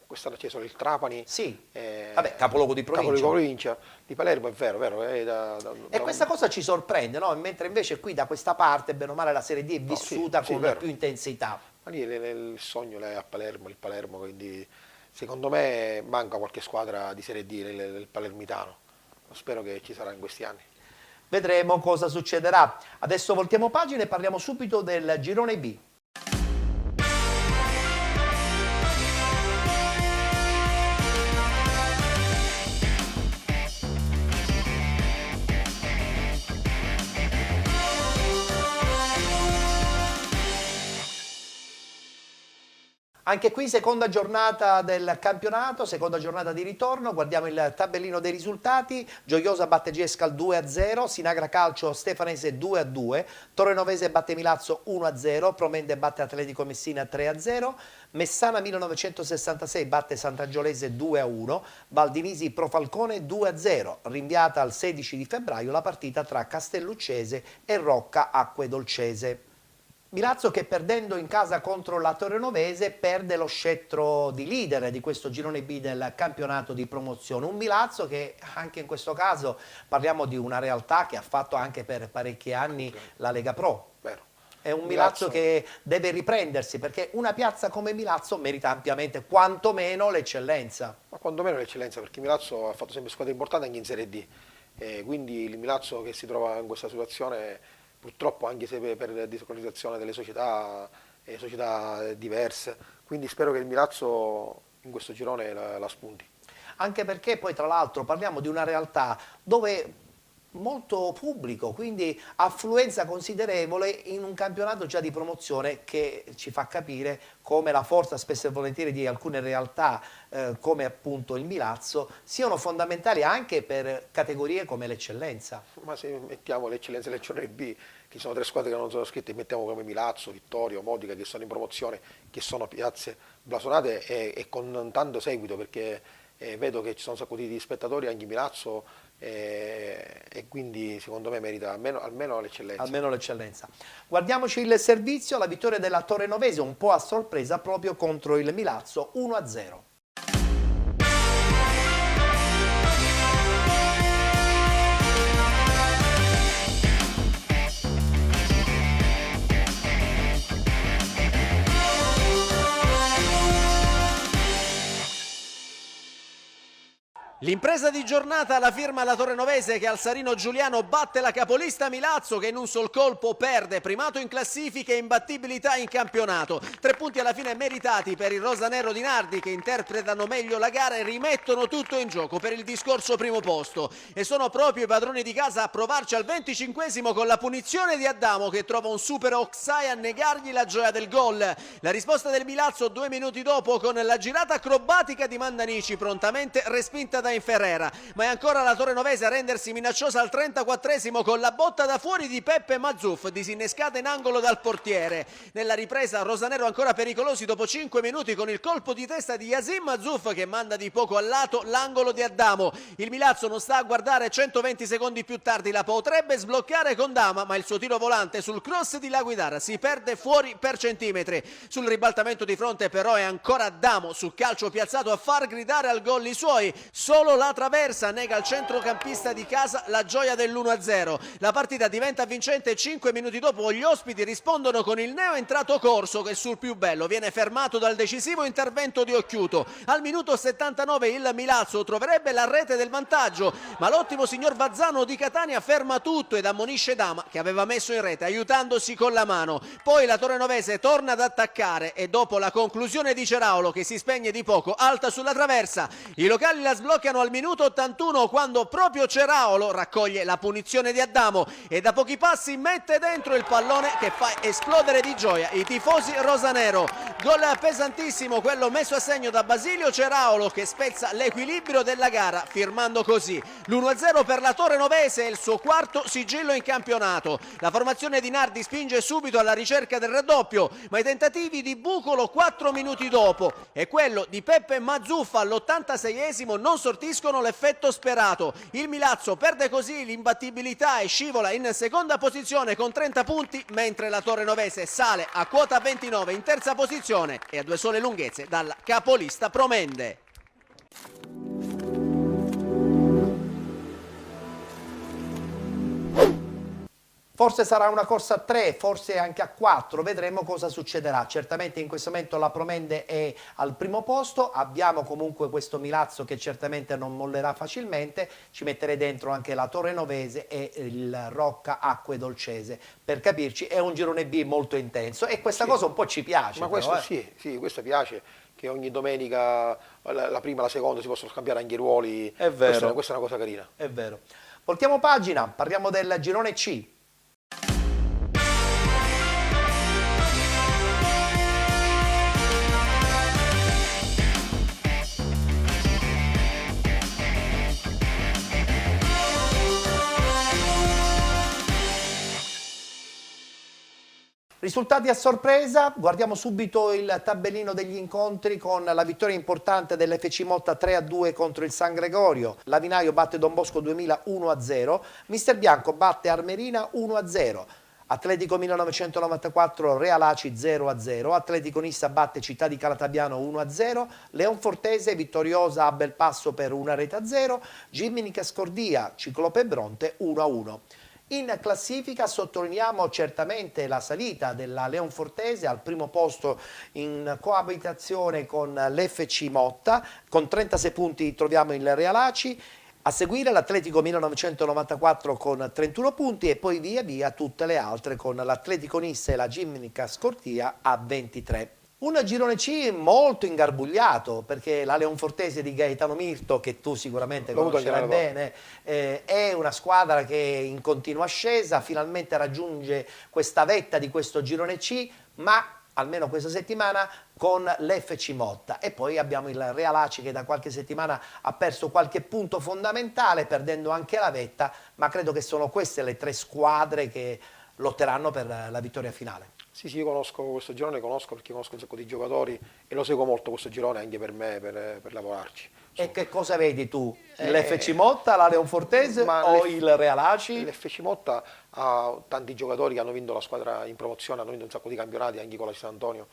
Quest'anno c'è solo il Trapani, sì. Vabbè, capoluogo di provincia. Di Palermo, è vero. E questa cosa ci sorprende, no? Mentre invece qui da questa parte, bene o male, la Serie D è vissuta con più intensità. Ma lì il sogno è a Palermo, il Palermo, quindi secondo me manca qualche squadra di Serie D, il palermitano. Spero che ci sarà in questi anni. Vedremo cosa succederà. Adesso voltiamo pagina e parliamo subito del girone B. Anche qui seconda giornata del campionato, seconda giornata di ritorno, guardiamo il tabellino dei risultati. Gioiosa batte Gescal 2-0, Sinagra Calcio Stefanese 2-2, Torrenovese batte Milazzo 1-0, Promende batte Atletico Messina 3-0, Messana 1966 batte Sant'Angiolese 2-1, Valdinisi Pro Falcone 2-0, rinviata al 16 di febbraio la partita tra Castelluccese e Rocca Acque Dolcese. Milazzo che perdendo in casa contro la Torrenovese perde lo scettro di leader di questo girone B del campionato di promozione. Un Milazzo che anche in questo caso parliamo di una realtà che ha fatto anche per parecchi anni la Lega Pro. È un Milazzo che deve riprendersi perché una piazza come Milazzo merita ampiamente quantomeno l'eccellenza. Ma quantomeno l'eccellenza, perché Milazzo ha fatto sempre squadre importanti anche in Serie D. Quindi il Milazzo che si trova in questa situazione, purtroppo anche se per la disorganizzazione delle società diverse, quindi spero che il Milazzo in questo girone la spunti. Anche perché poi tra l'altro parliamo di una realtà dove molto pubblico, quindi affluenza considerevole in un campionato già di promozione che ci fa capire come la forza spesso e volentieri di alcune realtà come appunto il Milazzo siano fondamentali anche per categorie come l'eccellenza. Ma se mettiamo l'eccellenza e l'eccellenza B, che sono 3 squadre che non sono scritte, mettiamo come Milazzo, Vittorio, Modica, che sono in promozione, che sono piazze blasonate e con tanto seguito, perché vedo che ci sono un sacco di spettatori anche in Milazzo e quindi secondo me merita almeno l'eccellenza. Almeno l'eccellenza. Guardiamoci il servizio, la vittoria della Torrenovese un po' a sorpresa proprio contro il Milazzo 1-0. L'impresa di giornata la firma la torenovese che al Sarino Giuliano batte la capolista Milazzo che in un sol colpo perde primato in classifica e imbattibilità in campionato. 3 punti alla fine meritati per il rosanero di Nardi che interpretano meglio la gara e rimettono tutto in gioco per il discorso primo posto. E sono proprio i padroni di casa a provarci al 25esimo con la punizione di Adamo che trova un super Oxai a negargli la gioia del gol. La risposta del Milazzo 2 minuti dopo con la girata acrobatica di Mandanici prontamente respinta da Inferrera, ma è ancora la torenovese a rendersi minacciosa al 34esimo con la botta da fuori di Peppe Mazzuff disinnescata in angolo dal portiere. Nella ripresa rosanero ancora pericolosi dopo 5 minuti con il colpo di testa di Yasin Mazzuff che manda di poco al lato l'angolo di Adamo. Il Milazzo non sta a guardare, 120 secondi più tardi la potrebbe sbloccare con Dama, ma il suo tiro volante sul cross di Laguidara si perde fuori per centimetri. Sul ribaltamento di fronte però è ancora Adamo sul calcio piazzato a far gridare al gol i suoi. Solo la traversa nega al centrocampista di casa la gioia dell'1-0. La partita diventa vincente e 5 minuti dopo gli ospiti rispondono con il neo entrato Corso che sul più bello viene fermato dal decisivo intervento di Occhiuto. Al minuto 79 il Milazzo troverebbe la rete del vantaggio, ma l'ottimo signor Bazzano di Catania ferma tutto ed ammonisce Dama che aveva messo in rete aiutandosi con la mano. Poi la torenovese torna ad attaccare e dopo la conclusione di Ceraulo che si spegne di poco alta sulla traversa, i locali la sbloccano al minuto 81 quando proprio Ceraulo raccoglie la punizione di Adamo e da pochi passi mette dentro il pallone che fa esplodere di gioia i tifosi rosanero. Gol pesantissimo quello messo a segno da Basilio Ceraulo che spezza l'equilibrio della gara firmando così l'1-0 per la torenovese e il suo quarto sigillo in campionato. La formazione di Nardi spinge subito alla ricerca del raddoppio, ma i tentativi di Bucolo 4 minuti dopo e quello di Peppe Mazzuffa all'86esimo non sortiscono l'effetto sperato. Il Milazzo perde così l'imbattibilità e scivola in seconda posizione con 30 punti, mentre la torenovese sale a quota 29 in terza posizione e a 2 sole lunghezze dalla capolista Promende. Forse sarà una corsa a 3, forse anche a 4, vedremo cosa succederà. Certamente in questo momento la Promende è al primo posto, abbiamo comunque questo Milazzo che certamente non mollerà facilmente, ci metterei dentro anche la Torenovese e il Rocca Acque Dolcese. Per capirci è un girone B molto intenso e questa cosa un po' ci piace. Ma però, questo sì, questo piace, che ogni domenica, la prima e la seconda, si possono scambiare anche i ruoli. È vero. Questa è una cosa carina. È vero. Voltiamo pagina, parliamo del girone C. Risultati a sorpresa, guardiamo subito il tabellino degli incontri con la vittoria importante dell'FC Motta 3-2 contro il San Gregorio, Lavinaio batte Don Bosco 2000 1-0, Mister Bianco batte Armerina 1-0, Atletico 1994 Realaci 0-0, Atletico Nissa batte Città di Calatabiano 1-0, Leonfortese vittoriosa a Belpasso per 1-0, Gimminica Scordia Ciclope Bronte 1-1. In classifica sottolineiamo certamente la salita della Leonfortese al primo posto in coabitazione con l'FC Motta, con 36 punti troviamo il Realaci, a seguire l'Atletico 1994 con 31 punti e poi via via tutte le altre con l'Atletico Nissa e la Gimminica Scordia a 23. Un girone C molto ingarbugliato perché la Leonfortese di Gaetano Mirto, che tu sicuramente conoscerai bene, è una squadra che è in continua ascesa, finalmente raggiunge questa vetta di questo girone C, ma almeno questa settimana con l'FC Motta. E poi abbiamo il Realaci che da qualche settimana ha perso qualche punto fondamentale, perdendo anche la vetta, ma credo che sono queste le 3 squadre che lotteranno per la vittoria finale. Sì, io conosco questo girone, perché conosco un sacco di giocatori e lo seguo molto questo girone anche per me, per lavorarci. E che cosa vedi tu? L'FC Motta, la Leonfortese o il Realaci? L'FC Motta ha tanti giocatori che hanno vinto la squadra in promozione, hanno vinto un sacco di campionati anche con la San Antonio,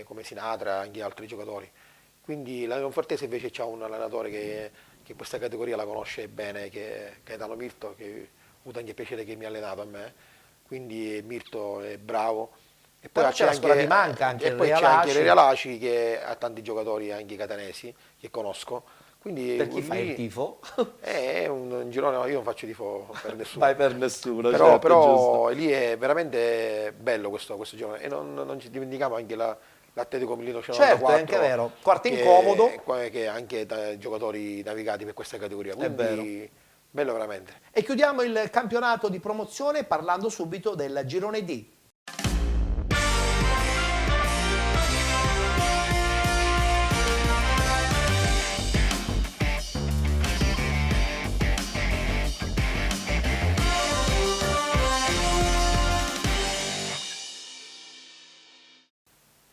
come Sinatra, anche altri giocatori. Quindi la Leonfortese invece ha un allenatore che questa categoria la conosce bene, che è Gaetano Mirto, che ho avuto anche il piacere che mi ha allenato a me. Quindi Mirto è bravo. E poi c'è anche ti manca anche e poi c'è anche il Realaci che ha tanti giocatori anche catanesi che conosco, Quindi, Per chi fai il tifo? È un girone, io non faccio tifo per nessuno. Vai per nessuno, Però, certo, però lì è veramente bello questo girone e non ci dimentichiamo anche l'Atletico Millino 94. Certo, è anche vero. Quarto incomodo. Che anche giocatori navigati per questa categoria. È Quindi, bello veramente. E chiudiamo il campionato di promozione parlando subito del girone D.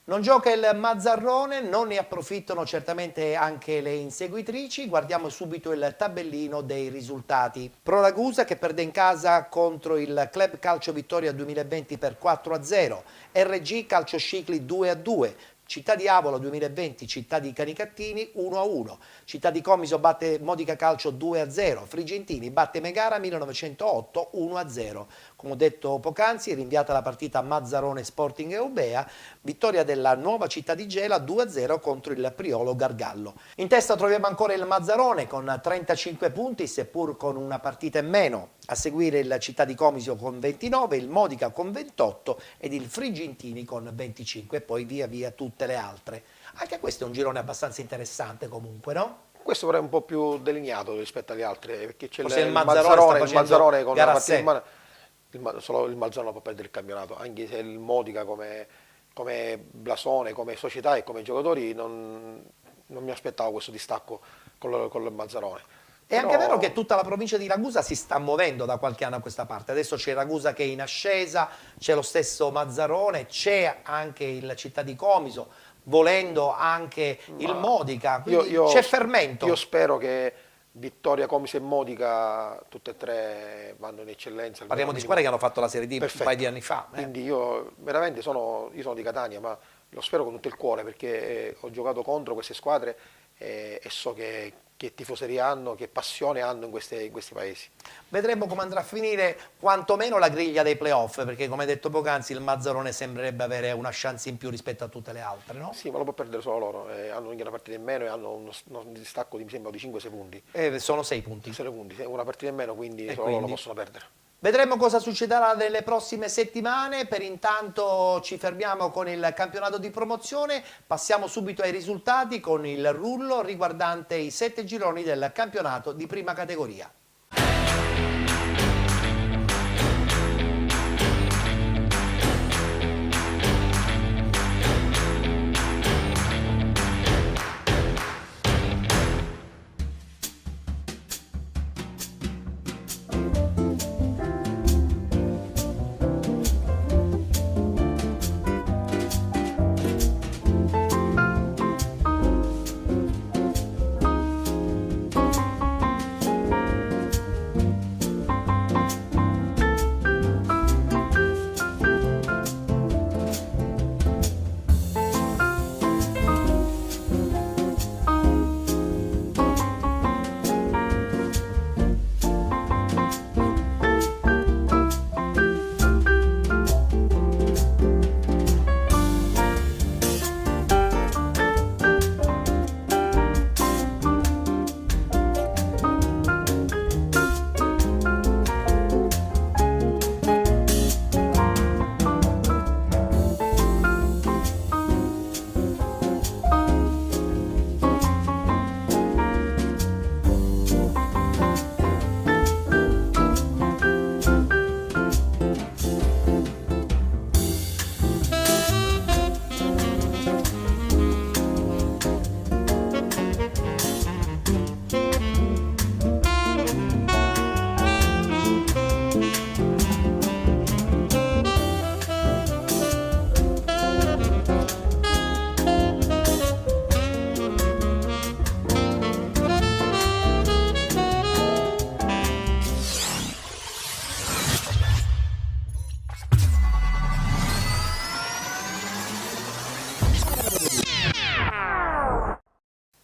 Non gioca il Mazzarrone, non ne approfittano certamente anche le inseguitrici. Guardiamo subito il tabellino dei risultati. Pro Ragusa che perde in casa contro il Club Calcio Vittoria 2020 per 4-0, RG Calcio Scicli 2-2, Città di Avola 2020, Città di Canicattini 1-1, Città di Comiso batte Modica Calcio 2-0, Frigentini batte Megara 1908 1-0. Come ho detto poc'anzi, rinviata la partita Mazzarone Sporting Eubea, vittoria della Nuova Città di Gela 2-0 contro il Priolo Gargallo. In testa troviamo ancora il Mazzarone con 35 punti, seppur con una partita in meno. A seguire il Città di Comiso con 29, il Modica con 28 ed il Frigentini con 25 e poi via via tutte le altre. Anche questo è un girone abbastanza interessante comunque, no? Questo però è un po' più delineato rispetto agli altri, perché c'è il Mazzarone con una partita in mano. Solo il Mazzarone può perdere il campionato, anche se il Modica come blasone, come società e come giocatori non mi aspettavo questo distacco con il Mazzarone. È anche vero che tutta la provincia di Ragusa si sta muovendo da qualche anno a questa parte. Adesso c'è Ragusa che è in ascesa, c'è lo stesso Mazzarone, c'è anche il Città di Comiso, volendo anche il Modica, quindi c'è fermento. Io spero che Vittoria, Comiso e Modica, tutte e tre vanno in eccellenza. Parliamo di squadre che hanno fatto la Serie D un paio di anni fa. Quindi io veramente sono di Catania, ma lo spero con tutto il cuore perché ho giocato contro queste squadre e so che tifoserie hanno, che passione hanno in questi paesi. Vedremo come andrà a finire quantomeno la griglia dei playoff, perché come detto poc'anzi il Mazzarone sembrerebbe avere una chance in più rispetto a tutte le altre, no? Sì, ma lo può perdere solo loro, hanno anche una partita in meno e hanno uno distacco mi sembra di 5-6 punti. Sono 6 punti. 6 punti, una partita in meno, quindi solo loro possono perdere. Vedremo cosa succederà nelle prossime settimane, per intanto ci fermiamo con il campionato di promozione, passiamo subito ai risultati con il rullo riguardante i 7 gironi del campionato di prima categoria.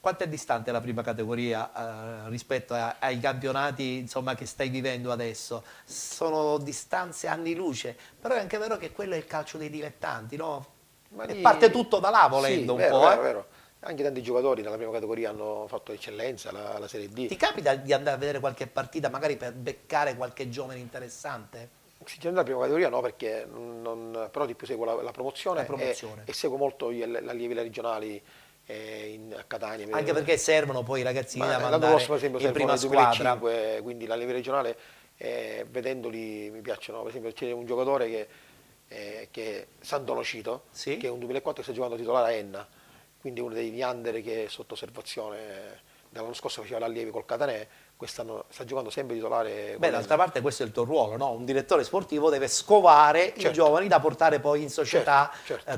Quanto è distante la prima categoria rispetto ai campionati insomma, che stai vivendo adesso? Sono distanze anni luce, però è anche vero che quello è il calcio dei dilettanti, no? E parte tutto da là volendo sì, un po'. Vero. Anche tanti giocatori nella prima categoria hanno fatto eccellenza, la Serie D. Ti capita di andare a vedere qualche partita magari per beccare qualche giovane interessante? Sinceramente la prima categoria no, perché però di più seguo la promozione, e seguo molto le allievi regionali a Catania. Anche perché servono poi i ragazzini da l'anno mandare prossimo, per esempio, in prima squadra. 2005, quindi l'allievo regionale, vedendoli mi piacciono. Per esempio c'è un giocatore che è Sandro Cito, che è un 2004 che sta giocando titolare a Enna, quindi uno dei under che è sotto osservazione. Dall'anno scorso faceva l'allievo col Catanè, quest'anno sta giocando sempre titolare. Beh, d'altra parte questo è il tuo ruolo, no? Un direttore sportivo deve scovare i giovani da portare poi in società,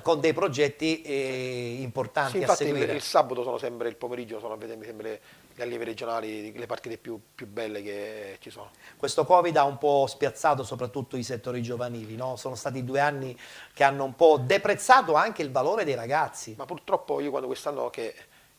con dei progetti importanti, sì, infatti a seguire. Il sabato sono sempre, il pomeriggio sono a vedermi sempre le allievi regionali, le partite più belle che ci sono. Questo Covid ha un po' spiazzato soprattutto i settori giovanili, no? Sono stati 2 anni che hanno un po' deprezzato anche il valore dei ragazzi. Ma purtroppo io quando quest'anno, che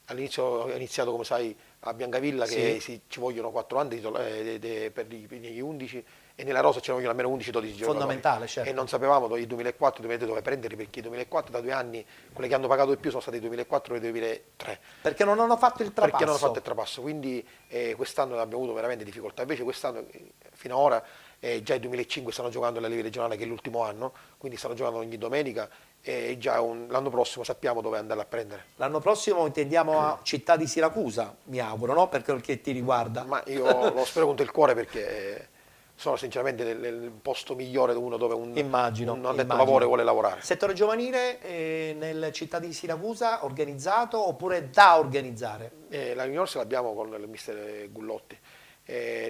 all'inizio ho iniziato, come sai, a Biancavilla, che ci vogliono 4 anni per gli 11, e nella rosa ci vogliono almeno 11-12 giocatori. Fondamentale, certo. E non sapevamo il 2004 dove prenderli, perché il 2004 da 2 anni, quelli che hanno pagato di più sono stati il 2004 e il 2003. Perché non hanno fatto il trapasso. Perché non hanno fatto il trapasso, quindi quest'anno abbiamo avuto veramente difficoltà. Invece quest'anno, fino ad ora, già il 2005 stanno giocando alla Liga regionale, che è l'ultimo anno, quindi stanno giocando ogni domenica, e già l'anno prossimo sappiamo dove andare a prendere. L'anno prossimo intendiamo a Città di Siracusa, mi auguro, no? Perché ti riguarda. Ma io lo spero con tutto il cuore, perché sono sinceramente nel posto migliore dove un addetto lavoro vuole lavorare. Settore giovanile nel Città di Siracusa organizzato oppure da organizzare? La juniors l'abbiamo con il mister Gullotti.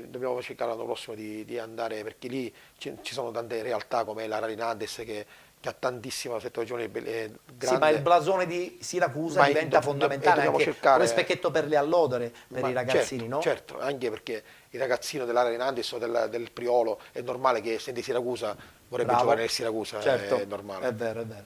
Dobbiamo cercare l'anno prossimo di andare, perché lì ci sono tante realtà come la Rarinades che ha tantissima settore giovanile grande. Sì, ma il blasone di Siracusa diventa fondamentale anche come specchietto per le allodole, per i ragazzini, certo, no? Certo, anche perché il ragazzino della Rarinades o del Priolo è normale che essendo di Siracusa vorrebbe giocare nel Siracusa, certo, è normale. È vero, è vero.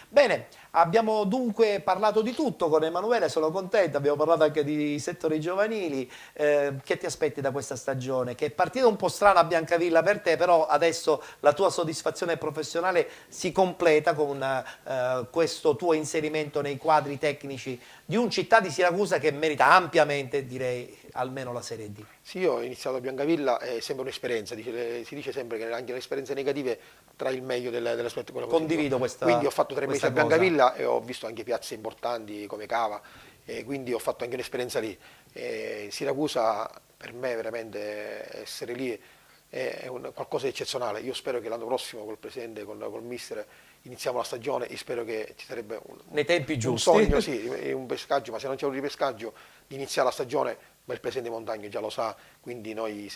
Bene, abbiamo dunque parlato di tutto con Emanuele, sono contento, abbiamo parlato anche di settori giovanili. Che ti aspetti da questa stagione? Che è partita un po' strana a Biancavilla per te, però adesso la tua soddisfazione professionale si completa con questo tuo inserimento nei quadri tecnici di un Città di Siracusa che merita ampiamente, direi, almeno la Serie D. Sì, io ho iniziato a Biancavilla, è sempre un'esperienza, si dice sempre che anche le esperienze negative trae il meglio dell'aspetto. Condivido questa. Quindi ho fatto 3 mesi a Biancavilla e ho visto anche piazze importanti come Cava, e quindi ho fatto anche un'esperienza lì. Siracusa per me veramente essere lì è qualcosa di eccezionale. Io spero che l'anno prossimo col presidente, col mister, iniziamo la stagione e spero che ci sarebbe nei tempi giusti. Un sogno, sì, un pescaggio, ma se non c'è un ripescaggio di iniziare la stagione, ma il presidente Montagno già lo sa, quindi noi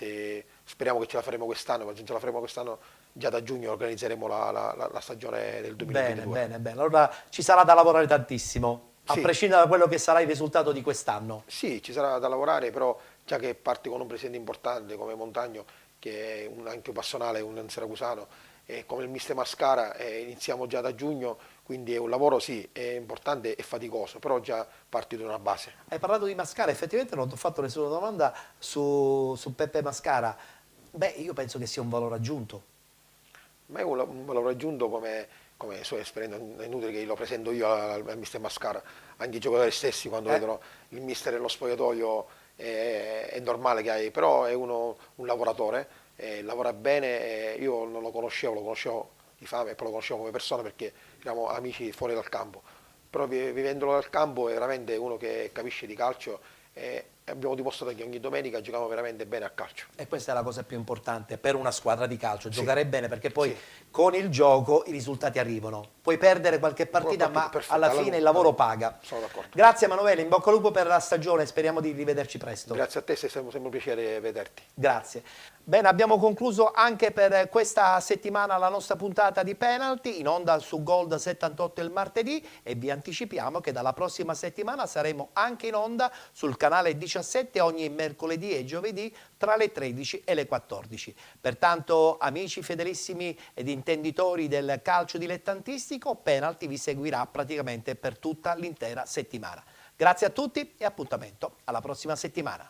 speriamo che ce la faremo quest'anno, ma se non ce la faremo quest'anno già da giugno organizzeremo la stagione del 2022. Bene, allora ci sarà da lavorare tantissimo, a Sì. prescindere da quello che sarà il risultato di quest'anno. Sì, ci sarà da lavorare, però già che parti con un presidente importante come Montagno, che è anche un passionale, un siracusano, come il mister Mascara, iniziamo già da giugno, quindi è un lavoro sì, è importante e faticoso, però già parti da una base. Hai parlato di Mascara, effettivamente non ti ho fatto nessuna domanda su Peppe Mascara. Beh, io penso che sia un valore aggiunto. Ma è un valore aggiunto come sua esperienza, è inutile che lo presento io al mister Mascara, anche i giocatori stessi quando vedono il mister nello spogliatoio è normale che hai, però è un lavoratore, lavora bene, io non lo conoscevo di fame, poi lo conoscevo come persona perché eravamo amici fuori dal campo, però vivendolo dal campo è veramente uno che capisce di calcio e abbiamo dimostrato che ogni domenica giochiamo veramente bene a calcio. E questa è la cosa più importante per una squadra di calcio, giocare bene, perché poi con il gioco i risultati arrivano. Puoi perdere qualche partita, ma alla fine il lavoro paga. Sono d'accordo. Grazie Emanuele, in bocca al lupo per la stagione, speriamo di rivederci presto. Grazie a te, è sempre un piacere vederti. Grazie. Bene, abbiamo concluso anche per questa settimana la nostra puntata di penalty, in onda su Gold 78 il martedì, e vi anticipiamo che dalla prossima settimana saremo anche in onda sul canale 17 ogni mercoledì e giovedì tra le 13 e le 14. Pertanto, amici fedelissimi ed intenditori del calcio dilettantistico, penalty vi seguirà praticamente per tutta l'intera settimana. Grazie a tutti e appuntamento alla prossima settimana.